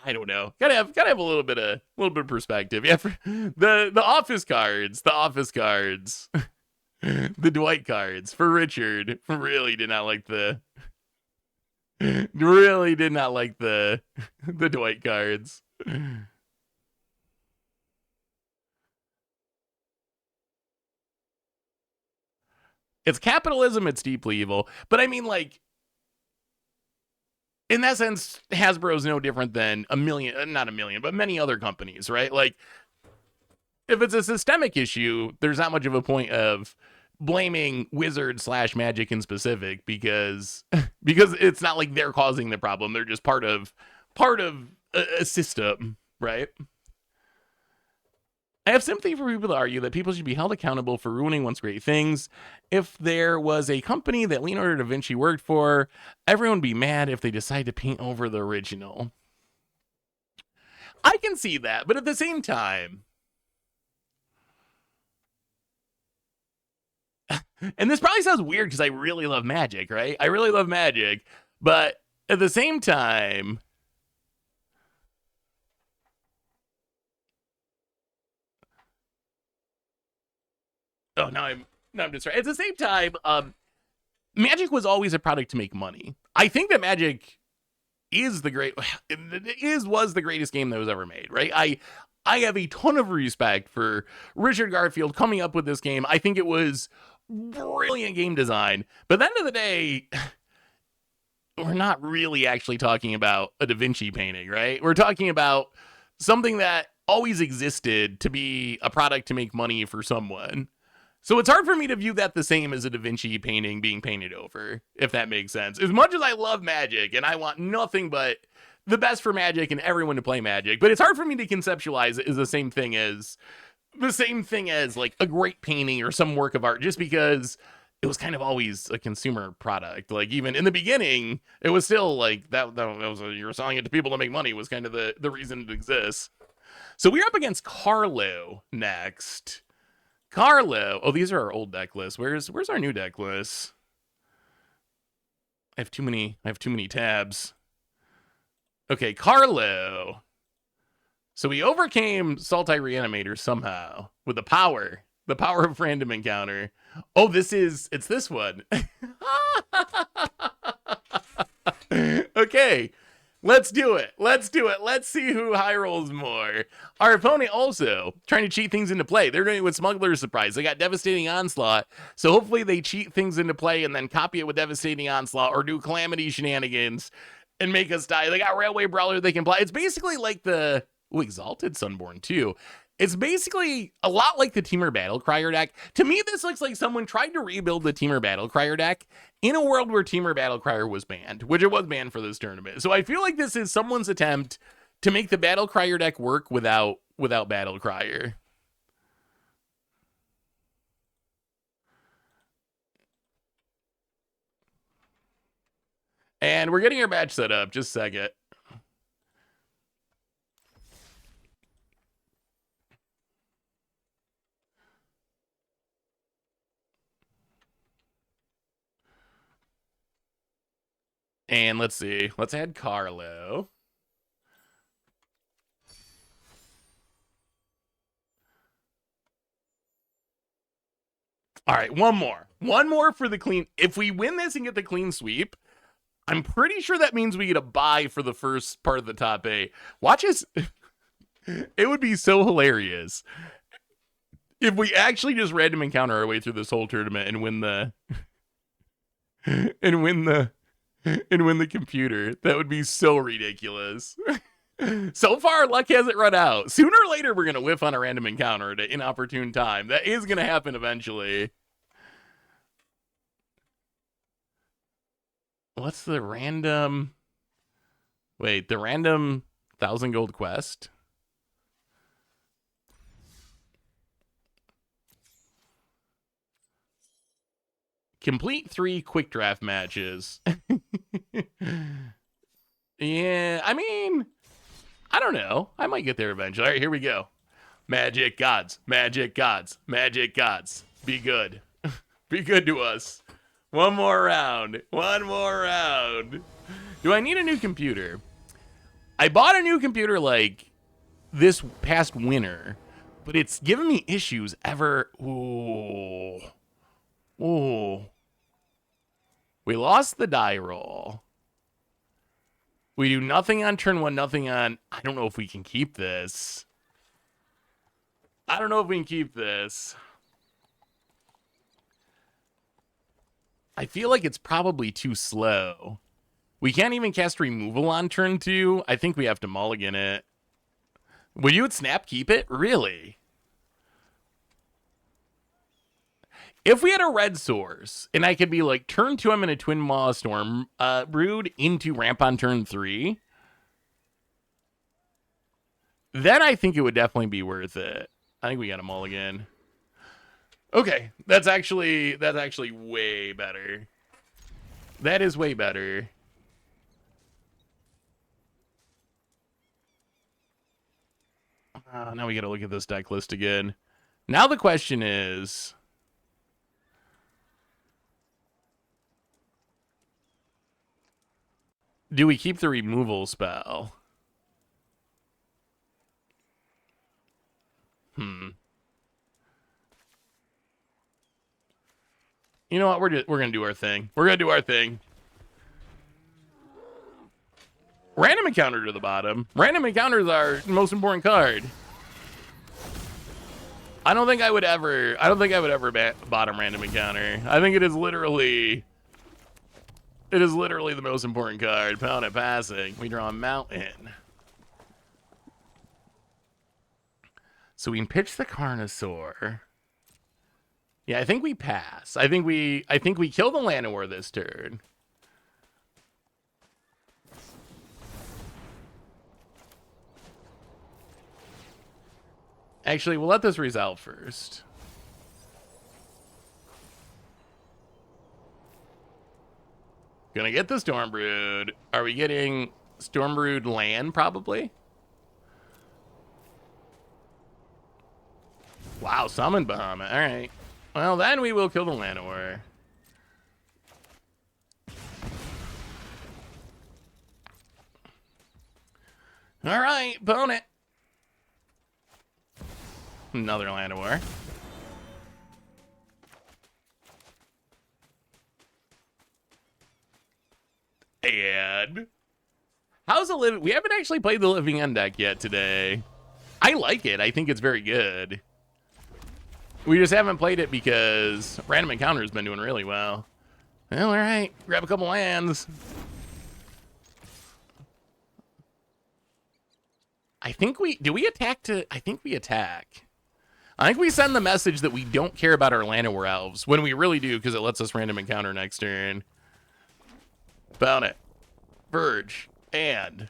I don't know. Gotta have a little bit of perspective. Yeah, for the office cards, the Dwight cards for Richard really did not like the Dwight cards. It's capitalism, it's deeply evil. But I mean, like, in that sense, Hasbro's no different than not a million, but many other companies, right? Like, if it's a systemic issue, there's not much of a point of blaming wizard / magic in specific because it's not like they're causing the problem. They're just part of a system, right? I have sympathy for people that argue that people should be held accountable for ruining once great things. If there was a company that Leonardo da Vinci worked for, everyone would be mad if they decide to paint over the original. I can see that, but at the same time, and this probably sounds weird because I really love magic, right? I really love magic, but at the same time, oh, now I'm just right. At the same time, magic was always a product to make money. I think that magic was the greatest game that was ever made, right? I have a ton of respect for Richard Garfield coming up with this game. I think it was brilliant game design. But at the end of the day, we're not really actually talking about a Da Vinci painting, right? We're talking about something that always existed to be a product to make money for someone. So it's hard for me to view that the same as a Da Vinci painting being painted over, if that makes sense. As much as I love magic and I want nothing but the best for magic and everyone to play magic, but it's hard for me to conceptualize it as the same thing as like a great painting or some work of art, just because it was kind of always a consumer product. Like even in the beginning, it was still like that was you were selling it to people to make money was kind of the reason it exists. So we're up against Carlo next. Carlo. Oh, these are our old deck lists. Where's our new deck list? I have too many tabs. Okay, Carlo. So we overcame Saltai Reanimator somehow with the power of random encounter. Oh, it's this one. Okay. Let's do it. Let's see who high rolls more. Our opponent also trying to cheat things into play. They're doing it with Smuggler's Surprise. They got Devastating Onslaught. So hopefully they cheat things into play and then copy it with Devastating Onslaught or do Calamity shenanigans and make us die. They got Railway Brawler they can play. It's basically like the Exalted Sunborn too. It's basically a lot like the Teamer Battle Crier deck. To me, this looks like someone tried to rebuild the Teamer Battle Crier deck in a world where Teamer Battle Crier was banned, which it was banned for this tournament. So I feel like this is someone's attempt to make the Battle Crier deck work without Battle Crier. And we're getting our match set up. Just a second. And let's see. Let's add Carlo. All right, one more. One more for the clean. If we win this and get the clean sweep, I'm pretty sure that means we get a bye for the first part of the top 8. Watch us. It would be so hilarious if we actually just random encounter our way through this whole tournament and win the computer. That would be so ridiculous. So far, luck hasn't run out. Sooner or later, we're going to whiff on a random encounter at an inopportune time. That is going to happen eventually. What's the random... Wait, the random 1,000 gold quest? Complete 3 quick draft matches. Yeah, I mean, I don't know. I might get there eventually. All right, here we go. Magic gods, magic gods, magic gods. Be good. Be good to us. One more round. One more round. Do I need a new computer? I bought a new computer like this past winter, but it's given me issues ever. Ooh. Ooh. We lost the die roll. We do nothing on turn 1, nothing on... I don't know if we can keep this. I don't know if we can keep this. I feel like it's probably too slow. We can't even cast removal on turn 2. I think we have to mulligan it. Will you at snap keep it? Really? If we had a red source, and I could be like, turn 2, I'm in a Twin Maw Storm, Brood into ramp on turn 3, then I think it would definitely be worth it. I think we got a mulligan. Okay, that's actually way better. That is way better. Now we got to look at this deck list again. Now the question is, do we keep the removal spell? You know what? We're gonna do our thing. We're gonna do our thing. Random encounter to the bottom. Random encounter is our most important card. I don't think I would ever bottom random encounter. I think it is literally the most important card. Pound it passing. We draw a mountain. So we can pitch the Carnosaur. Yeah, I think we pass. I think we kill the Llanowar this turn. Actually, we'll let this resolve first. Gonna get the Stormbrood. Are we getting Stormbrood land, probably? Wow, summon Bahamut. All right. Well, then we will kill the Llanowar. All right, opponent. Another Llanowar. And how's the living? We haven't actually played the Living End deck yet today. I like it. I think it's very good. We just haven't played it because Random Encounter has been doing really well. Well, all right. Grab a couple lands. I think we attack. I think we send the message that we don't care about our Llanowar elves when we really do, because it lets us random encounter next turn. Found it. Verge. And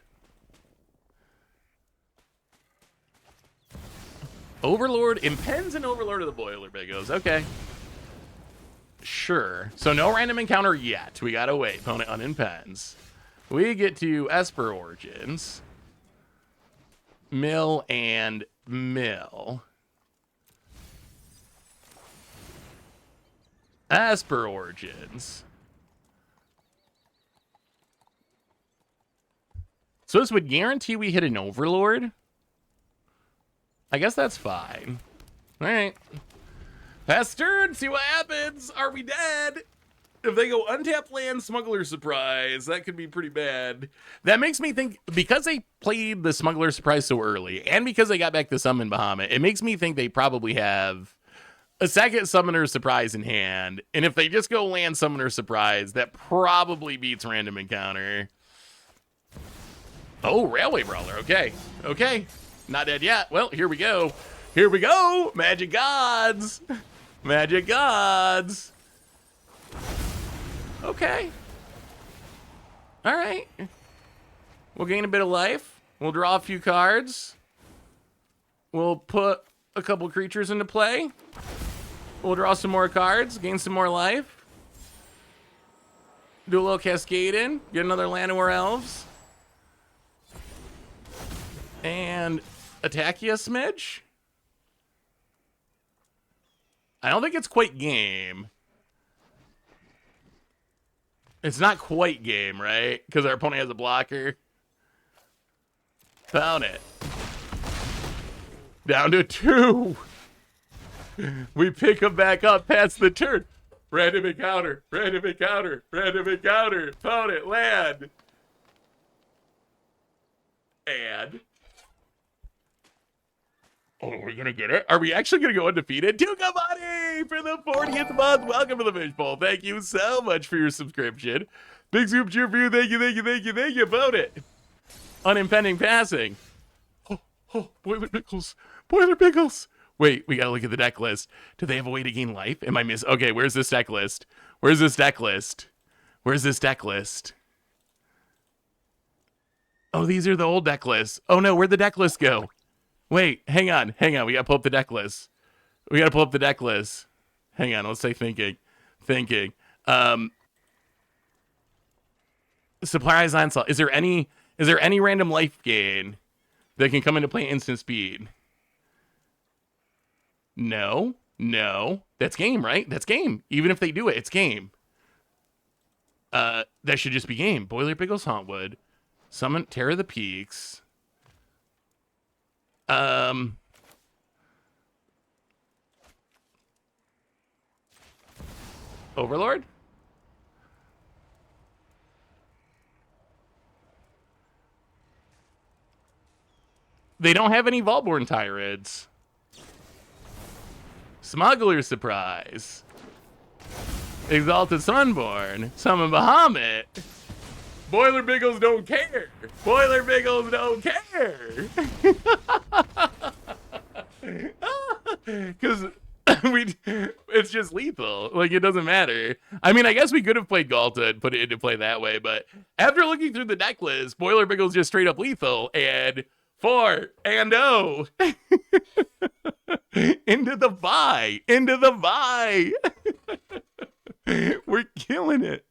Overlord impends and Overlord of the Boiler Bigos. Okay. Sure. So no random encounter yet. We gotta wait. Opponent unimpends. We get to Esper Origins. Mill and Mill. Esper Origins. So this would guarantee we hit an Overlord? I guess that's fine. All right. Pass turn, see what happens. Are we dead? If they go untapped land, Smuggler Surprise, that could be pretty bad. That makes me think, because they played the Smuggler Surprise so early, and because they got back to Summon Bahamut, it makes me think they probably have a second Summoner Surprise in hand. And if they just go land Summoner Surprise, that probably beats Random Encounter. Oh, Railway Brawler. Okay. Okay. Not dead yet. Well, here we go. Here we go. Magic Gods. Magic Gods. Okay. All right. We'll gain a bit of life. We'll draw a few cards. We'll put a couple creatures into play. We'll draw some more cards. Gain some more life. Do a little Cascade in. Get another Llanowar Elves. And attack you a smidge? I don't think it's quite game. It's not quite game, right? Because our opponent has a blocker. Found it. Down to 2. We pick him back up past the turn. Random encounter. Random encounter. Random encounter. Found it. Land. And oh, are we going to get it? Are we actually going to go undefeated? Tuka Buddy for the 40th month. Welcome to the Fishbowl. Thank you so much for your subscription. Big super cheer for you. Thank you, thank you, thank you, thank you. About it. Unimpending passing. Oh, Boiler Pickles. Boiler Pickles. Wait, we gotta look at the deck list. Do they have a way to gain life? Am I miss? Okay, where's this deck list? Where's this deck list? Where's this deck list? Oh, these are the old deck lists. Oh no, where'd the deck list go? Wait, hang on. We gotta pull up the deck list. Hang on, let's say thinking. Supplies onslaught. Is there any random life gain that can come into play instant speed? No. That's game, right? That's game. Even if they do it, it's game. That should just be game. Boiler Biggles Hauntwood. Summon Terror of the Peaks. Overlord? They don't have any Vaultborn Tyrants. Smuggler Surprise. Exalted Sunborn. Summon Bahamut. Boiler Biggles don't care. Because it's just lethal. Like, it doesn't matter. I mean, I guess we could have played Galta and put it into play that way, but after looking through the deck list, Boiler Biggles just straight up lethal, and 4 and 0. Into the bye. We're killing it.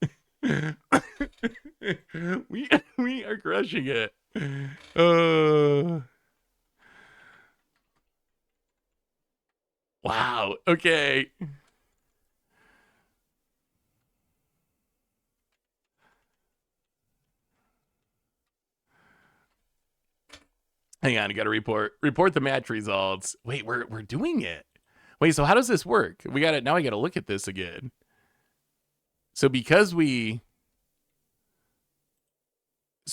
we are crushing it. Wow. Okay. Hang on, I gotta report the match results. Wait, we're doing it. Wait, so how does this work? I gotta look at this again. So because we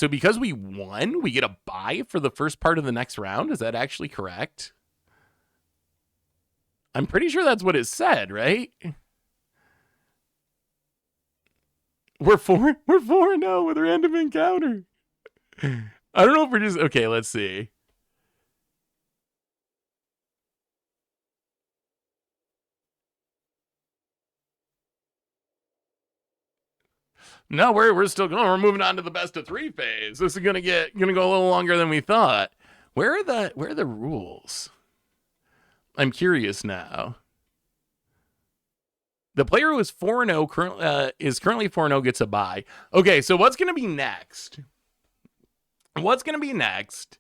won, we get a bye for the first part of the next round. Is that actually correct? I'm pretty sure that's what it said, right? We're 4-0 with a random encounter. I don't know if we're just okay, let's see. No, we're still going. We're moving on to the best of 3 phase. This is gonna go a little longer than we thought. Where are the rules? I'm curious now. The player who is 4-0 is currently 4-0 gets a bye. Okay, so what's gonna be next? What's gonna be next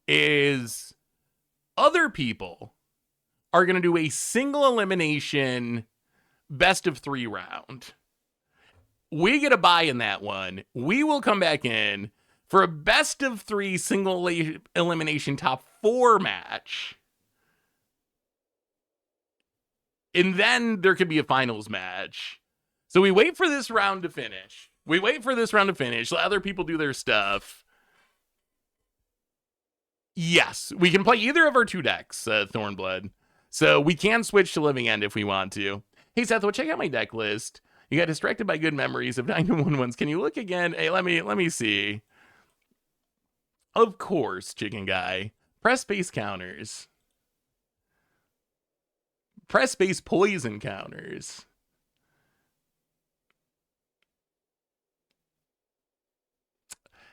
is other people are gonna do a single elimination best of 3 round. We get a bye in that one. We will come back in for a best of 3 single elimination top 4 match. And then there could be a finals match. So we wait for this round to finish. Let other people do their stuff. Yes, we can play either of our 2 decks, Thornblood. So we can switch to Living End if we want to. Hey, Seth, well, check out my deck list. You got distracted by good memories of 9-1-1s. Can you look again? Hey, let me see. Of course, Chicken Guy. Press space counters. Press space poison counters.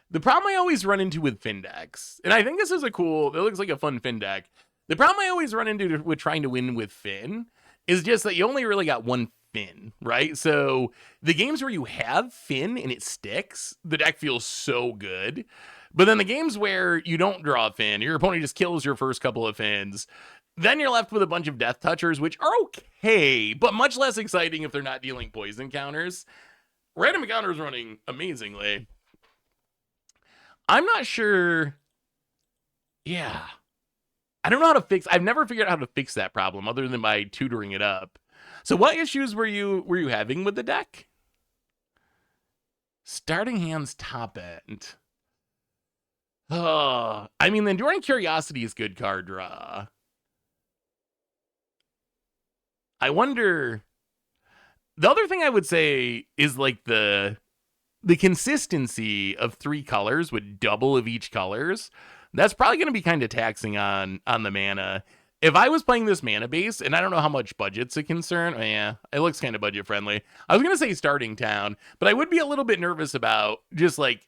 The problem I always run into with Fin decks, and I think this is it looks like a fun Fin deck. The problem I always run into with trying to win with Fin is just that you only really got one Fin, right? So the games where you have Fin and it sticks, the deck feels so good. But then the games where you don't draw a Fin, your opponent just kills your first couple of Fins, then you're left with a bunch of Death Touchers, which are okay, but much less exciting if they're not dealing poison counters. Random encounters running amazingly. I'm not sure. Yeah. I don't know how to fix. I've never figured out how to fix that problem other than by tutoring it up. So what issues were you having with the deck? Starting hands top end. Oh, I mean, the Enduring Curiosity is good card draw. I wonder. The other thing I would say is like the consistency of 3 colors with double of each colors. That's probably going to be kind of taxing on the mana. if I was playing this mana base, and I don't know how much budget's a concern. Oh, yeah, it looks kind of budget friendly. I was going to say starting town, but I would be a little bit nervous about just like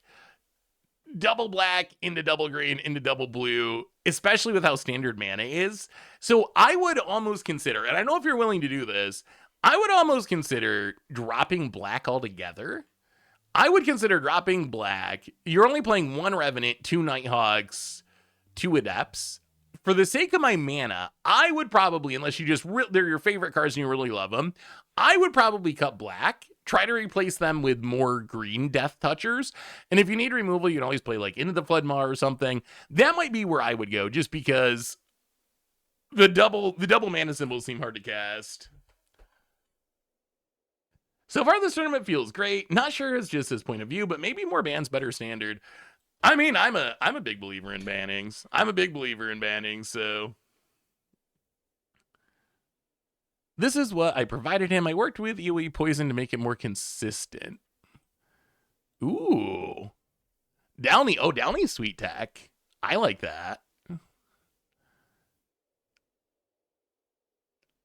double black into double green into double blue, especially with how standard mana is. So I would almost consider, and I don't know if you're willing to do this, I would almost consider dropping black altogether. I would consider dropping black. You're only playing 1 Revenant, 2 Nighthawks, 2 Adepts. For the sake of my mana, I would probably, unless you just, they're your favorite cards and you really love them, I would probably cut black, try to replace them with more green Death Touchers. And if you need removal, you can always play like Into the Floodmaw or something. That might be where I would go, just because the double mana symbols seem hard to cast. So far, this tournament feels great. Not sure it's just his point of view, but maybe more bans, better standard. I mean, I'm a big believer in bannings. So this is what I provided him. I worked with EOE Poison to make it more consistent. Ooh. Downy. Oh, Downy's sweet tech. I like that.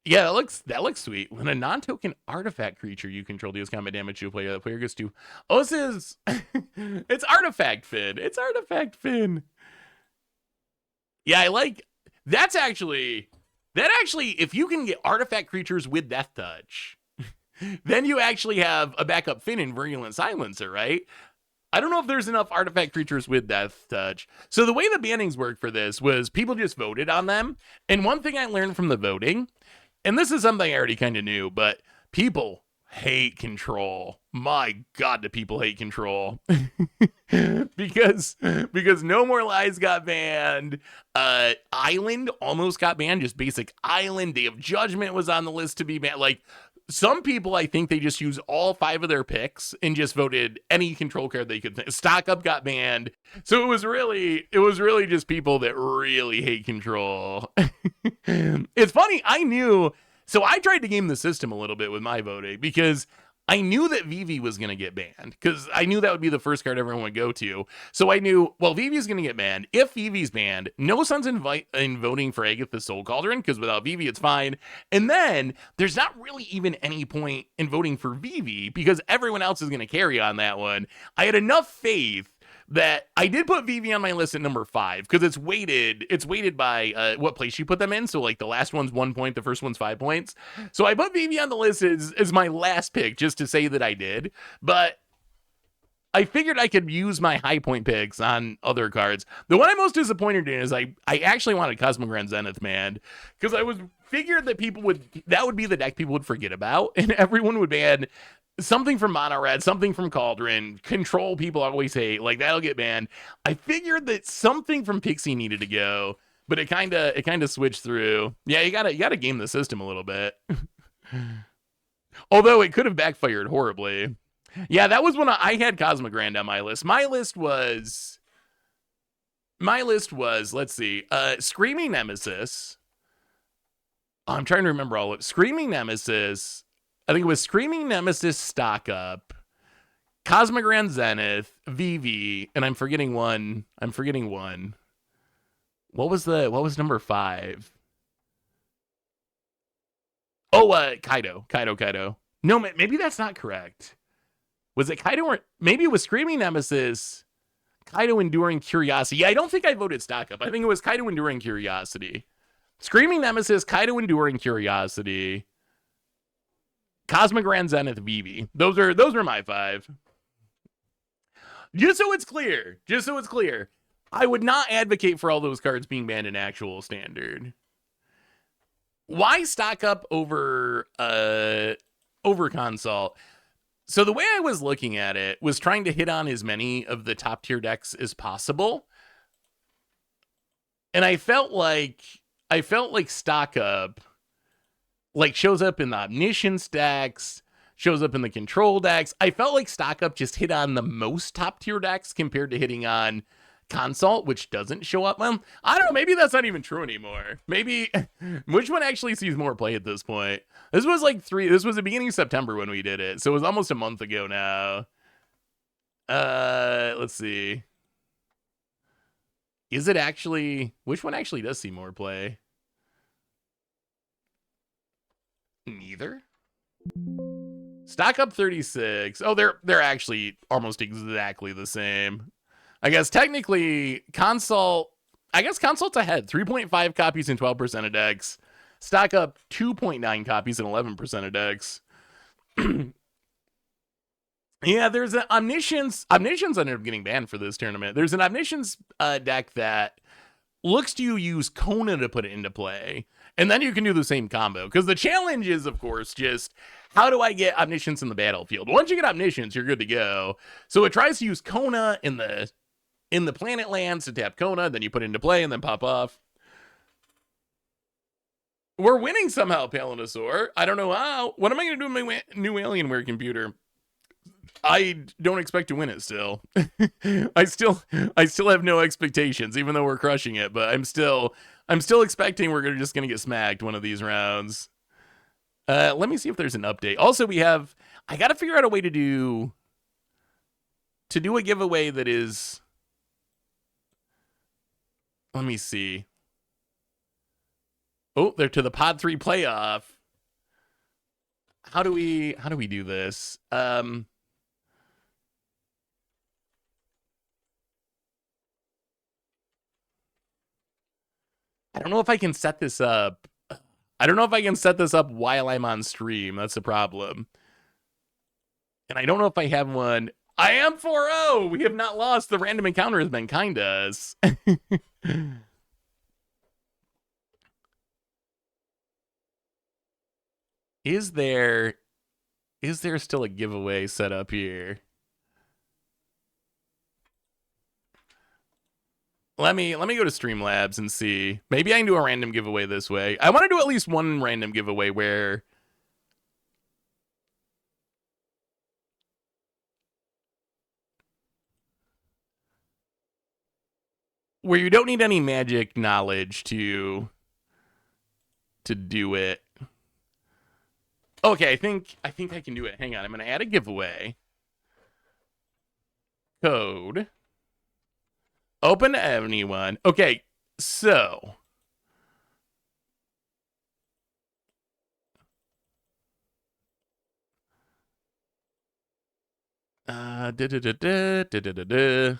Yeah, that looks sweet. When a non-token artifact creature you control deals combat damage to a player, the player gets to. Oh, this is it's Artifact Fin. Yeah, I like that actually, if you can get artifact creatures with Death Touch, then you actually have a backup Fin and Virulent Silencer, right? I don't know if there's enough artifact creatures with Death Touch. So the way the bannings worked for this was people just voted on them. And one thing I learned from the voting, and this is something I already kind of knew, but people hate control. My God, do people hate control? because No More Lies got banned. Island almost got banned. Just basic Island. Day of Judgment was on the list to be banned. Like, some people, I think they just used all 5 of their picks and just voted any control card they could think. Stock Up got banned. So it was really just people that really hate control. It's funny, so I tried to game the system a little bit with my voting because I knew that Vivi was going to get banned because I knew that would be the first card everyone would go to. So I knew, well, Vivi's going to get banned. If Vivi's banned, no sense in voting for Agatha's Soul Cauldron because without Vivi, it's fine. And then there's not really even any point in voting for Vivi because everyone else is going to carry on that one. I had enough faith that I did put Vivi on my list at number 5 because it's weighted by what place you put them in. So like the last one's 1 point, the first one's 5 points. So I put Vivi on the list as my last pick just to say that I did. But I figured I could use my high point picks on other cards. The one I'm most disappointed in is I actually wanted Cosmogrand Zenith banned because I figured that that would be the deck people would forget about and everyone would ban something from Mono Red, something from Cauldron, Control people always hate, like that'll get banned. I figured that something from Pixie needed to go, but it kind of switched through. Yeah, you gotta game the system a little bit. Although it could have backfired horribly. Yeah, that was when I had Cosmogrand on my list. My list was, let's see, Screaming Nemesis. Oh, I'm trying to remember all of it. Screaming Nemesis. I think it was Screaming Nemesis, Stock Up, Cosmogrand Zenith, Vivi, and I'm forgetting one. What was number 5? Oh, Kaido. No, maybe that's not correct. Was it Kaido or maybe it was Screaming Nemesis, Kaido Enduring Curiosity? Yeah, I don't think I voted Stock Up. I think it was Kaido Enduring Curiosity. Screaming Nemesis, Kaido Enduring Curiosity, Cosmogrand Zenith, Vivi. Those are my 5. Just so it's clear, I would not advocate for all those cards being banned in actual standard. Why Stock Up over Consult? So the way I was looking at it was trying to hit on as many of the top tier decks as possible. And I felt like Stock Up like shows up in the Omniscience decks, shows up in the Control decks. I felt like Stock Up just hit on the most top tier decks compared to hitting on Consult, which doesn't show up. Well, I don't know. Maybe that's not even true anymore. Maybe which one actually sees more play at this point? This was the beginning of September when we did it. So it was almost a month ago now. Let's see. Is it actually, which one actually does see more play? Neither. Stock up 36. Oh, they're actually almost exactly the same. I guess technically consult. I guess consult's ahead. 3.5 copies and 12% of decks. Stock up 2.9 copies and 11% of decks. Yeah, there's an Omniscience. Omniscience ended up getting banned for this tournament. There's an Omniscience deck that looks to use Kona to put it into play. And then you can do the same combo. Because the challenge is, of course, just how do I get Omniscience in the battlefield? Once you get Omniscience, you're good to go. So it tries to use Kona in the planet lands to tap Kona, then you put it into play and then pop off. We're winning somehow, Palinosaur. I don't know how. What am I going to do with my new Alienware computer? I don't expect to win it still. I still have no expectations, even though we're crushing it, but I'm still expecting we're just gonna get smacked one of these rounds. Let me see if there's an update. Also, I gotta figure out a way to do a giveaway that is, let me see. Oh, they're to the Pod 3 playoff. How do we do this? I don't know if I can set this up. I don't know if I can set this up while I'm on stream. That's the problem. And I don't know if I have one. I am 4-0. We have not lost. The random encounter has been kind to us. Is there still a giveaway set up here? Let me go to Streamlabs and see. Maybe I can do a random giveaway this way. I want to do at least one random giveaway where you don't need any magic knowledge to do it. Okay, I think I can do it. Hang on, I'm gonna add a giveaway. Code. Open to anyone. Okay, so da da da da da da da.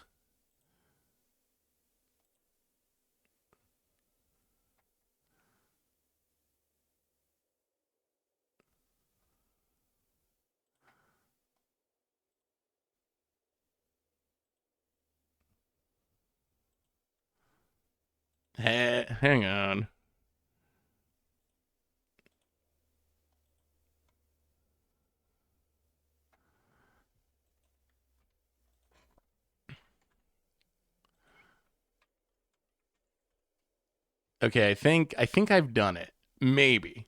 Hang on. Okay, I think I've done it. Maybe.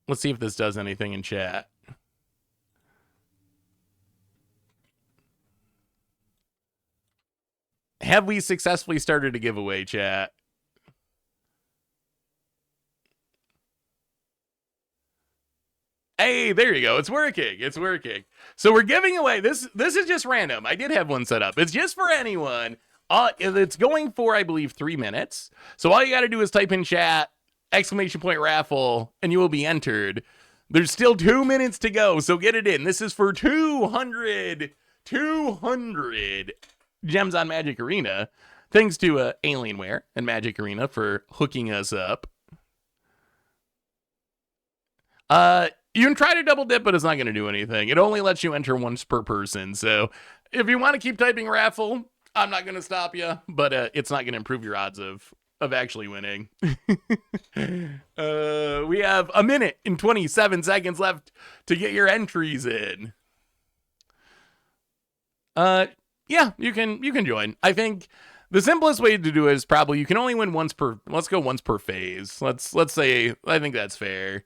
Let's see if this does anything in chat. Have we successfully started a giveaway, chat? Hey, there you go. It's working. It's working. So we're giving away this. This is just random. I did have one set up. It's just for anyone. It's going for, I believe, 3 minutes. So all you got to do is type in chat !raffle and you will be entered. There's still 2 minutes to go, so get it in. This is for 200 gems on Magic Arena. Thanks to Alienware and Magic Arena for hooking us up. You can try to double dip, but it's not going to do anything. It only lets you enter once per person. So if you want to keep typing raffle, I'm not going to stop you, but it's not going to improve your odds of actually winning. We have 1 minute and 27 seconds left to get your entries in. Yeah, you can join. I think the simplest way to do it is probably you can only win once per. Let's go once per phase. Let's say I think that's fair.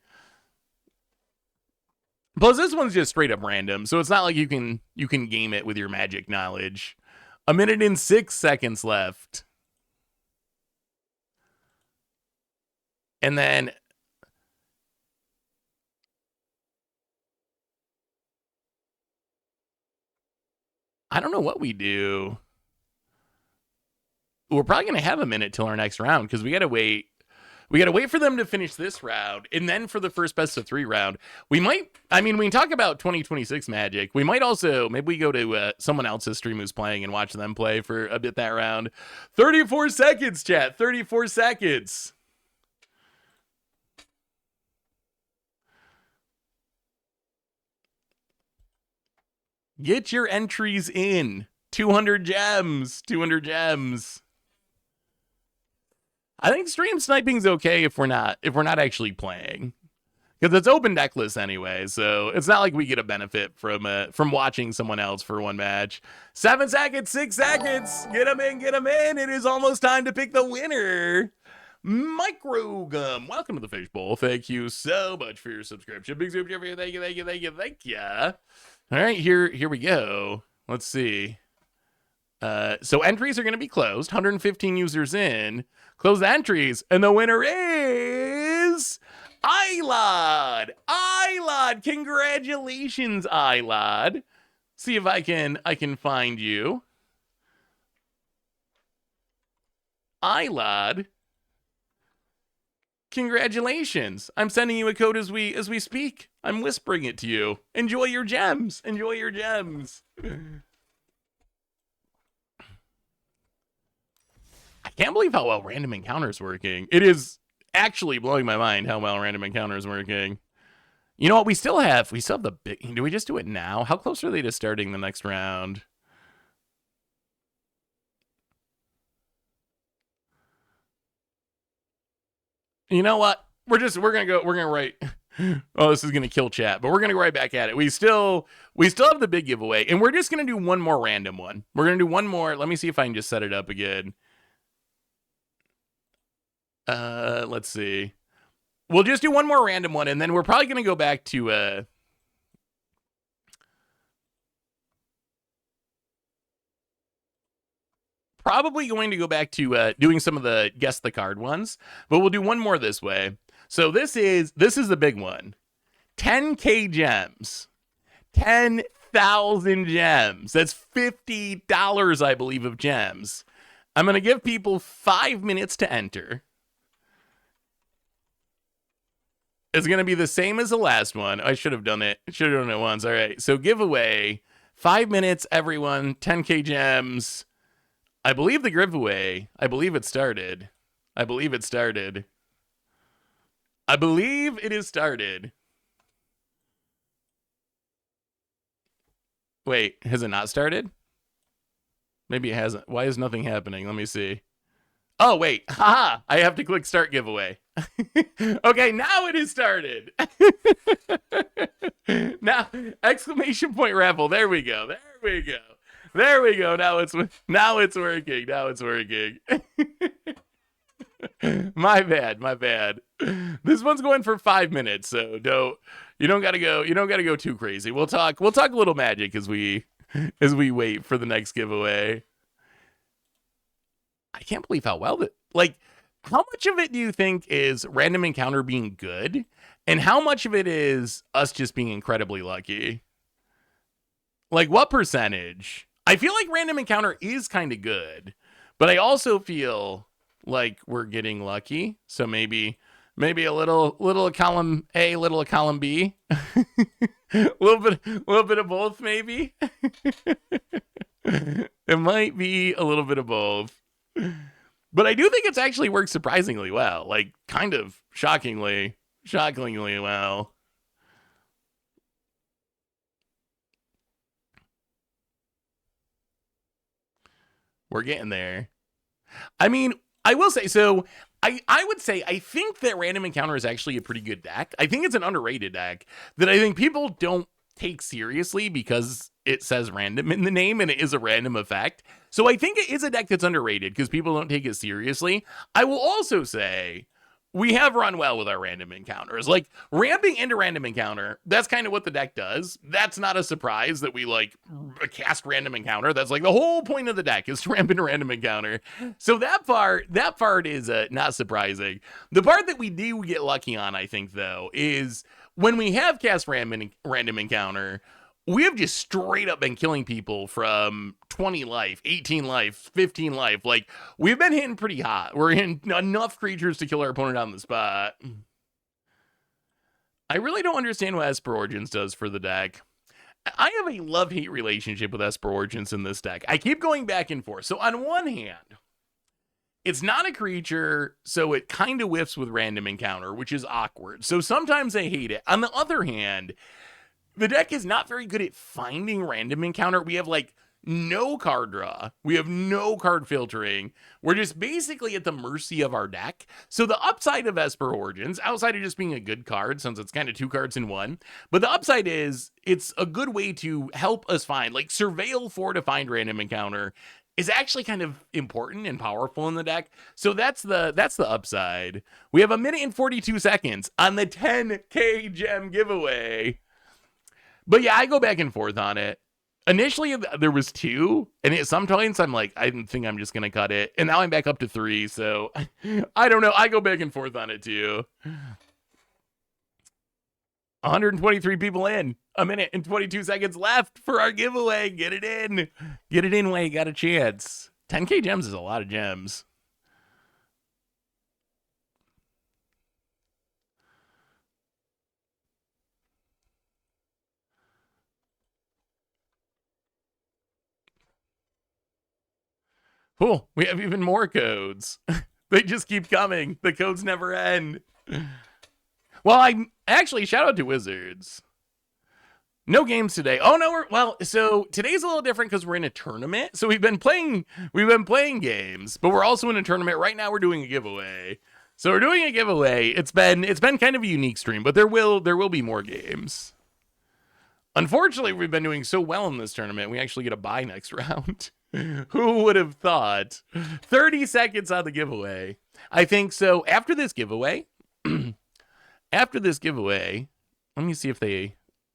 Plus, this one's just straight up random, so it's not like you can game it with your magic knowledge. 1 minute and 6 seconds left. And then I don't know what we do. we're probably going to have a minute till our next round because we got to wait. We got to wait for them to finish this round, and then for the first best of 3 round, we might, I mean, we can talk about 2026 Magic. We might also, maybe we go to someone else's stream who's playing and watch them play for a bit that round. 34 seconds, chat, 34 seconds. Get your entries in. 200 gems, 200 gems. I think stream sniping's okay if we're not actually playing, because it's open deck list anyway. So it's not like we get a benefit from watching someone else for one match. 7 seconds, 6 seconds. Get them in, get them in. It is almost time to pick the winner. Microgum, welcome to the Fishbowl. Thank you so much for your subscription. Big super for you. Thank you, thank you, thank you, thank you. All right, here we go. Let's see. So entries are going to be closed. 115 users in. Close the entries, and the winner is Ilod. Ilod, congratulations, Ilod. See if I can find you. Ilod, congratulations. I'm sending you a code as we speak. I'm whispering it to you. Enjoy your gems. Enjoy your gems. I can't believe how well random encounter's working. It is actually blowing my mind how well random encounter's working. You know what? We still have the big. Do we just do it now? How close are they to starting the next round? You know what? We're gonna write. Oh, this is gonna kill chat, but we're gonna go right back at it. We still have the big giveaway, and we're just gonna do one more random one. We're gonna do one more. Let me see if I can just set it up again. Let's see. We'll just do one more random one, and then we're probably gonna go back to doing some of the guess the card ones, but we'll do one more this way. So this is the big one. 10K gems. 10,000 gems. That's $50, I believe, of gems. I'm going to give people 5 minutes to enter. It's going to be the same as the last one. I should have done it. Should have done it once. All right. So giveaway, 5 minutes, everyone, 10K gems. I believe the giveaway, I believe it started. I believe it started. I believe it is started. Wait, has it not started? Maybe it hasn't. Why is nothing happening? Let me see. Oh, wait. Haha. I have to click start giveaway. Okay, now it is started. Now, exclamation point raffle. There we go. There we go. There we go. Now it's working. Now it's working. My bad. My bad. This one's going for 5 minutes, so you don't gotta go too crazy. We'll talk a little Magic as we wait for the next giveaway. I can't believe how well how much of it do you think is random encounter being good, and how much of it is us just being incredibly lucky? Like, what percentage? I feel like random encounter is kind of good, but I also feel like we're getting lucky. So maybe a little column A, little column B, a little bit of both, maybe. It might be a little bit of both. But I do think it's actually worked surprisingly well, like kind of shockingly well. We're getting there. I mean, I will say, so I would say I think that Random Encounter is actually a pretty good deck. I think it's an underrated deck that I think people don't take seriously because it says random in the name and it is a random effect. So I think it is a deck that's underrated because people don't take it seriously. I will also say we have run well with our random encounters. Like, ramping into random encounter, that's kind of what the deck does. That's not a surprise that we cast random encounter. That's like the whole point of the deck is to ramp into random encounter. So that part is not surprising. The part that we do get lucky on, I think, though, is when we have cast random encounter, we have just straight up been killing people from 20 life, 18 life, 15 life. Like, we've been hitting pretty hot. We're hitting enough creatures to kill our opponent on the spot. I really don't understand what Esper Origins does for the deck. I have a love-hate relationship with Esper Origins in this deck. I keep going back and forth. So on one hand, it's not a creature, so it kind of whiffs with random encounter, which is awkward. So sometimes I hate it. On the other hand, the deck is not very good at finding random encounter. We have like no card draw. We have no card filtering. We're just basically at the mercy of our deck. So the upside of Esper Origins, outside of just being a good card, since it's kind of 2 cards in one, but the upside is it's a good way to help us find, like, surveil for to find random encounter is actually kind of important and powerful in the deck. So that's the upside. We have 1 minute and 42 seconds on the 10K gem giveaway. But yeah, I go back and forth on it. Initially, there was 2, and sometimes I'm like, I think I'm just going to cut it. And now I'm back up to 3, so I don't know. I go back and forth on it, too. 123 people in. 1 minute and 22 seconds left for our giveaway. Get it in. Get it in while you got a chance. 10K gems is a lot of gems. Cool. We have even more codes. They just keep coming. The codes never end. Well, I actually, shout out to Wizards. No games today. Oh no, so today's a little different because we're in a tournament. So we've been playing games, but we're also in a tournament. Right now we're doing a giveaway. So we're doing a giveaway. It's been kind of a unique stream, but there will be more games. Unfortunately, we've been doing so well in this tournament, we actually get a bye next round. Who would have thought? 30 seconds on the giveaway. I think so. After this giveaway, let me see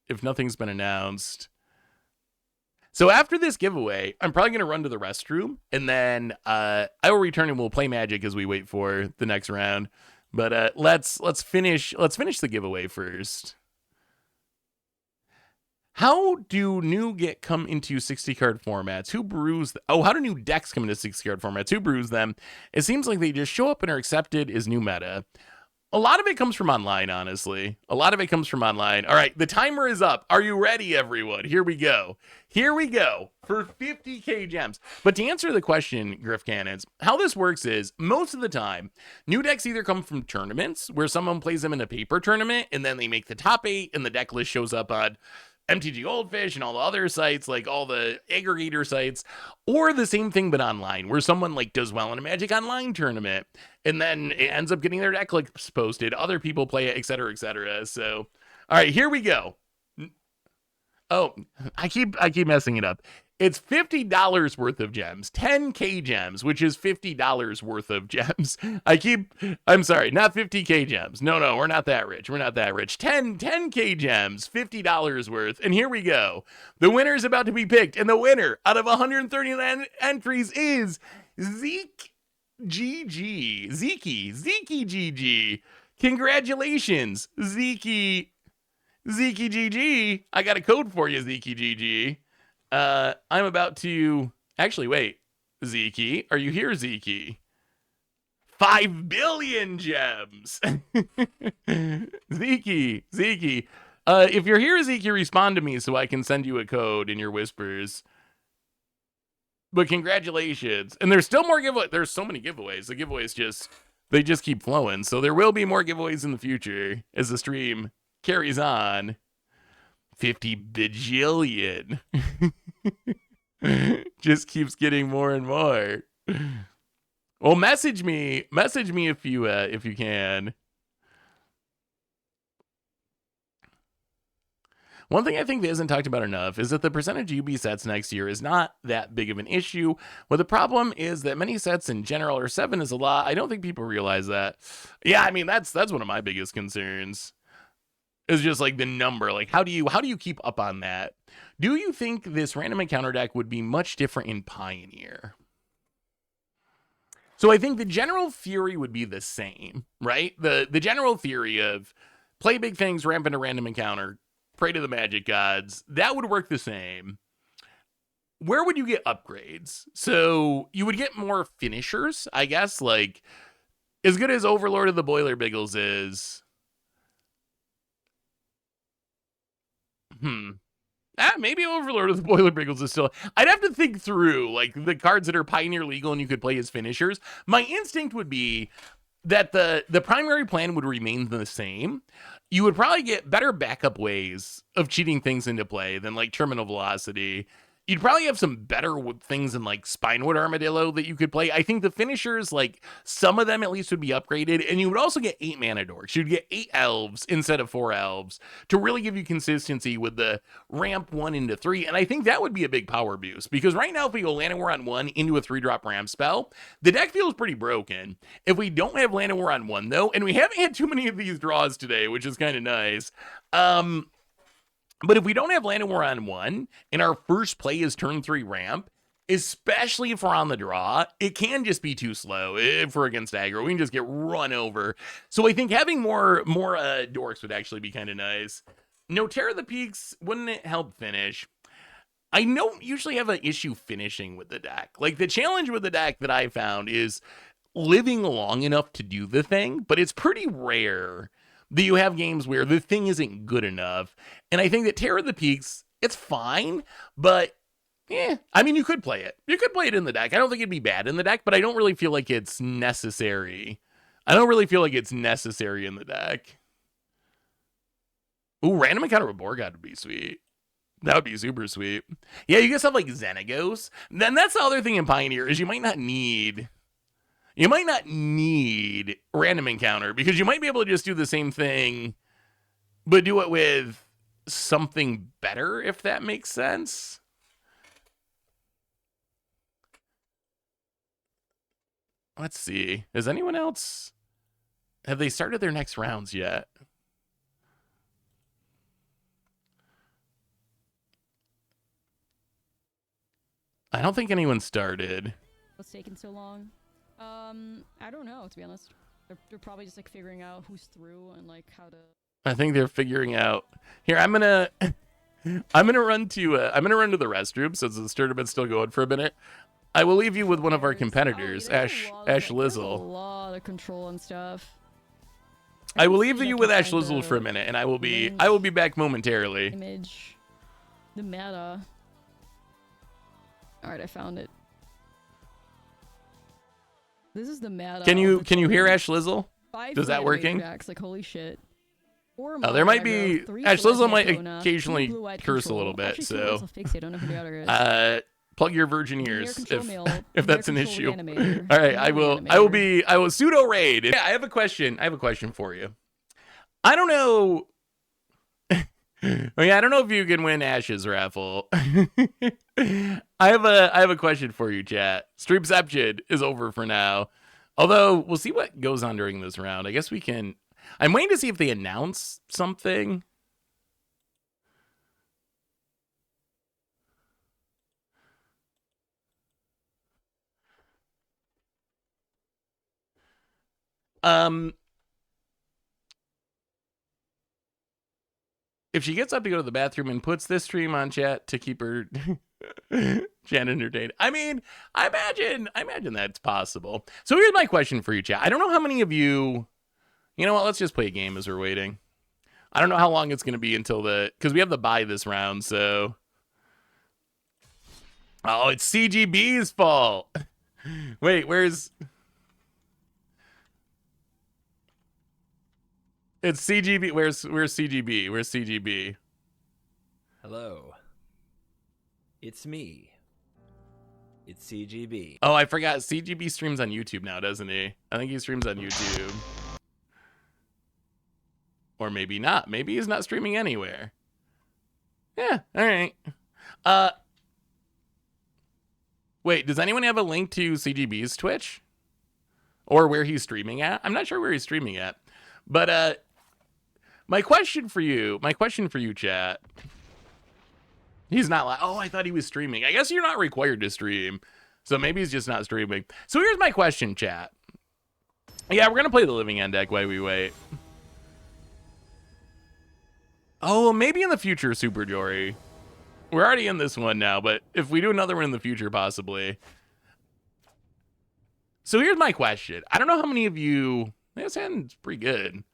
if nothing's been announced. So after this giveaway, I'm probably going to run to the restroom, and then I will return and we'll play Magic as we wait for the next round. But let's finish the giveaway first. How do come into 60-card formats? Who brews? How do new decks come into 60-card formats? Who brews them? It seems like they just show up and are accepted as new meta. A lot of it comes from online, honestly. A lot of it comes from online. All right, the timer is up. Are you ready, everyone? Here we go. Here we go for 50K gems. But to answer the question, Griff Cannons, how this works is most of the time, new decks either come from tournaments where someone plays them in a paper tournament and then they make the top 8 and the deck list shows up on MTG Goldfish and all the other sites, like all the aggregator sites, or the same thing but online, where someone like does well in a Magic Online tournament and then it ends up getting their deck lists posted, other people play it, etc., etc. So, all right, here we go. Oh, I keep messing it up. It's $50 worth of gems, 10K gems, which is $50 worth of gems. I'm sorry, not 50K gems. No, we're not that rich. 10K gems, $50 worth. And here we go. The winner is about to be picked. And the winner out of 139 entries is Zeke GG. Congratulations, Zeke GG. I got a code for you, Zeke GG. I'm about to actually wait. Zeke, are you here, Zeke? 5 billion gems. Zeke. If you're here, Zeke, respond to me so I can send you a code in your whispers. But congratulations. And there's still more giveaways. There's so many giveaways. The giveaways just keep flowing. So there will be more giveaways in the future as the stream carries on. 50 bajillion. Just keeps getting more and more. Well, message me if you can. One thing I think that isn't talked about enough is that the percentage UB sets next year is not that big of an issue. Well, the problem is that many sets in general are 7 is a lot. I don't think people realize that. Yeah, I mean that's one of my biggest concerns. Is just like the number. Like how do you keep up on that? Do you think this random encounter deck would be much different in Pioneer? So I think the general theory would be the same, right? The general theory of play big things, ramp into random encounter, Pray to the Magic Gods, that would work the same. Where would you get upgrades? So you would get more finishers, I guess. Like, as good as Overlord of the Boiler Biggles is. Maybe Overlord of the Boiler Biggles is still. I'd have to think through, like, the cards that are Pioneer legal and you could play as finishers. My instinct would be that the primary plan would remain the same. You would probably get better backup ways of cheating things into play than, like, Terminal Velocity. You'd probably have some better things than, like, Spinewood Armadillo that you could play. I think the finishers, like, some of them at least would be upgraded, and you would also get 8 mana dorks. You'd get 8 elves instead of 4 elves to really give you consistency with the ramp 1 into 3, and I think that would be a big power boost, because right now if we go Land-War on 1 into a 3-drop ramp spell, the deck feels pretty broken. If we don't have Land-War on 1, though, and we haven't had too many of these draws today, which is kind of nice, but if we don't have Land-War on 1, and our first play is turn 3 ramp, especially if we're on the draw, it can just be too slow. If we're against aggro, we can just get run over. So I think having more dorks would actually be kind of nice. No Terror of the Peaks, wouldn't it help finish? I don't usually have an issue finishing with the deck. Like, the challenge with the deck that I found is living long enough to do the thing, but it's pretty rare that you have games where the thing isn't good enough. And I think that Terror of the Peaks, it's fine, but I mean, you could play it. You could play it in the deck. I don't think it'd be bad in the deck, but I don't really feel like it's necessary. I don't really feel like it's necessary in the deck. Ooh, random encounter with Borgod would be sweet. That would be super sweet. Yeah, you get stuff like Xenagos. Then that's the other thing in Pioneer is you might not need random encounter, because you might be able to just do the same thing, but do it with something better, if that makes sense. Let's see. Has anyone else? Have they started their next rounds yet? I don't think anyone started. What's taking so long? I don't know, to be honest. They're probably just like figuring out who's through and like how to. I think they're figuring out. Here, I'm gonna run to the restroom since the tournament's still going for a minute. I will leave you with one of our competitors, Ash Lizzle. A lot of control and stuff. I will leave you with Ash Lizzle for a minute, and I will be back momentarily. Image, the meta. All right, I found it. This is the meta. Can you hear Ash Lizzle? Is that working? Decks, like holy shit. Oh, there might be Ash Lizzle might occasionally curse a little bit, so plug your virgin ears if that's an issue. All right, I will pseudo raid. Yeah, I have a question for you. I don't know. I don't know if you can win Ash's raffle. I have a question for you, chat. Streamception is over for now. Although we'll see what goes on during this round. I guess we can. I'm waiting to see if they announce something. If she gets up to go to the bathroom and puts this stream on chat to keep her chat entertained. I mean, I imagine that's possible. So here's my question for you, chat. I don't know how many of you, you know what, let's just play a game as we're waiting. I don't know how long it's going to be until because we have the bye this round, so. Oh, it's CGB's fault. Wait, it's CGB. Where's CGB? Where's CGB? Hello. It's me. It's CGB. Oh, I forgot. CGB streams on YouTube now, doesn't he? I think he streams on YouTube. Or maybe not. Maybe he's not streaming anywhere. Yeah, all right. Wait, does anyone have a link to CGB's Twitch? Or where he's streaming at? I'm not sure where he's streaming at. But my question for you, chat. He's not like, oh, I thought he was streaming. I guess you're not required to stream. So maybe he's just not streaming. So here's my question, chat. Yeah, we're going to play the Living End deck while we wait. Oh, maybe in the future, Super Jory. We're already in this one now, but if we do another one in the future, possibly. So here's my question. I don't know how many of you... This hand's pretty good.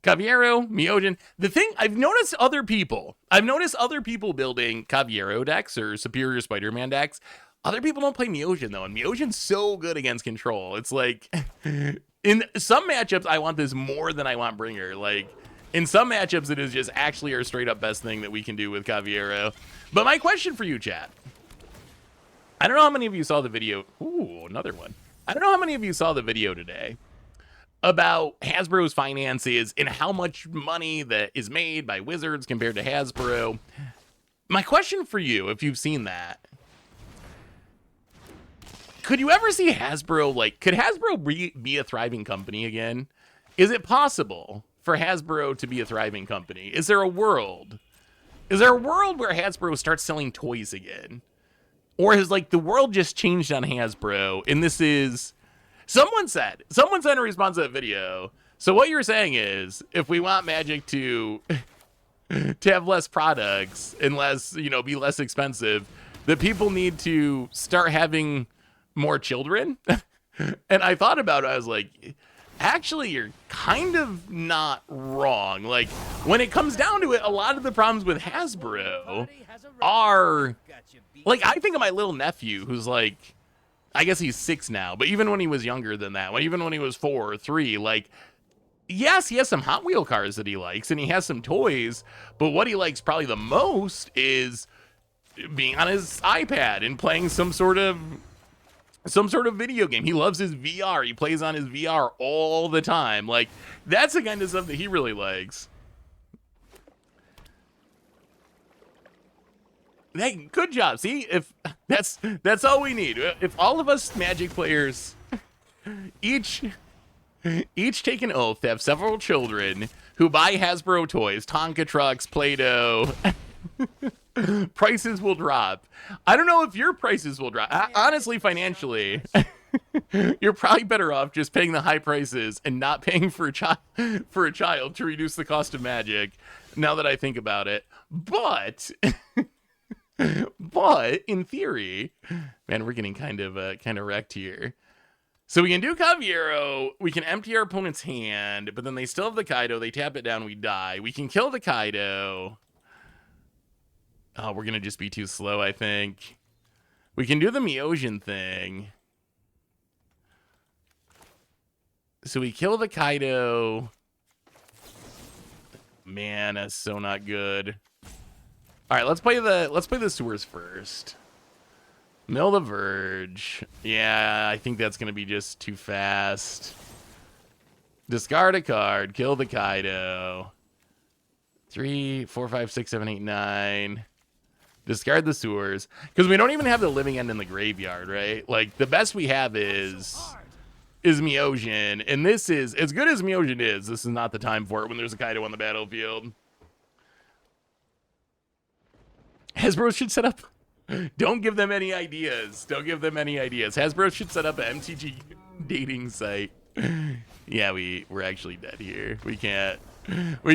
Caviero, Miojin. The thing, I've noticed other people building Caviero decks or Superior Spider-Man decks. Other people don't play Miojin, though, and Miojin's so good against control. It's like, in some matchups, I want this more than I want Bringer. Like, in some matchups, it is just actually our straight-up best thing that we can do with Caviero. But my question for you, chat. I don't know how many of you saw the video. Ooh, another one. I don't know how many of you saw the video today about Hasbro's finances and how much money that is made by Wizards compared to Hasbro. My question for you, if you've seen that, could you ever see Hasbro, like, could Hasbro be a thriving company again? Is it possible for Hasbro to be a thriving company? Is there a world? Is there a world where Hasbro starts selling toys again? Or has, like, the world just changed on Hasbro, and this is... Someone said in response to that video, so what you're saying is, if we want Magic to have less products and less, you know, be less expensive, that people need to start having more children? And I thought about it, I was like, actually, you're kind of not wrong. Like, when it comes down to it, a lot of the problems with Hasbro are, like, I think of my little nephew who's like, I guess he's 6 now, but even when he was younger than that, even when he was 4 or 3, like, yes, he has some Hot Wheel cars that he likes, and he has some toys, but what he likes probably the most is being on his iPad and playing some sort of video game. He loves his VR. He plays on his VR all the time. Like, that's the kind of stuff that he really likes. Hey, good job. See, if that's all we need. If all of us Magic players each take an oath to have several children who buy Hasbro toys, Tonka trucks, Play-Doh, prices will drop. I don't know if your prices will drop. Honestly, financially, you're probably better off just paying the high prices and not paying for a child to reduce the cost of Magic. Now that I think about it, but in theory, man, we're getting kind of wrecked here. So we can do Caviero, we can empty our opponent's hand, but then they still have the Kaido, they tap it down, we die. We can kill the Kaido. Oh, we're gonna just be too slow, I think. We can do the Miojin thing. So we kill the Kaido. Man, that's so not good. All right, let's play the sewers first. Mill the Verge. Yeah, I think that's gonna be just too fast. Discard a card. Kill the Kaido. 3, 4, 5, 6, 7, 8, 9. Discard the sewers because we don't even have the living end in the graveyard, right? Like the best we have is Miojin, and this is as good as Miojin is. This is not the time for it when there's a Kaido on the battlefield. Hasbro should set up. Don't give them any ideas. Don't give them any ideas. Hasbro should set up an MTG dating site. Yeah, we're actually dead here. We can't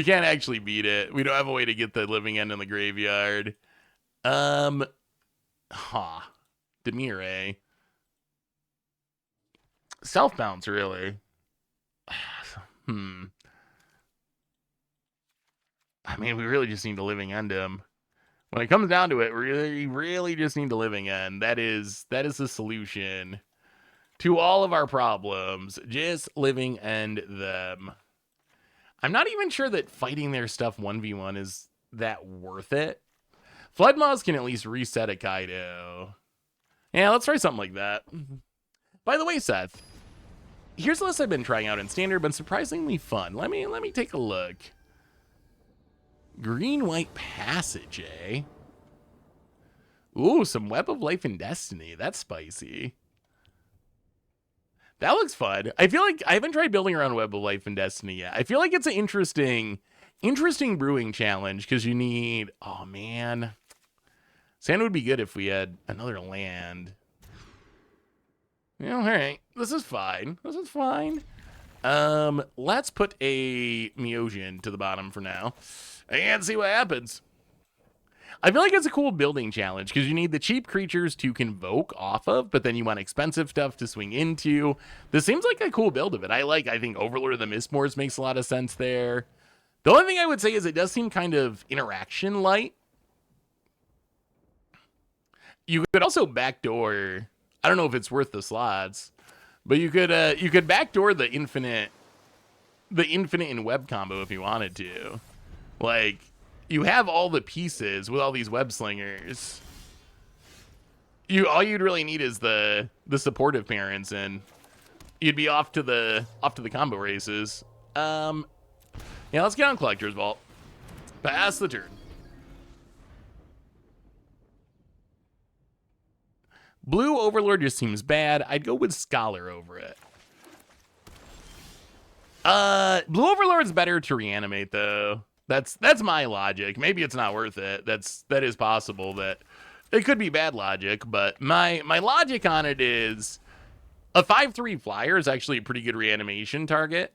actually beat it. We don't have a way to get the living end in the graveyard. Demire. Self bounce, really. I mean, we really just need to living end him. When it comes down to it, we really just need to living end. That is the solution to all of our problems. Just living end them. I'm not even sure that fighting their stuff 1v1 is that worth it. Floodmaws can at least reset a Kaido. Yeah, let's try something like that. By the way, Seth, here's a list I've been trying out in Standard, but surprisingly fun. Let me take a look. Green-White Passage, eh? Ooh, some Web of Life and Destiny. That's spicy. That looks fun. I feel like I haven't tried building around Web of Life and Destiny yet. I feel like it's an interesting brewing challenge because you need... Oh, man. Sand would be good if we had another land. Yeah, all right. This is fine. This is fine. Let's put a Miosian to the bottom for now and see what happens. I feel like it's a cool building challenge because you need the cheap creatures to convoke off of, but then you want expensive stuff to swing into. This seems like a cool build of it. I think Overlord of the Mistmores makes a lot of sense there. The only thing I would say is it does seem kind of interaction light. You could also backdoor. I don't know if it's worth the slots, but you could backdoor the infinite in web combo if you wanted to. Like, you have all the pieces with all these web slingers. All you'd really need is the supportive parents, and you'd be off to the combo races. Yeah, let's get on Collector's Vault. Pass the turn. Blue Overlord just seems bad. I'd go with Scholar over it. Blue Overlord's better to reanimate though. That's my logic. Maybe it's not worth it. That is possible. That it could be bad logic, but my logic on it is a 5/3 flyer is actually a pretty good reanimation target.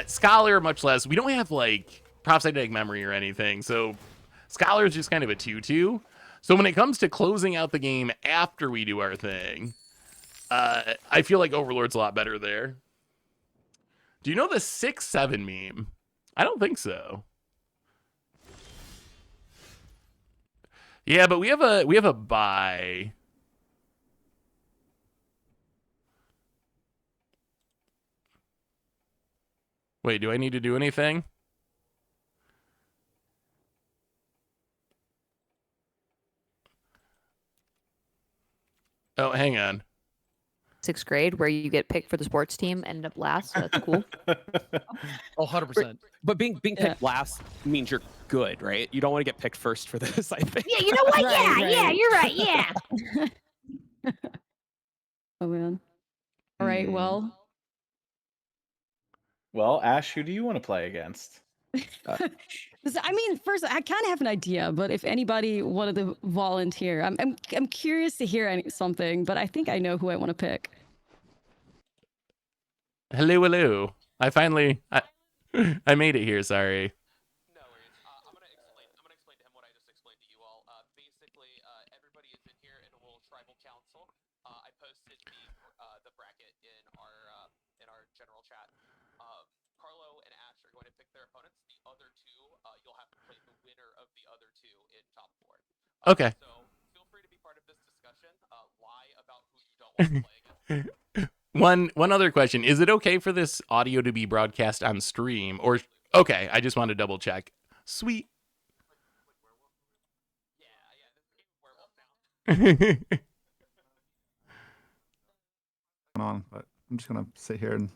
Scholar much less. We don't have like prophetic memory or anything, so Scholar is just kind of a 2/2. So when it comes to closing out the game after we do our thing, I feel like Overlord's a lot better there. Do you know the 6/7 meme? I don't think so. Yeah, but we have a buy. Wait, do I need to do anything? Oh, hang on. 6th grade where you get picked for the sports team, end up last. So that's cool. Oh, 100%. But being picked last means you're good, right? You don't want to get picked first for this, I think. Yeah, you know what? Right, yeah, right. you're right. Yeah. Oh man. All right. Well. Well, Ash, who do you want to play against? I mean, first, I kind of have an idea, but if anybody wanted to volunteer, I'm curious to hear something. But I think I know who I want to pick. Hello. I finally I made it here. Sorry. No worries. I'm gonna explain to him what I just explained to you all. Basically, everybody is in here in a little tribal council. I posted the bracket in our general chat. Carlo and Ash are going to pick their opponents. The other two, you'll have to play the winner of the other two in top 4. Okay. So feel free to be part of this discussion. Lie about who you don't want to play against. One other question. Is it okay for this audio to be broadcast on stream? Or okay, I just want to double check. Sweet. On, but I'm just gonna sit here and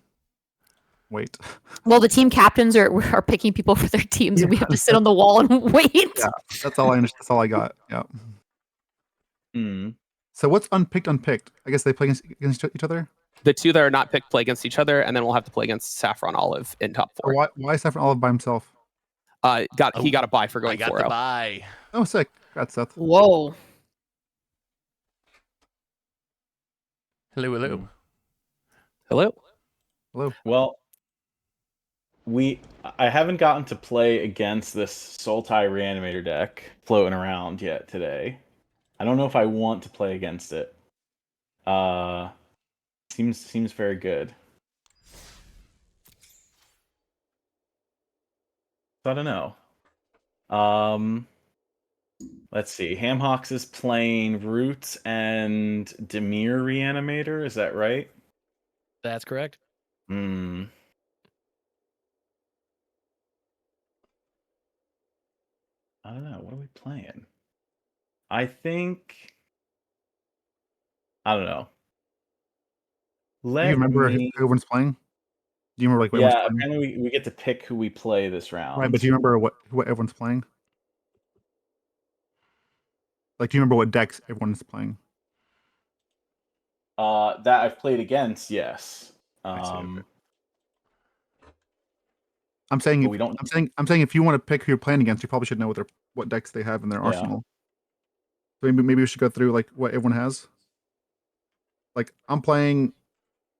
wait. Well, the team captains are picking people for their teams, and we have to sit on the wall and wait. Yeah, that's all I understand. That's all I got. Yeah. So what's unpicked? I guess they play against each other. The two that are not picked play against each other, and then we'll have to play against Saffron Olive in top 4. Why is Saffron Olive by himself? He got a buy for going 4-0. I got the buy. Oh, sick. Congrats, Seth. Whoa. Hello. Well, I haven't gotten to play against this Sultai Reanimator deck floating around yet today. I don't know if I want to play against it. Seems very good. So I don't know. Let's see. Hamhawks is playing Roots and Demir Reanimator. Is that right? That's correct. I don't know. What are we playing? I think. I don't know. Do you remember who everyone's playing? Do you remember like what everyone's playing? Apparently we get to pick who we play this round. Right, but do you remember what everyone's playing? Like, do you remember what decks everyone's playing? That I've played against, yes. I see, okay. I'm saying we don't. I'm saying if you want to pick who you're playing against, you probably should know what decks they have in their arsenal. So maybe we should go through like what everyone has. Like I'm playing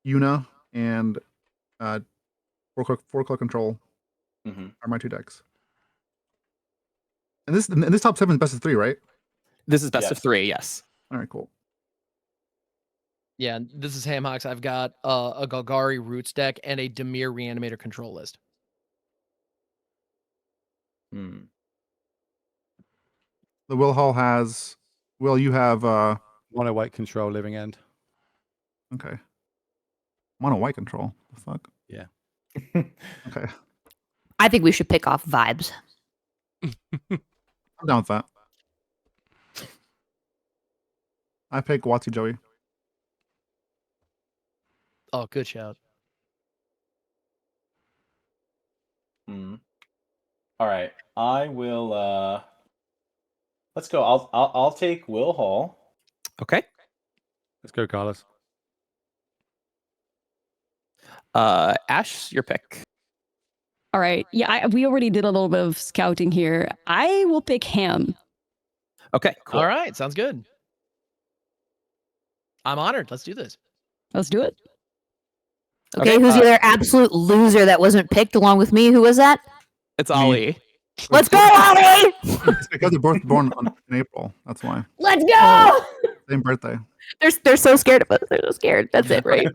Yuna and Four color control Mm-hmm. are my 2 decks. And this top 7 is best of 3, right? This is best Yes. of 3, yes. All right, cool. Yeah, this is Hamhocks. I've got a Golgari Roots deck and a Dimir Reanimator control list. Hmm. The Will Hall has. Will, you have. Mono white control living end. Okay. Mono white control. The fuck? Yeah. Okay. I think we should pick off vibes. I'm down with that. I pick Voxy Joey. Oh, good shout. Hmm. All right. I will. Let's go. I'll take Will Hall. Okay. Let's go, Carlos. Ash, your pick. All right. Yeah, we already did a little bit of scouting here. I will pick Ham. Okay, cool. All right, sounds good. I'm honored. Let's do this. Let's do it. Okay, who's the other absolute loser that wasn't picked along with me? Who was that? It's Ali. Let's go, Ali! It's because they're both born in April. That's why. Let's go! Same birthday. They're so scared of us. They're so scared. That's it, right?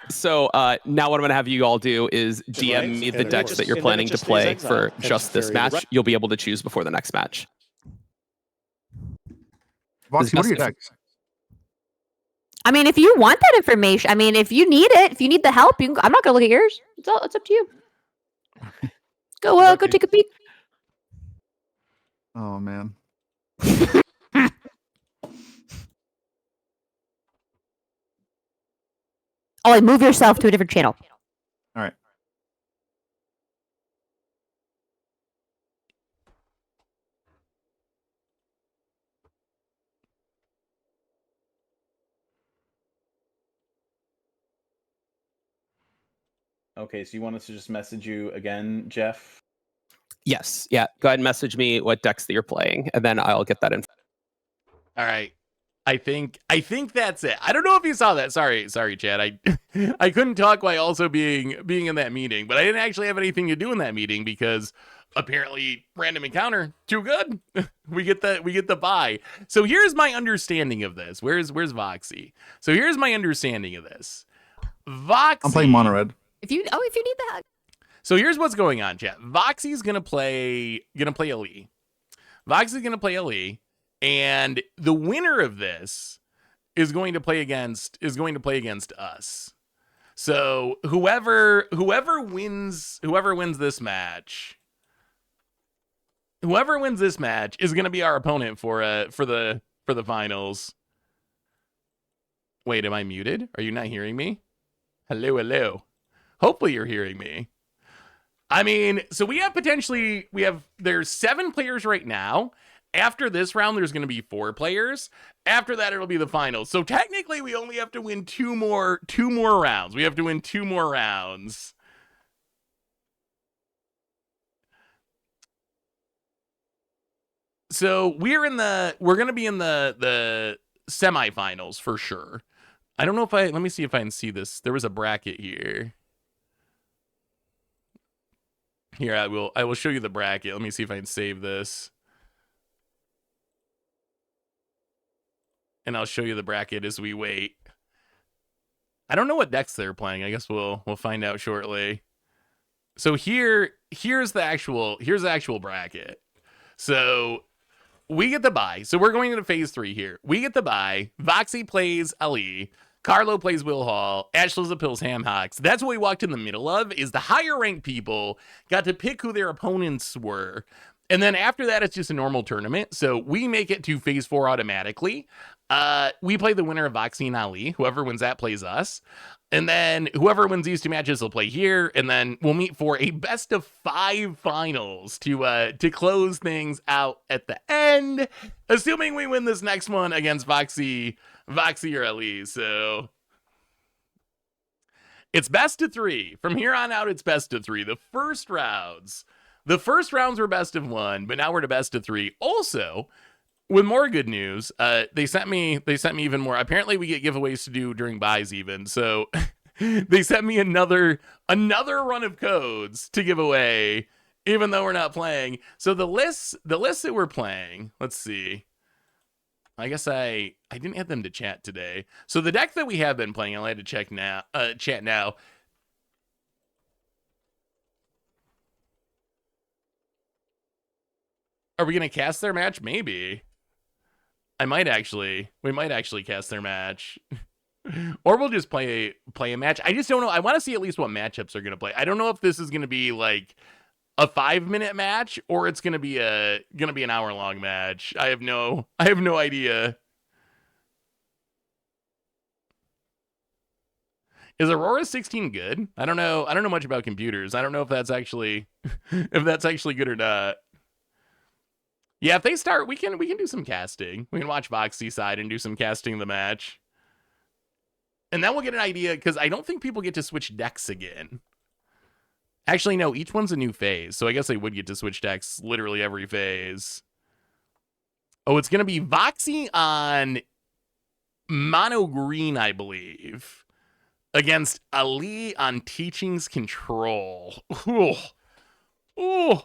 So now what I'm going to have you all do is DM me the decks that you're planning to play for just this match. You'll be able to choose before the next match. Voxy, what are your decks? I mean, if you want that information, I mean, if you need it, if you need the help, you can, I'm not going to look at yours. It's up to you. Go take a peek. Oh, man. Ollie, move yourself to a different channel. All right. Okay, so you want us to just message you again, Jeff? Yes. Yeah. Go ahead and message me what decks that you're playing, and then I'll get that info. All right. I think that's it. I don't know if you saw that. Sorry, Chad. I couldn't talk while also being in that meeting, but I didn't actually have anything to do in that meeting because apparently random encounter too good. we get the buy. So here's my understanding of this. Where's Voxy? So here's my understanding of this. Voxy. I'm playing mono red. If you need that. So here's what's going on, chat. Voxy's gonna play Ali. Voxy's gonna play Ali. And the winner of this is going to play against us. So whoever wins this match is going to be our opponent for the finals. Wait, am I muted? Are you not hearing me? Hello. Hopefully you're hearing me. I mean, so there's 7 players right now. After this round, there's going to be 4 players. After that, it'll be the finals. So technically, we only have to win two more rounds. We have to win 2 more rounds. So we're going to be in the semifinals for sure. I don't know if let me see if I can see this. There was a bracket here. Here, I will show you the bracket. Let me see if I can save this. And I'll show you the bracket as we wait. I don't know what decks they're playing. I guess we'll find out shortly. So here's the actual bracket. So we get the bye. So we're going into phase 3 here. We get the bye. Voxy plays Ali. Carlo plays Will Hall. Ashliza pills Hamhocks. That's what we walked in the middle of, is the higher ranked people got to pick who their opponents were. And then after that, it's just a normal tournament. So we make it to phase 4 automatically. We play the winner of Voxy and Ali. Whoever wins that plays us. And then whoever wins these 2 matches will play here. And then we'll meet for a best of 5 finals to close things out at the end. Assuming we win this next one against Voxy or Ali. So it's best of 3. From here on out, it's best of 3. The first rounds were best of 1, but now we're to best of 3. Also, with more good news, they sent me even more. Apparently, we get giveaways to do during buys even. So They sent me another run of codes to give away, even though we're not playing. So the lists that we're playing, let's see. I guess I didn't add them to chat today. So the deck that we have been playing, I'll have to check now. Chat now. Are we gonna cast their match? Maybe. We might actually cast their match. Or we'll just play a match. I just don't know. I want to see at least what matchups are gonna play. I don't know if this is gonna be like a 5-minute match or it's gonna be an hour-long match. I have no idea. Is Aurora 16 good? I don't know much about computers. I don't know if that's actually good or not. Yeah, if they start, we can do some casting. We can watch Voxy side and do some casting of the match. And then we'll get an idea, because I don't think people get to switch decks again. Actually, no, each one's a new phase, so I guess they would get to switch decks literally every phase. Oh, it's going to be Voxy on mono green, I believe, against Ali on Teachings Control. Ooh. Ooh.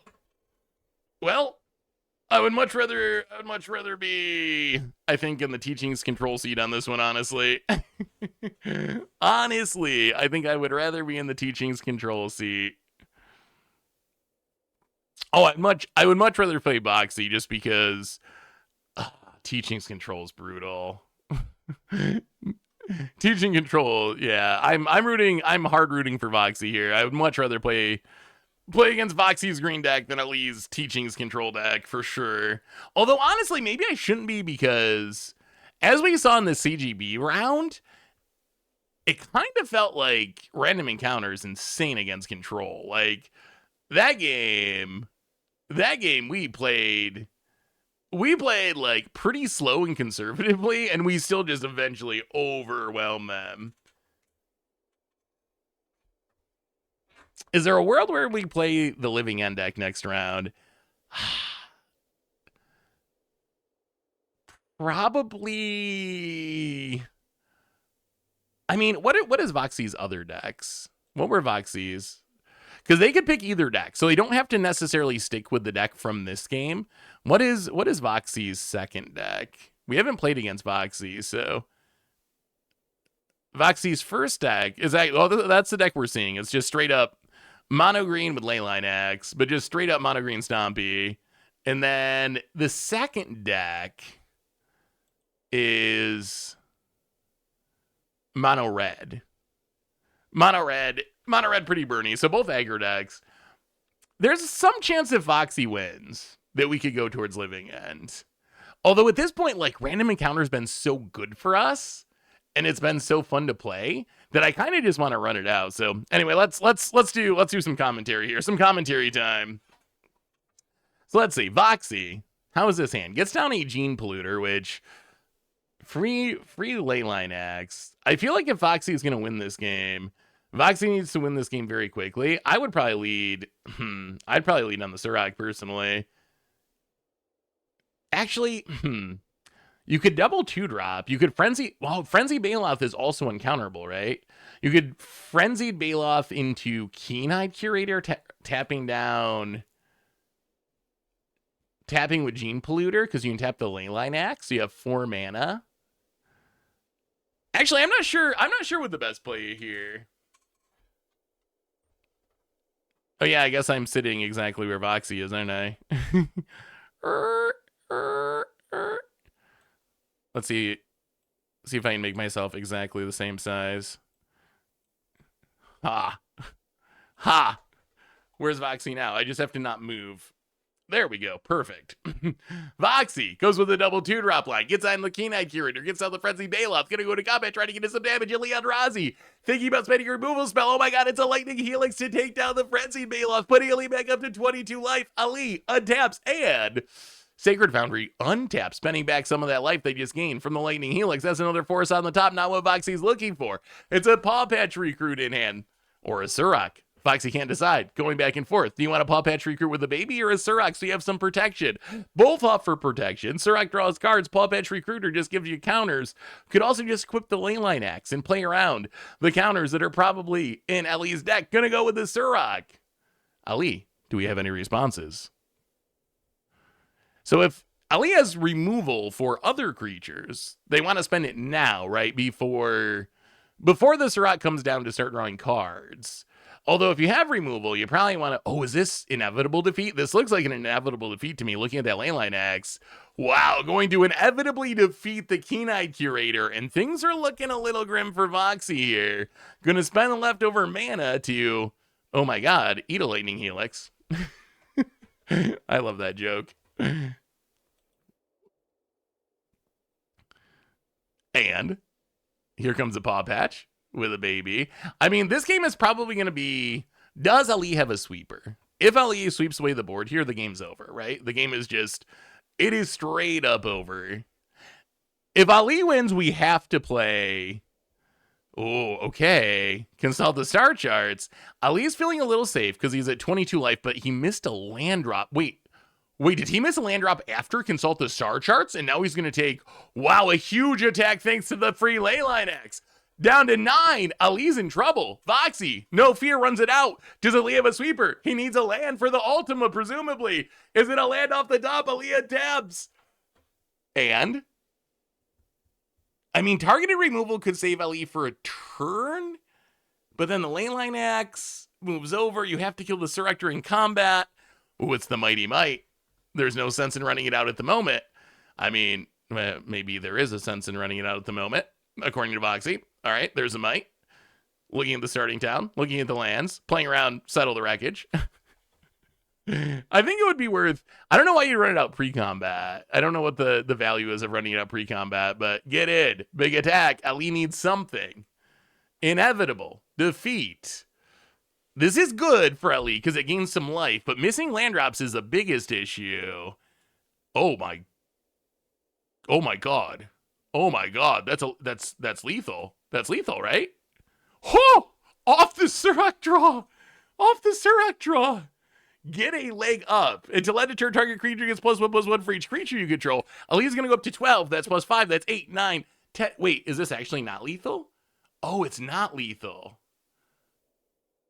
Well, I would much rather be, I think, in the Teachings Control seat on this one, honestly. Honestly, I think I would rather be in the Teachings Control seat. Oh, I would much rather play Voxy just because Teachings Control is brutal. Teaching Control, yeah. I'm hard rooting for Voxy here. I would much rather play against Voxy's green deck than Ali's Teachings Control deck, for sure. Although, honestly, maybe I shouldn't be, because as we saw in the CGB round, it kind of felt like Random Encounter is insane against Control. Like, that game we played like pretty slow and conservatively, and we still just eventually overwhelm them. Is there a world where we play the Living End deck next round? Probably. I mean, what is Voxy's other decks? What were Voxy's? Because they could pick either deck, so they don't have to necessarily stick with the deck from this game. What is Voxy's second deck? We haven't played against Voxy, so Voxy's first deck is that's the deck we're seeing. It's just straight up mono green with Leyline Axe, but just straight up mono green Stompy. And then the second deck is mono red. Mono red, pretty burny. So both aggro decks. There's some chance if Voxy wins that we could go towards Living End. Although at this point, like, Random Encounter's been so good for us, and it's been so fun to play, that I kind of just want to run it out. So anyway, let's do some commentary here. Some commentary time. So let's see. Voxy, how is this hand? Gets down a Gene Polluter, which free Leyline Axe. I feel like if Voxy is going to win this game, Voxy needs to win this game very quickly. I would probably lead. I'd probably lead on the Surak personally. Actually, you could double 2-drop. You could Frenzy. Well, Frenzy Bailoff is also uncounterable, right? You could Frenzied Bailoff into Keen-Eyed Curator, tapping with Gene Polluter, because you can tap the Leyline Axe. So you have 4 mana. Actually, I'm not sure what the best play here. Oh yeah, I guess I'm sitting exactly where Voxy is, aren't I? Let's see if I can make myself exactly the same size. Ha. Where's Voxy now? I just have to not move. There we go. Perfect. Voxy goes with a double 2-drop line. Gets on the Keen-Eyed Curator. Gets on the Frenzy Bailoff. Gonna go to combat, trying to get in some damage. AliEldrazi thinking about spending a removal spell. Oh my god, it's a Lightning Helix to take down the Frenzy Bailoff. Putting Ali back up to 22 life. Ali untaps and Sacred Foundry untaps, spending back some of that life they just gained from the Lightning Helix. That's another force on the top. Not what Voxy's looking for. It's a Paw Patch Recruit in hand. Or a Surak. Voxy can't decide. Going back and forth. Do you want a Paw Patch Recruit with a baby or a Surrock so you have some protection? Both offer protection. Surrock draws cards. Paw Patch Recruiter just gives you counters. Could also just equip the Leyline Axe and play around the counters that are probably in Ali's deck. Gonna go with the Surrock. Ali, do we have any responses? So if Ali has removal for other creatures, they want to spend it now, right? Before the Surrock comes down to start drawing cards. Although if you have removal, you probably want to... Oh, is this inevitable defeat? This looks like an inevitable defeat to me, looking at that Leyline Axe. Wow, going to inevitably defeat the Keen-Eyed Curator, and things are looking a little grim for Voxy here. Gonna spend the leftover mana to... Oh my god, eat a Lightning Helix. I love that joke. And here comes a Paw Patch with a baby. I mean, this game is probably going to be, does Ali have a sweeper? If Ali sweeps away the board here, the game's over, right? The game is just, it is straight up over. If Ali wins, we have to play... Oh, okay. Consult the star charts. Ali's feeling a little safe because he's at 22 life, but he missed a land drop. Wait, did he miss a land drop after consult the star charts? And now he's going to take, wow, a huge attack thanks to the free Leyline Axe. Down to 9. Ali's in trouble. Voxy, no fear, runs it out. Does Ali have a sweeper? He needs a land for the Ultima, presumably. Is it a land off the top? Ali tabs. And... I mean, targeted removal could save Ali for a turn, but then the Leyline Axe moves over. You have to kill the Surrector in combat. Ooh, it's the Mighty Might. There's no sense in running it out at the moment. I mean, maybe there is a sense in running it out at the moment, according to Voxy. All right, there's a Might. Looking at the starting town, looking at the lands, playing around, settle the wreckage. I think it would be worth... I don't know why you run it out pre-combat. I don't know what the value is of running it out pre-combat, but get in. Big attack. Ali needs something. Inevitable. Defeat. This is good for Ali because it gains some life, but missing land drops is the biggest issue. Oh my god. Oh my god. That's lethal. That's lethal, right? Oh! Off the Surrock draw! Off the Surrock draw! Get a leg up. Until end of turn, target creature gets +1/+1 for each creature you control. Ali's going to go up to 12. That's +5. That's 8, 9, 10. Wait, is this actually not lethal? Oh, it's not lethal.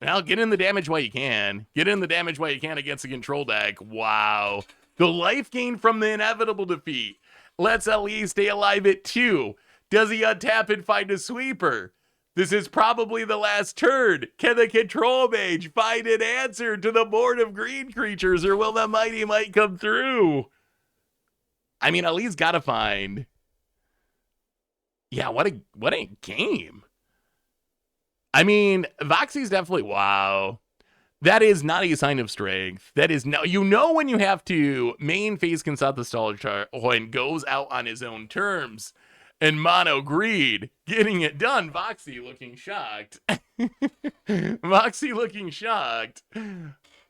Well, get in the damage while you can. Get in the damage while you can against the control deck. Wow. The life gain from the inevitable defeat lets Ali stay alive at 2. Does he untap and find a sweeper? This is probably the last turn. Can the control mage find an answer to the board of green creatures, or will the Mighty Might come through? I mean, Ali's got to find... Yeah, what a game. I mean, Voxy's definitely... Wow. That is not a sign of strength. That is no... You know when you have to main phase consult the stall chart when goes out on his own terms. And mono greed, getting it done. Voxy looking shocked. Voxy looking shocked.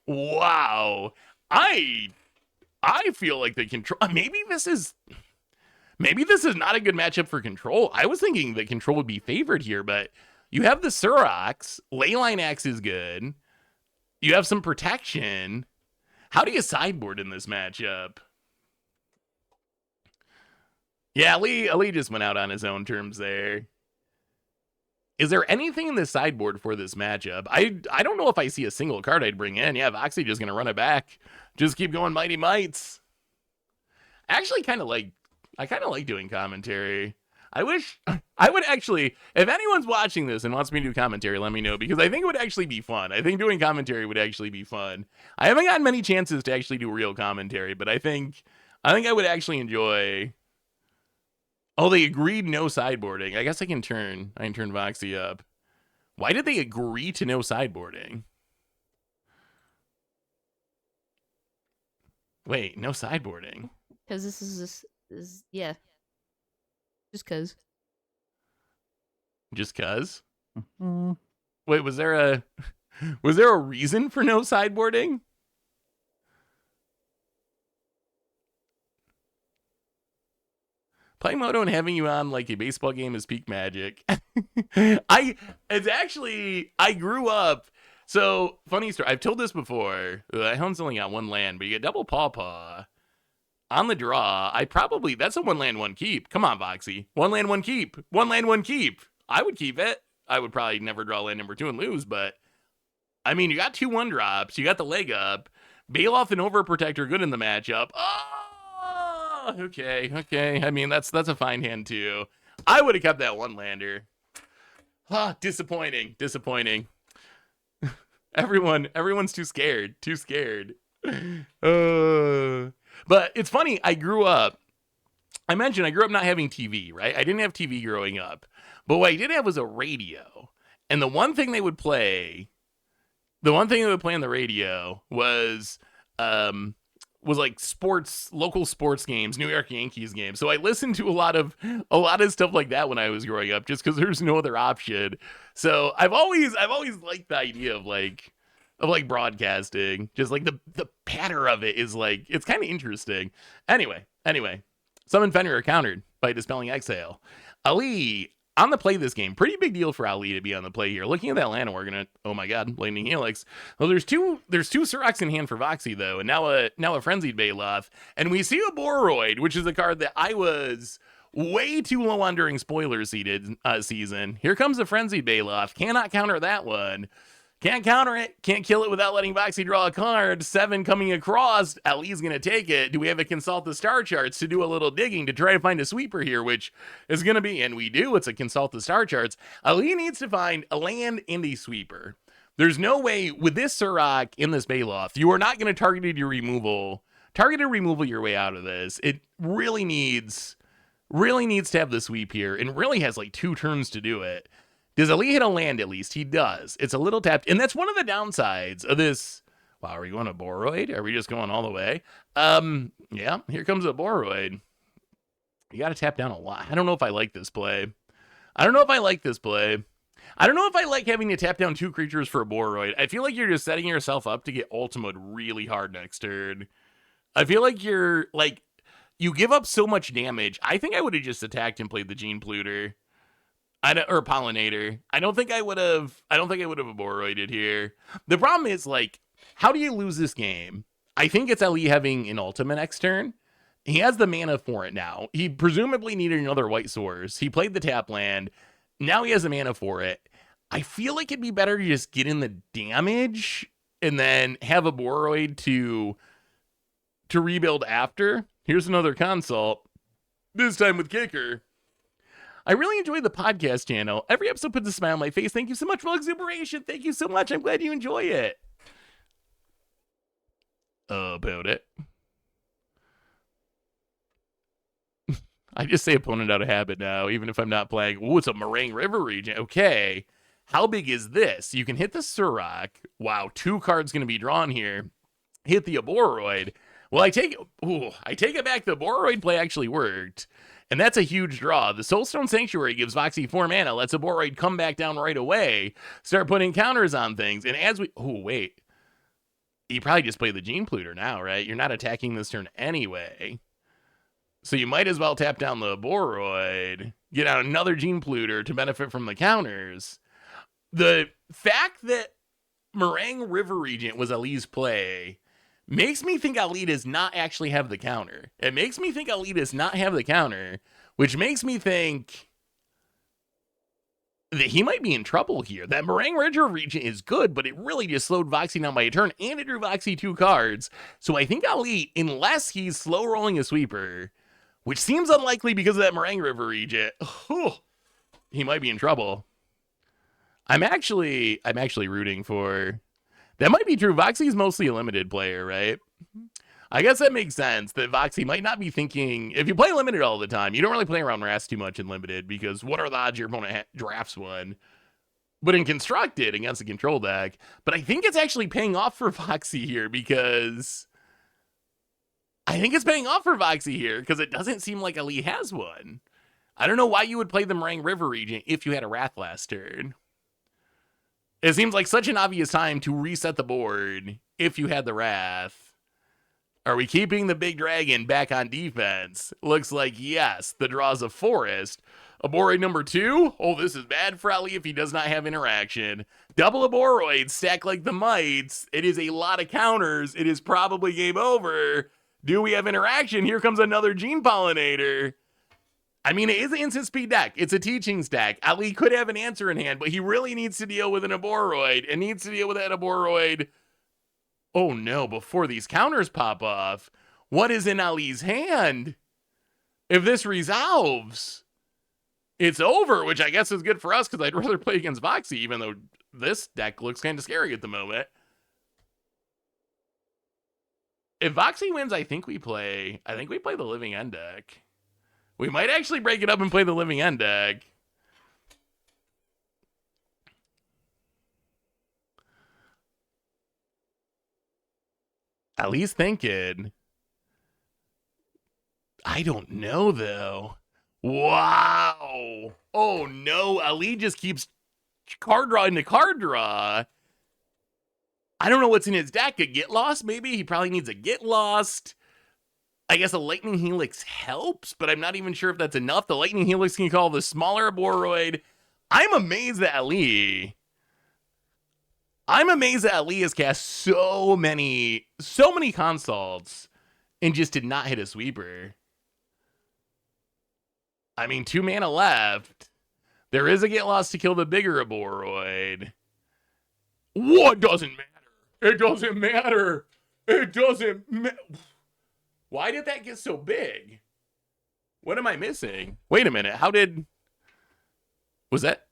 Wow. I feel like the control... Maybe this is not a good matchup for control. I was thinking that control would be favored here, but you have the Surrocks. Leyline Axe is good. You have some protection. How do you sideboard in this matchup? Yeah, Ali just went out on his own terms there. Is there anything in the sideboard for this matchup? I don't know if I see a single card I'd bring in. Yeah, Voxy just going to run it back. Just keep going Mighty Mights. I kind of like doing commentary. I would actually, if anyone's watching this and wants me to do commentary, let me know, because I think it would actually be fun. I think doing commentary would actually be fun. I haven't gotten many chances to actually do real commentary, but I think I would actually enjoy... Oh, they agreed no sideboarding. I guess I can turn Voxy up. Why did they agree to no sideboarding? Wait, no sideboarding. Because this is yeah. Just cause. Just cause? Wait, was there a reason for no sideboarding? Playing Moto and having you on like a baseball game is peak magic. I grew up So, funny story. I've told this before. Hound's only got one land, but you get double Pawpaw. On the draw, that's a 1 land, 1 keep. Come on, Voxy. 1 land, 1 keep. 1 land, 1 keep. I would keep it. I would probably never draw land number 2 and lose, but I mean, you got 2 1-drops. You got the leg up. Bailoff and Overprotector good in the matchup. Oh, okay. I mean, that's a fine hand too. I would have kept that 1-lander. Disappointing. Everyone's too scared. But it's funny. I grew up not having TV, right? I didn't have TV growing up. But what I did have was a radio. And the one thing they would play on the radio was like local sports games, New York Yankees games. So I listened to a lot of stuff like that when I was growing up, just because there's no other option. So I've always liked the idea of broadcasting. Just like the patter of it is like, it's kind of interesting. Anyway, Summon Fenrir countered by Dispelling Exhale. Ali on the play this game. Pretty big deal for Ali to be on the play here. Looking at that land, we're gonna, oh my god, Lightning Helix. Well, there's two Suraks in hand for Voxy though, and now a Frenzied Bailoff, and we see a Boroid, which is a card that I was way too low on during spoiler season. Here comes a Frenzied Bailoff. Cannot counter that one. Can't counter it. Can't kill it without letting Voxy draw a card. 7 coming across. Ali's going to take it. Do we have to consult the star charts to do a little digging to try to find a sweeper here, which is going to be, and we do, it's a consult the star charts. Ali needs to find a land and a sweeper. There's no way with this Surak in this Bailoff, you are not going to target your removal your way out of this. It really needs to have the sweep here, and really has like 2 turns to do it. Does Ali hit a land at least? He does. It's a little tapped. And that's one of the downsides of this. Wow, are we going to Boroid? Are we just going all the way? Yeah, here comes a Boroid. You got to tap down a lot. I don't know if I like this play. I don't know if I like having to tap down 2 creatures for a Boroid. I feel like you're just setting yourself up to get ultimate really hard next turn. I feel like you give up so much damage. I think I would have just attacked and played the Gene Pluter. Or Pollinator. I don't think I would have Boroided here. The problem is, like, how do you lose this game? I think it's Ali having an ultimate next turn. He has the mana for it now. He presumably needed another white source. He played the tap land. Now he has the mana for it. I feel like it'd be better to just get in the damage and then have a Boroid to rebuild after. Here's another consult. This time with Kicker. I really enjoy the podcast channel. Every episode puts a smile on my face. Thank you so much for exuberation. Thank you so much. I'm glad you enjoy it. About it. I just say opponent out of habit now, even if I'm not playing. Ooh, it's a Meringue River region. Okay. How big is this? You can hit the Surak. Wow, 2 cards going to be drawn here. Hit the Boroid. Well, I take it back. The Boroid play actually worked. And that's a huge draw. The Soulstone Sanctuary gives Voxy 4 mana, lets a Boroid come back down right away, start putting counters on things. And as we... Oh, wait. You probably just play the Gene Pluter now, right? You're not attacking this turn anyway. So you might as well tap down the Boroid, get out another Gene Pluter to benefit from the counters. The fact that Meringue River Regent was Ali's play makes me think Ali does not actually have the counter. It makes me think Ali does not have the counter, which makes me think that he might be in trouble here. That Meringue River Regent is good, but it really just slowed Voxy down by a turn, and it drew Voxy 2 cards. So I think Ali, unless he's slow rolling a sweeper, which seems unlikely because of that Meringue River Regent, he might be in trouble. I'm actually rooting for... That might be true. Voxy's mostly a limited player, right? I guess that makes sense that Voxy might not be thinking... If you play limited all the time, you don't really play around Rast too much in limited, because what are the odds your opponent drafts one? But in constructed against a control deck. But I think it's actually paying off for Voxy here, because... it doesn't seem like Ali has one. I don't know why you would play the Meringue River Regent if you had a Wrath last turn. It seems like such an obvious time to reset the board if you had the Wrath. Are we keeping the big dragon back on defense? Looks like yes. The draw's a forest. Aboroid number 2. Oh, this is bad for Ali if he does not have interaction. Double Aboroid, stack like the mites. It is a lot of counters. It is probably game over. Do we have interaction? Here comes another Gene Pollinator. I mean, it is an instant speed deck. It's a teaching stack. Ali could have an answer in hand, but he really needs to deal with an Aboroid and needs to deal with that Aboroid. Oh no, before these counters pop off. What is in Ali's hand? If this resolves, it's over, which I guess is good for us because I'd rather play against Voxy, even though this deck looks kind of scary at the moment. If Voxy wins, I think we play the Living End deck. We might actually break it up and play the Living End deck. At least thinking. I don't know, though. Wow. Oh, no. Ali just keeps card draw into card draw. I don't know what's in his deck. A Get Lost, maybe? He probably needs a Get Lost. I guess a Lightning Helix helps, but I'm not even sure if that's enough. The Lightning Helix can call the smaller Aboroid. I'm amazed that Ali has cast so many consults and just did not hit a sweeper. I mean, 2 mana left. There is a Get Lost to kill the bigger Aboroid. What doesn't matter? It doesn't matter. It doesn't matter. Why did that get so big? What am I missing? Wait a minute. Was that?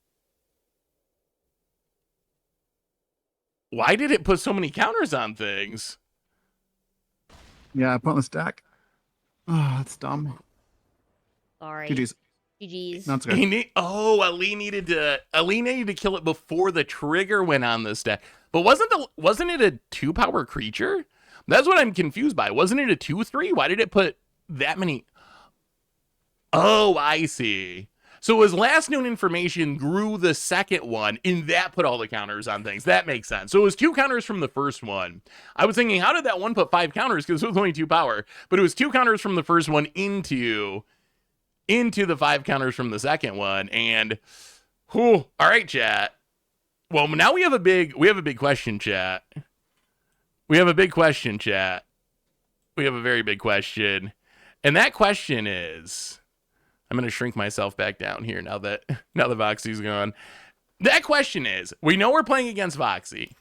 Why did it put so many counters on things? Yeah, pointless deck. Oh, that's dumb. Sorry. GG's. GG's. That's good. Ali needed to kill it before the trigger went on this deck. But wasn't it a 2-power creature? That's what I'm confused by. Wasn't it a 2/3? Why did it put that many? Oh, I see. So his last known information grew the second one, and that put all the counters on things. That makes sense. So it was 2 counters from the first one. I was thinking, how did that one put 5 counters? Because it was only 2 power. But it was 2 counters from the first one into the 5 counters from the second one. And, whew, all right, chat. Well, now we have a big question, chat. We have a big question, chat. We have a very big question. And that question is, I'm going to shrink myself back down here now that Voxy's gone. That question is, we know we're playing against Voxy.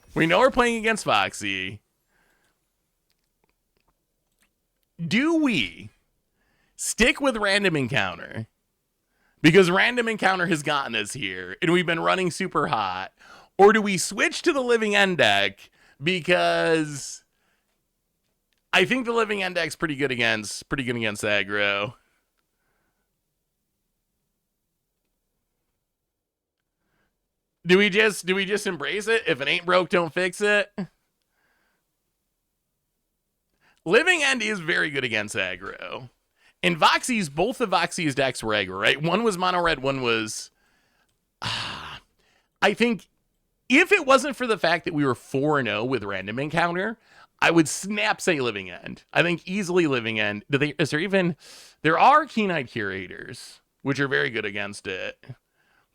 Do we stick with random encounter? Because random encounter has gotten us here, and we've been running super hot. Or do we switch to the Living End deck? Because I think the Living End deck's pretty good against aggro. Do we just embrace it? If it ain't broke, don't fix it. Living End is very good against aggro. And both of Voxy's decks were aggro, right? One was mono red, one was I think if it wasn't for the fact that we were 4-0 with random encounter, I would snap say Living End. I think easily Living End. There are Keen-Eyed Curators, which are very good against it.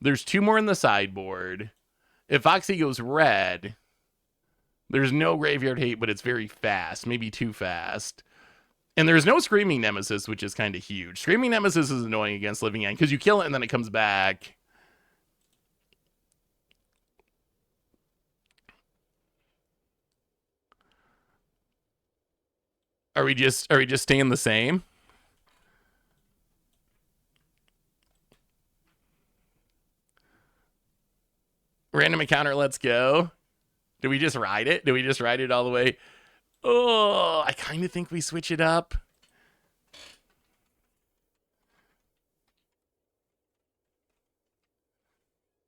There's 2 more in the sideboard. If Voxy goes red, there's no graveyard hate, but it's very fast, maybe too fast. And there's no Screaming Nemesis, which is kind of huge. Screaming Nemesis is annoying against Living End because you kill it and then it comes back. Are we just staying the same? Random encounter, let's go. Do we just ride it? Do we just ride it all the way? Oh, I kind of think we switch it up.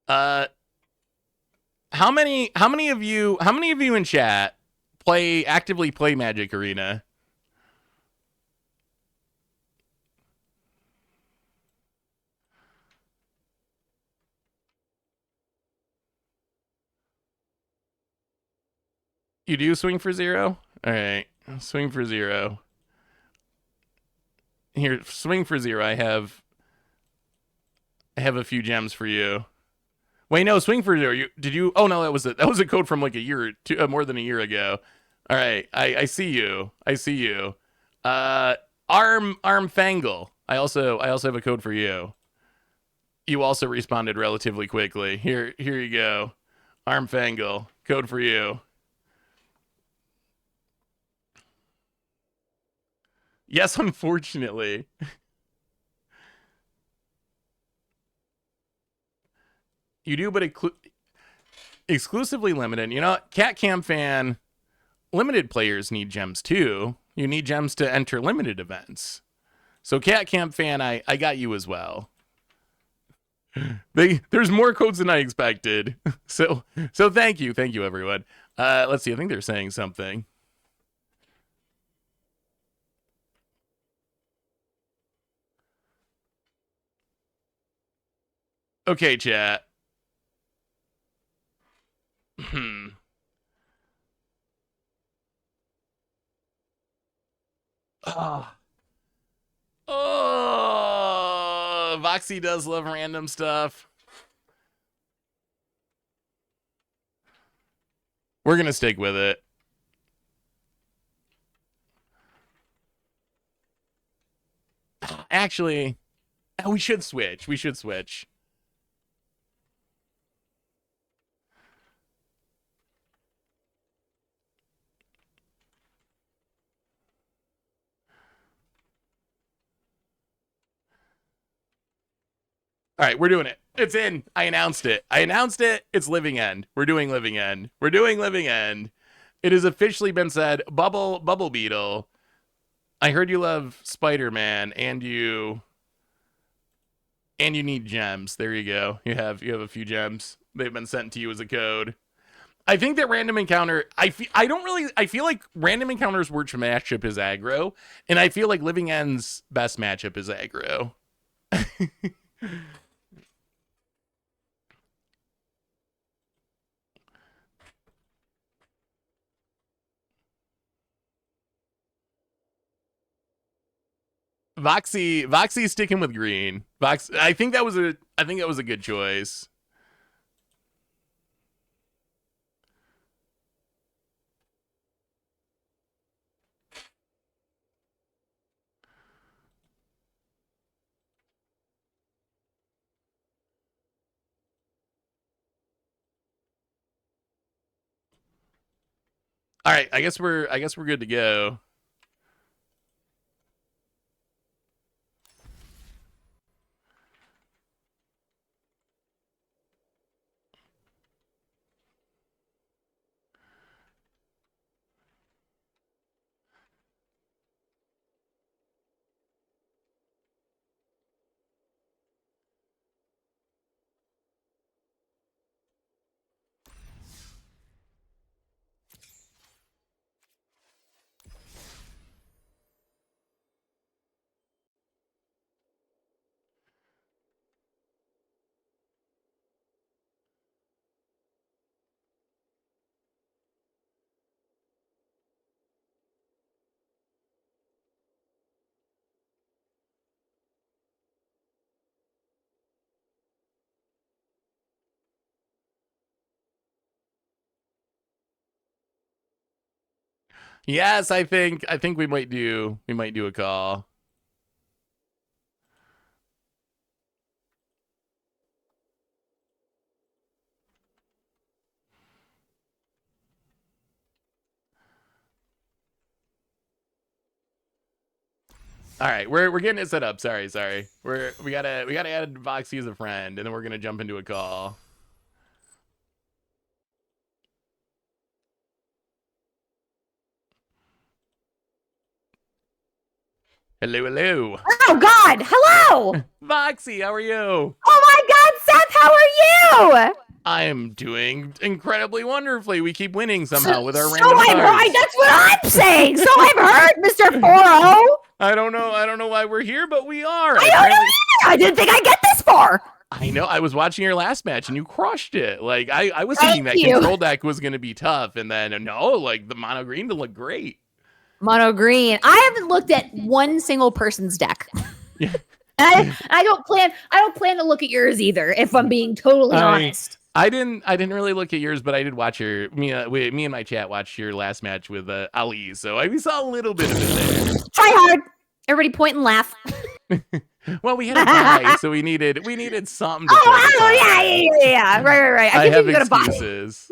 How many of you in chat actively play Magic Arena? You do swing for 0? All right, swing for 0. Here, swing for 0. I have have a few gems for you. Wait, no, swing for you. Did you? Oh no, that was a code from like a year or two, more than a year ago. All right, I see you. I see you. Arm Fangle. I also have a code for you. You also responded relatively quickly. Here you go. Arm Fangle. Code for you. Yes, unfortunately. You do, but exclusively limited. You know, Cat Cam fan, limited players need gems too. You need gems to enter limited events. So Cat Camp fan, I got you as well. There's more codes than I expected. So thank you everyone. Let's see, I think they're saying something. Okay, chat. Oh, Voxy does love random stuff. We're gonna stick with it. Actually, we should switch. We should switch. All right, we're doing it. It's in. I announced it. It's Living End. We're doing Living End. It has officially been said. Bubble Beetle. I heard you love Spider-Man, and you need gems. There you go. You have a few gems. They've been sent to you as a code. I think that random encounter. I feel like random encounter's worst matchup is aggro, and I feel like Living End's best matchup is aggro. Voxy sticking with green. I think that was a good choice. All right, I guess we're good to go. Yes, I think we might do a call. All right, we're getting it set up. Sorry. We gotta add Voxy as a friend, and then we're gonna jump into a call. Hello. Oh God! Hello, Voxy. How are you? Oh my God, Seth, how are you? I am doing incredibly wonderfully. We keep winning somehow with our random So I've cards. heard. That's what I'm saying. So I've heard, Mr. 4-0. I don't know why we're here, but we are. I don't know either. I didn't think I'd get this far. I know. I was watching your last match and you crushed it. Like I was Thank thinking that you. control deck was going to be tough, and then no, like the mono green to look great. Mono green. I haven't looked at one single person's deck. Yeah. I don't plan to look at yours either, if I'm being totally honest. I didn't really look at yours, but I did watch me and my chat watched your last match with Ali, so we saw a little bit of it there. Try hard. Everybody point and laugh. Well, we had a buy, so we needed something to Yeah. Right. I have you excuses.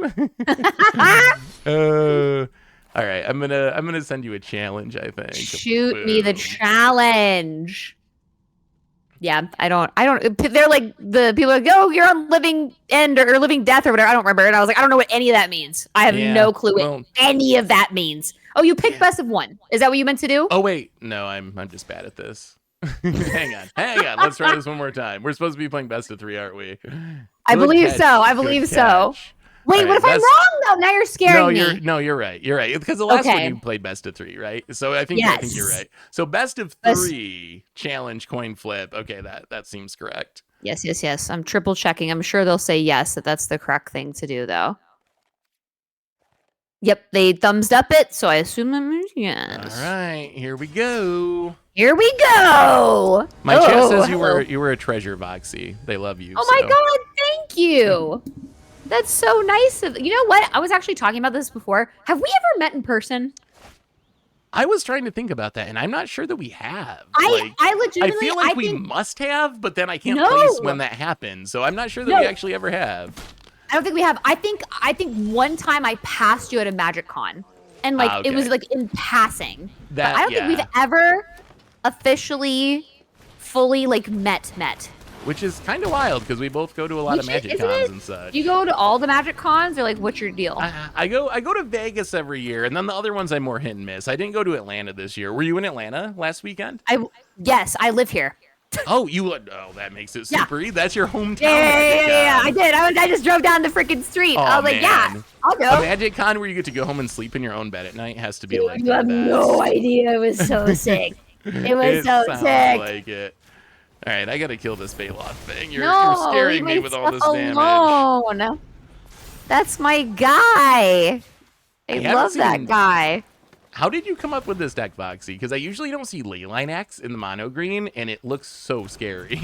All right, I'm gonna send you a challenge, I think. Shoot me the challenge. Yeah, I don't. They're like the people are like, oh, you're on living end or living death or whatever. I don't remember. And I was like, I don't know what any of that means. I have no clue what any of that means. Oh, you picked best of one. Is that what you meant to do? Oh wait, no, I'm just bad at this. hang on. Let's try this one more time. We're supposed to be playing best of 3, aren't we? I believe so. Wait, what if I'm wrong though? Now you're scaring me. No, you're right. You're right. Because the last one you played best of 3, right? So I think you're right. So best of 3 challenge coin flip. Okay, that seems correct. Yes. I'm triple checking. I'm sure they'll say yes, that's the correct thing to do though. Yep, they thumbs up it, so I assume that means yes. All right, here we go. My chat says you were a treasure, Voxy. They love you. Oh my god, thank you. That's so nice of you. Know what? I was actually talking about this before. Have we ever met in person? I was trying to think about that, and I'm not sure that we have. I legitimately I feel like we must have, but then I can't place when that happened, so I'm not sure that we actually ever have. I don't think we have. I think one time I passed you at a Magic Con, and like it was like in passing. But I don't think we've ever officially, fully like met. Which is kind of wild because we both go to a lot of Magic Cons and such. You go to all the Magic Cons, or like what's your deal? I go to Vegas every year, and then the other ones I'm more hit and miss. I didn't go to Atlanta this year. Were you in Atlanta last weekend? Yes, I live here. Oh, that makes it super easy. That's your hometown. Yeah, I did. I just drove down the freaking street. I was like, yeah, I'll go. A Magic Con where you get to go home and sleep in your own bed at night has to be like you have no idea. It was so sick. It was so sick. Like it. All right, I gotta kill this Baloth thing. You're No, scaring me with all this damage. Alone. That's my guy. I love that guy. How did you come up with this deck, Voxy? Because I usually don't see Leyline X in the mono green, and it looks so scary.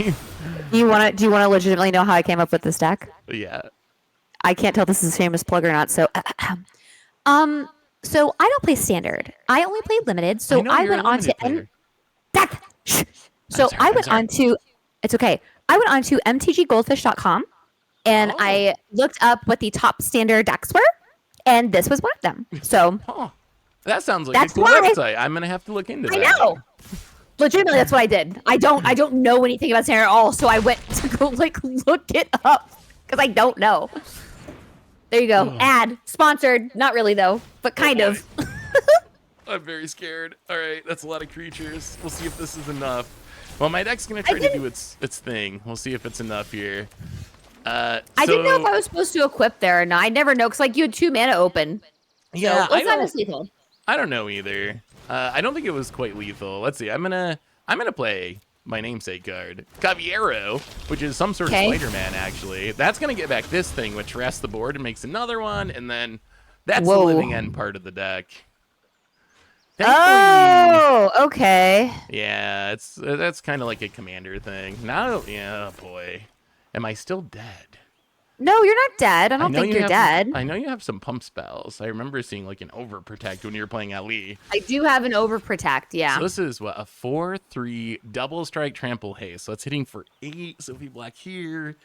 Do you want to legitimately know how I came up with this deck? Yeah. I can't tell if this is a shameless plug or not. So, so I don't play standard. I only play limited. So I went on to I went on to mtggoldfish.com and I looked up what the top standard decks were, and this was one of them. So that sounds like a cool website. I'm gonna have to look into that. I know. Legitimately, that's what I did. I don't know anything about standard at all, so I went to go like look it up because I don't know. There you go. Ad sponsored. Not really though, but kind of. I'm very scared. All right, that's a lot of creatures. We'll see if this is enough. Well, my deck's gonna try to do its thing. We'll see if it's enough here. I didn't know if I was supposed to equip there or not. I never know because like you had 2 mana open. Yeah, so it's not as lethal. I don't know either. I don't think it was quite lethal. Let's see. I'm gonna play my namesake card, Caviero, which is some sort of Spider-Man actually. That's gonna get back this thing, which rests the board and makes another one, and then that's the living end part of the deck. Oh, okay. Yeah, that's kind of like a commander thing. Now, yeah, boy, am I still dead? No, you're not dead. I don't think you're dead. I know you have some pump spells. I remember seeing like an overprotect when you were playing Ali. I do have an overprotect, yeah. So this is what, a 4/3 double strike trample haste. So that's hitting for 8. So if we block here,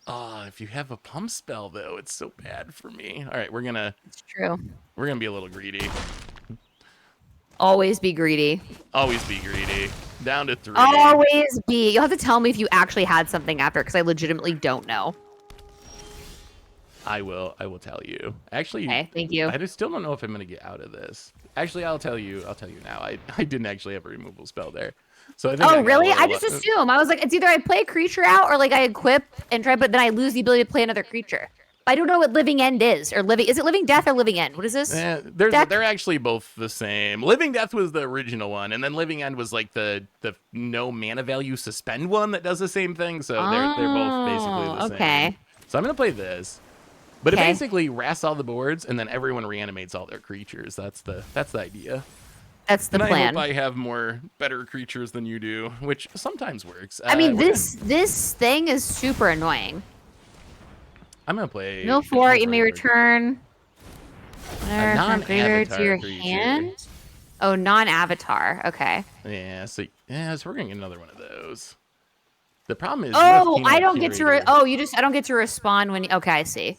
if you have a pump spell though, it's so bad for me. All right, It's true. We're gonna be a little greedy. Always be greedy. Always be greedy. Down to 3. Always be. You'll have to tell me if you actually had something after, because I legitimately don't know. I will tell you. Actually, okay, thank you. I just still don't know if I'm gonna get out of this. Actually, I'll tell you now. I didn't actually have a removal spell there. So I think really? I just assume. I was like, it's either I play a creature out or like I equip and try, but then I lose the ability to play another creature. I don't know what living end is, or is it living death or living end? What is this? They're actually both the same. Living death was the original one, and then living end was like the no mana value suspend one that does the same thing. So they're both basically the same. Okay. So I'm gonna play this, but it basically rests all the boards, and then everyone reanimates all their creatures. That's the idea. That's the and plan. I hope I have more better creatures than you do, which sometimes works. I mean, we're this thing is super annoying. I'm gonna play. Mill 4, you may return. A non-avatar to your creature. hand. Oh, non-avatar. Okay. Yeah, so we're gonna get another one of those. The problem is. Oh, I don't get to. I don't get to respond when. Okay, I see.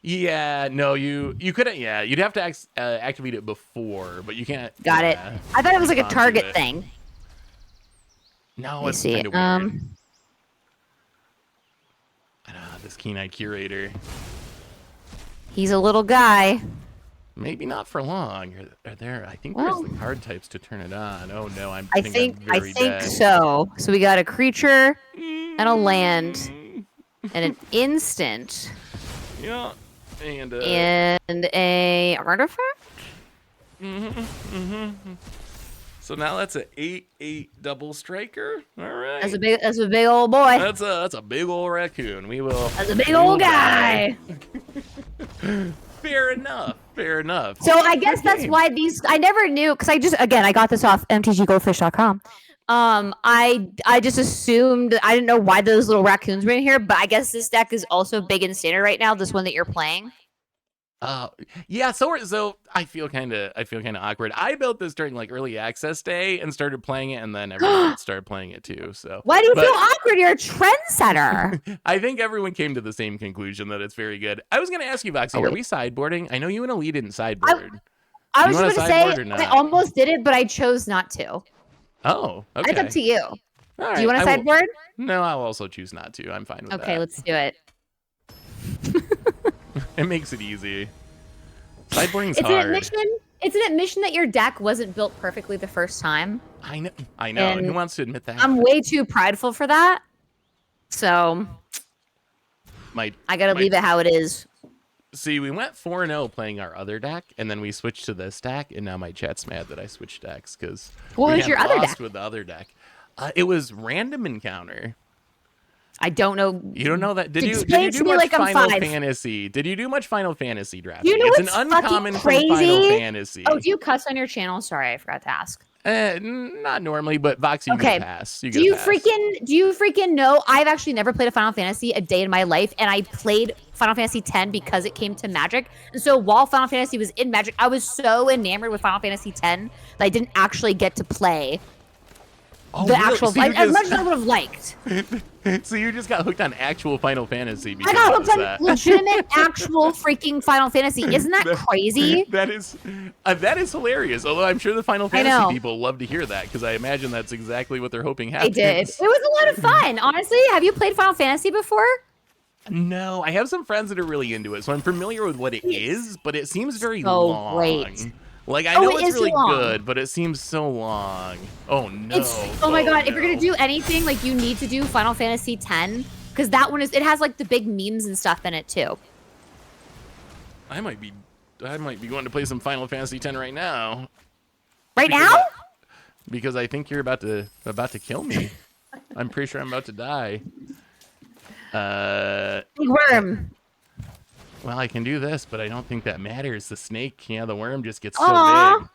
Yeah, no, you couldn't. Yeah, you'd have to activate it before, but you can't. Got it. I thought it was like a target thing. No, it's kind of weird. This keen-eyed curator. He's a little guy. Maybe not for long. Are there? I think Well, there's the card types to turn it on. Oh no, I I think I'm very think dead. so. So we got a creature and a land and an instant. Yeah, and a artifact. So now that's an 8/8 double striker. All right. That's a big old boy. That's a big old raccoon. We will. That's a big old guy. Fair enough. Fair enough. So I guess that's why these. I never knew because I got this off mtggoldfish.com. I just assumed I didn't know why those little raccoons were in here, but I guess this deck is also big in standard right now. This one that you're playing. Yeah, so I feel kind of awkward. I built this during like early access day and started playing it, and then everyone else started playing it too. So why do you feel awkward? You're a trendsetter. I think everyone came to the same conclusion that it's very good. I was going to ask you, Voxy, are we sideboarding? I know you and Ali didn't sideboard. I was going to say I I almost did it, but I chose not to. Oh, okay. It's up to you. All right, Do you want to sideboard? No, I'll also choose not to. I'm fine with that. Okay, let's do it. It makes it easy. Sideboarding's hard. It's an admission that your deck wasn't built perfectly the first time. I know. And who wants to admit that? I'm way too prideful for that. So I gotta leave it how it is. See, we went 4-0 playing our other deck, and then we switched to this deck, and now my chat's mad that I switched decks because what was your other deck? With the other deck, it was random encounter. I don't know. You don't know that? Did you do much Final Fantasy? Did you do much Final Fantasy drafting? You know it's what's an uncommon crazy? from Final Fantasy. Oh, do you cuss on your channel? Sorry, I forgot to ask. Not normally, but Voxy, you get a pass. Do you freaking know? I've actually never played a Final Fantasy a day in my life, and I played Final Fantasy X because it came to Magic. And so while Final Fantasy was in Magic, I was so enamored with Final Fantasy X that I didn't actually get to play the actual as much as I would have liked. So you just got hooked on actual Final Fantasy. I got hooked on legitimate, actual freaking Final Fantasy. Isn't that crazy? That is hilarious. Although I'm sure the Final Fantasy people love to hear that because I imagine that's exactly what they're hoping happens. They did. It was a lot of fun. Honestly, have you played Final Fantasy before? No, I have some friends that are really into it, so I'm familiar with what it is, but it seems very long. Great. Like, I know it's really good, but it seems so long. Oh, no. Oh my god, if you're going to do anything, like, you need to do Final Fantasy X, because that one it has, like, the big memes and stuff in it, too. I might be going to play some Final Fantasy X right now. Right now? Because I think you're about to kill me. I'm pretty sure I'm about to die. Big worm. Well, I can do this, but I don't think that matters. The snake, the worm just gets so big.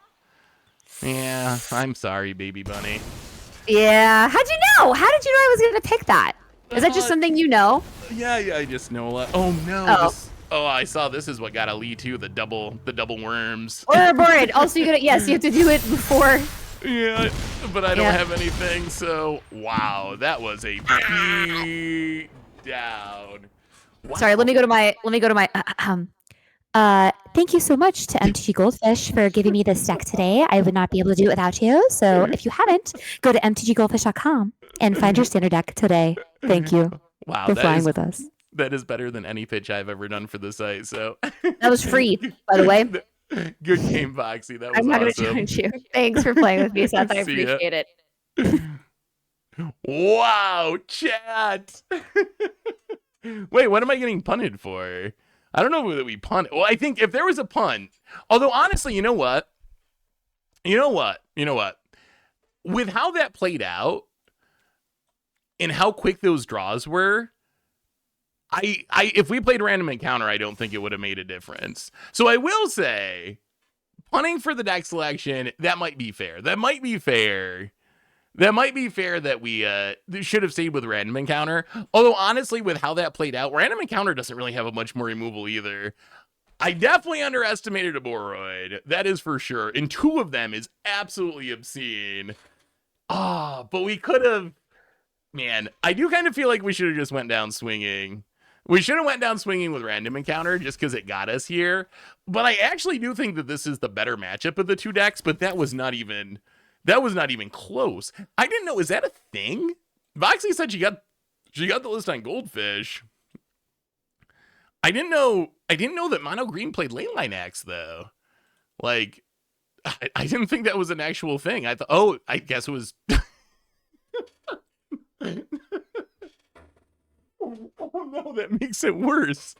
Yeah, I'm sorry, baby bunny. Yeah, how'd you know? How did you know I was going to pick that? Is that just something you know? Yeah, I just know a lot. Oh, no. I saw this is what got Ali too, the double worms. Or board. Also, you have to do it before. Yeah, but I don't have anything, so wow, that was a beat down. Wow. Sorry, let me go to my thank you so much to MTG Goldfish for giving me this deck today. I would not be able to do it without you. So if you haven't, go to mtggoldfish.com and find your standard deck today. Thank you for flying with us. That is better than any pitch I've ever done for the site. So that was free, by the way. Good game, Voxy. That was I'm not awesome. going to challenge you. Thanks for playing with me, Seth. I appreciate it. Wow, chat. Wait, what am I getting punted for? I don't know that we punted. Well, I think if there was a punt, although honestly, you know what? With how that played out and how quick those draws were, if we played random encounter, I don't think it would have made a difference. So I will say, punting for the deck selection, that might be fair. That might be fair. That might be fair that we should have stayed with random encounter. Although, honestly, with how that played out, random encounter doesn't really have a much more removal either. I definitely underestimated a Boroid. That is for sure. And 2 of them is absolutely obscene. But we could have... Man, I do kind of feel like we should have just went down swinging. We should have went down swinging with random encounter just because it got us here. But I actually do think that this is the better matchup of the 2 decks, but that was not even close. I didn't know, is that a thing? Voxy said she got the list on Goldfish. I didn't know that Mono Green played Leyline Axe though. Like, I didn't think that was an actual thing. I thought, oh, I guess it was. Oh no, that makes it worse.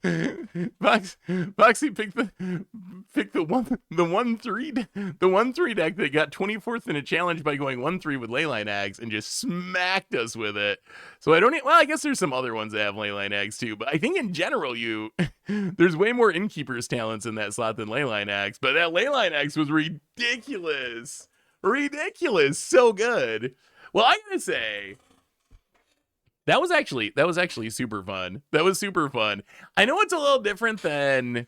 Voxy picked the 1/3 deck that got 24th in a challenge by going 1/3 with Leyline Axe and just smacked us with it. So I guess there's some other ones that have Leyline Axe too, but I think in general there's way more Innkeeper's talents in that slot than Leyline Axe, but that Leyline Axe was ridiculous. So good. Well, I gotta say, that was actually super fun. That was super fun. I know it's a little different than...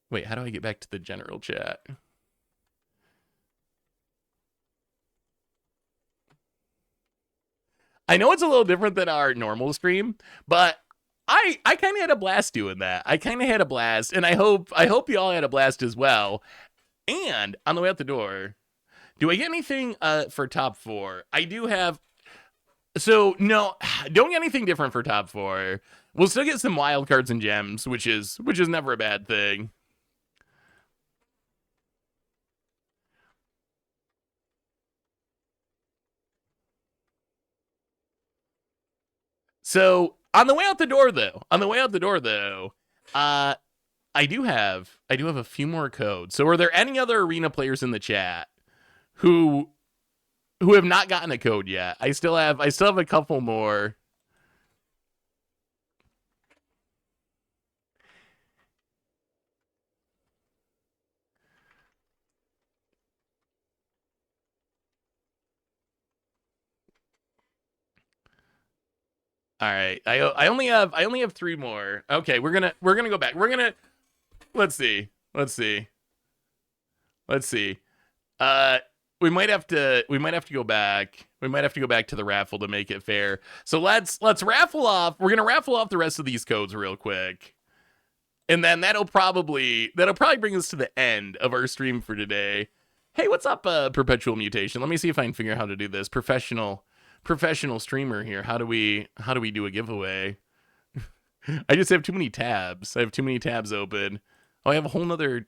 Wait, how do I get back to the general chat? I know it's a little different than our normal stream, but I kind of had a blast doing that. I kind of had a blast, and I hope you all had a blast as well. And on the way out the door, do I get anything for top 4? I do have. So no, don't get anything different for top 4. We'll still get some wild cards and gems, which is never a bad thing. So on the way out the door though, I do have a few more codes. So are there any other arena players in the chat who have not gotten a code yet? I still have a couple more. All right, I only have 3 more. Okay, we're gonna go back. Let's see. We might have to go back. We might have to go back to the raffle to make it fair. So let's raffle off. We're gonna raffle off the rest of these codes real quick, and then that'll probably bring us to the end of our stream for today. Hey, what's up, Perpetual Mutation? Let me see if I can figure out how to do this. Professional streamer here. How do we do a giveaway? I just have too many tabs. I have too many tabs open. Oh, I have a whole nother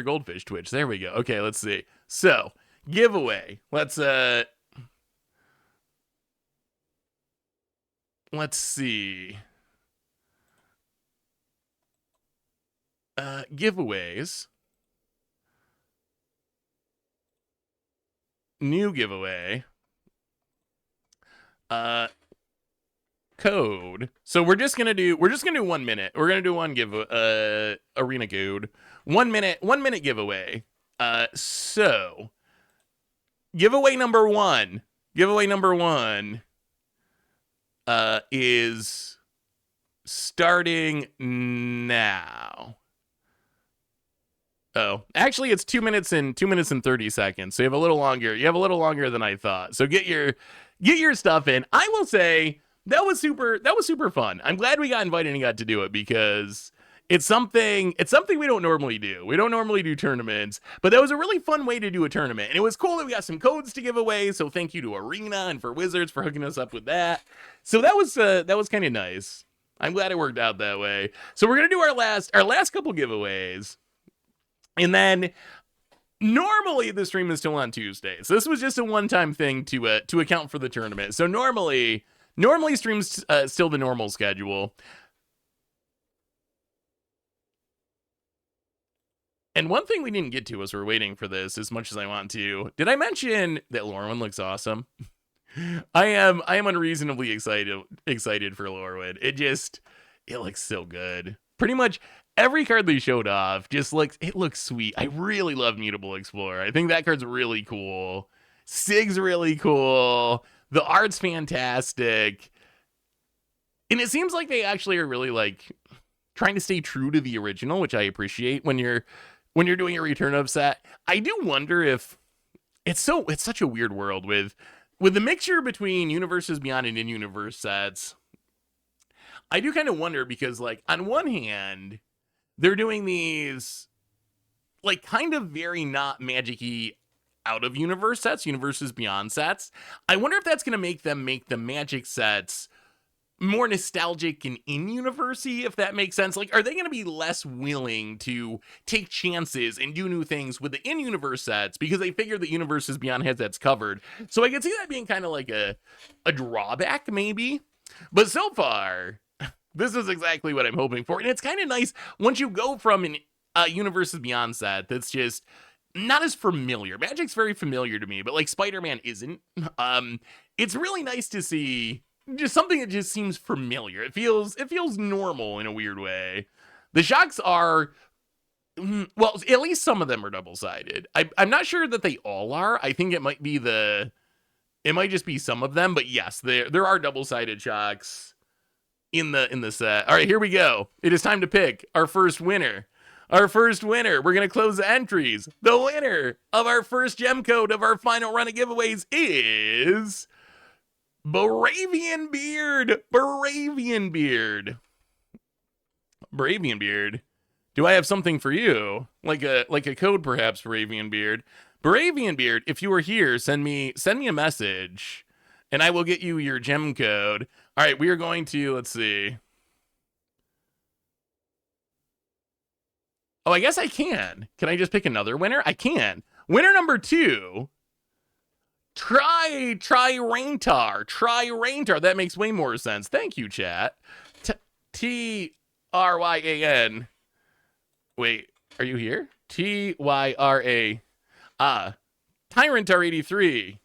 Goldfish Twitch. There we go. Okay, let's see. So, giveaway. Let's see. Giveaways. New giveaway. Code. So we're just gonna do 1 minute. We're gonna do one arena code. 1 minute giveaway. So giveaway number one is starting now. Oh, actually it's 2 minutes and 30 seconds. So you have a little longer than I thought. So get your stuff in. I will say that was super fun. I'm glad we got invited and got to do it because it's something we don't normally do. We don't normally do tournaments, but that was a really fun way to do a tournament. And it was cool that we got some codes to give away. So thank you to Arena and for Wizards for hooking us up with that. So that was kind of nice. I'm glad it worked out that way. So we're going to do our last couple giveaways. And then normally the stream is still on Tuesdays. So this was just a one-time thing to account for the tournament. So normally streams still the normal schedule. And one thing we didn't get to as we're waiting for this, as much as I want to, did I mention that Lorwyn looks awesome? I am unreasonably excited for Lorwyn. It looks so good. Pretty much every card they showed off it looks sweet. I really love Mutable Explorer. I think that card's really cool. Sig's really cool. The art's fantastic. And it seems like they actually are really like trying to stay true to the original, which I appreciate when you're doing a return of set. I do wonder if it's such a weird world with the mixture between Universes Beyond and in-universe sets. I do kind of wonder because, like, on one hand, they're doing these, like, kind of very not Magic-y out-of-universe sets, Universes Beyond sets. I wonder if that's going to make them make the Magic sets more nostalgic and in-universey, if that makes sense. Like, are they going to be less willing to take chances and do new things with the in-universe sets because they figure that Universes Beyond has that's covered? So I can see that being kind of like a drawback, maybe. But so far, this is exactly what I'm hoping for. And it's kind of nice once you go from an Universes Beyond set that's just not as familiar. Magic's very familiar to me, but like Spider-Man isn't. It's really nice to see just something that just seems familiar. It feels normal in a weird way. The shocks are, well, at least some of them are double-sided. I'm not sure that they all are. I think it might just be some of them, but yes, there are double-sided shocks in the set. All right, here we go. It is time to pick our first winner. We're going to close the entries. The winner of our first gem code of our final run of giveaways is Bravian Beard. Do I have something for you? Like a code perhaps, Bravian Beard. If you are here, send me a message and I will get you your gem code. All right, we are going to, let's see. Oh, I guess I can. Can I just pick another winner? I can. Winner number 2. Try Raintar. That makes way more sense. Thank you, chat. Tryan. Wait, are you here? Tyra. Tyrantar 83.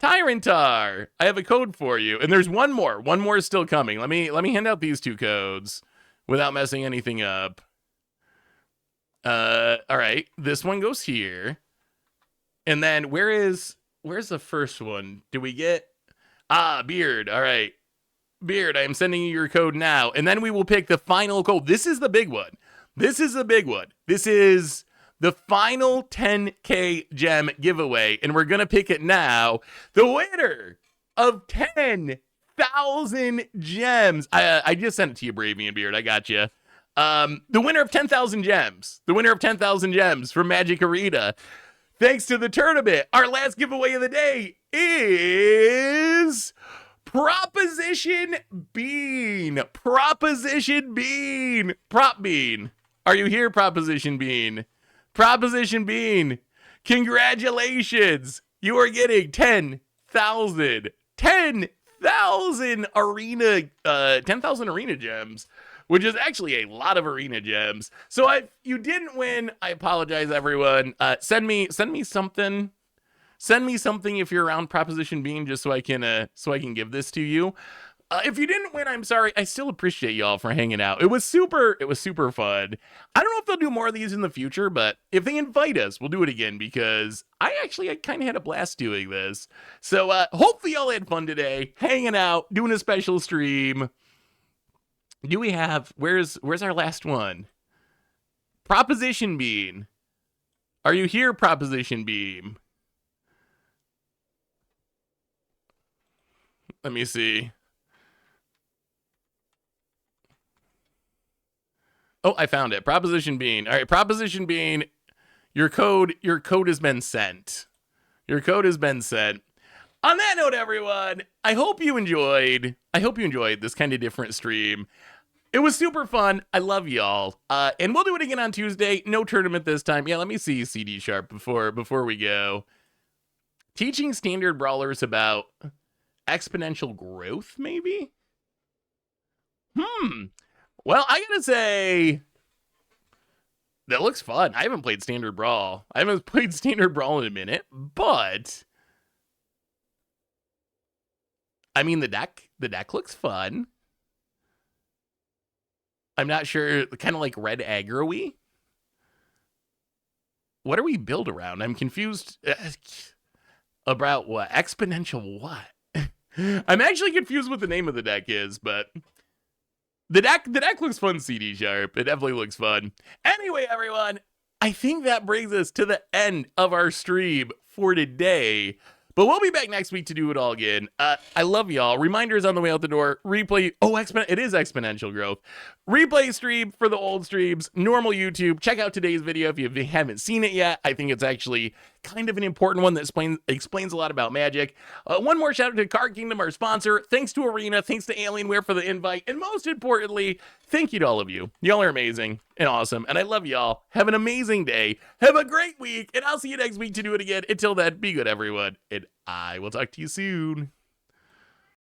Tyrantar. I have a code for you, and there's one more. One more is still coming. Let me hand out these 2 codes without messing anything up. All right. This one goes here. And then where's the first one? Do we get Beard? All right. Beard, I am sending you your code now. And then we will pick the final code. This is the big one. This is the final 10K gem giveaway. And we're going to pick it now. The winner of 10,000 gems. I just sent it to you, Bravian Beard. I got you. The winner of 10,000 gems. The winner of 10,000 gems from Magic Arena. Thanks to the tournament, our last giveaway of the day is Proposition Bean. Prop Bean. Are you here, Proposition Bean? Congratulations. You are getting 10,000 arena gems, which is actually a lot of arena gems. So if you didn't win, I apologize, everyone. Send me something. Send me something if you're around Proposition Bean, just so I can give this to you. If you didn't win, I'm sorry. I still appreciate y'all for hanging out. It was super fun. I don't know if they'll do more of these in the future, but if they invite us, we'll do it again because I kind of had a blast doing this. So hopefully y'all had fun today, hanging out, doing a special stream. Do we have, where's our last one? Proposition Bean. Are you here, Proposition Beam? Let me see. Oh, I found it. Proposition Bean. All right, Proposition Bean, your code has been sent. On that note, everyone, I hope you enjoyed this kind of different stream. It was super fun. I love y'all. And we'll do it again on Tuesday. No tournament this time. Yeah, let me see CD Sharp before we go. Teaching standard brawlers about exponential growth, maybe? Well, I gotta say, That looks fun. I haven't played Standard Brawl. I haven't played Standard Brawl in a minute, but I mean the deck looks fun. I'm not sure, kind of like red aggro-y. What do we build around? I'm confused about what? Exponential what? I'm actually confused what the name of the deck is, but the deck looks fun, CD Sharp. It definitely looks fun. Anyway, everyone, I think that brings us to the end of our stream for today. But we'll be back next week to do it all again. I love y'all. Reminders on the way out the door. Replay. Oh, it is exponential growth. Replay stream for the old streams. Normal YouTube. Check out today's video if you haven't seen it yet. I think it's actually kind of an important one that explains a lot about Magic. One more shout out to Card Kingdom, our sponsor. Thanks to Arena. Thanks to Alienware for the invite. And most importantly, thank you to all of you. Y'all are amazing and awesome. And I love y'all. Have an amazing day. Have a great week. And I'll see you next week to do it again. Until then, be good, everyone. And I will talk to you soon.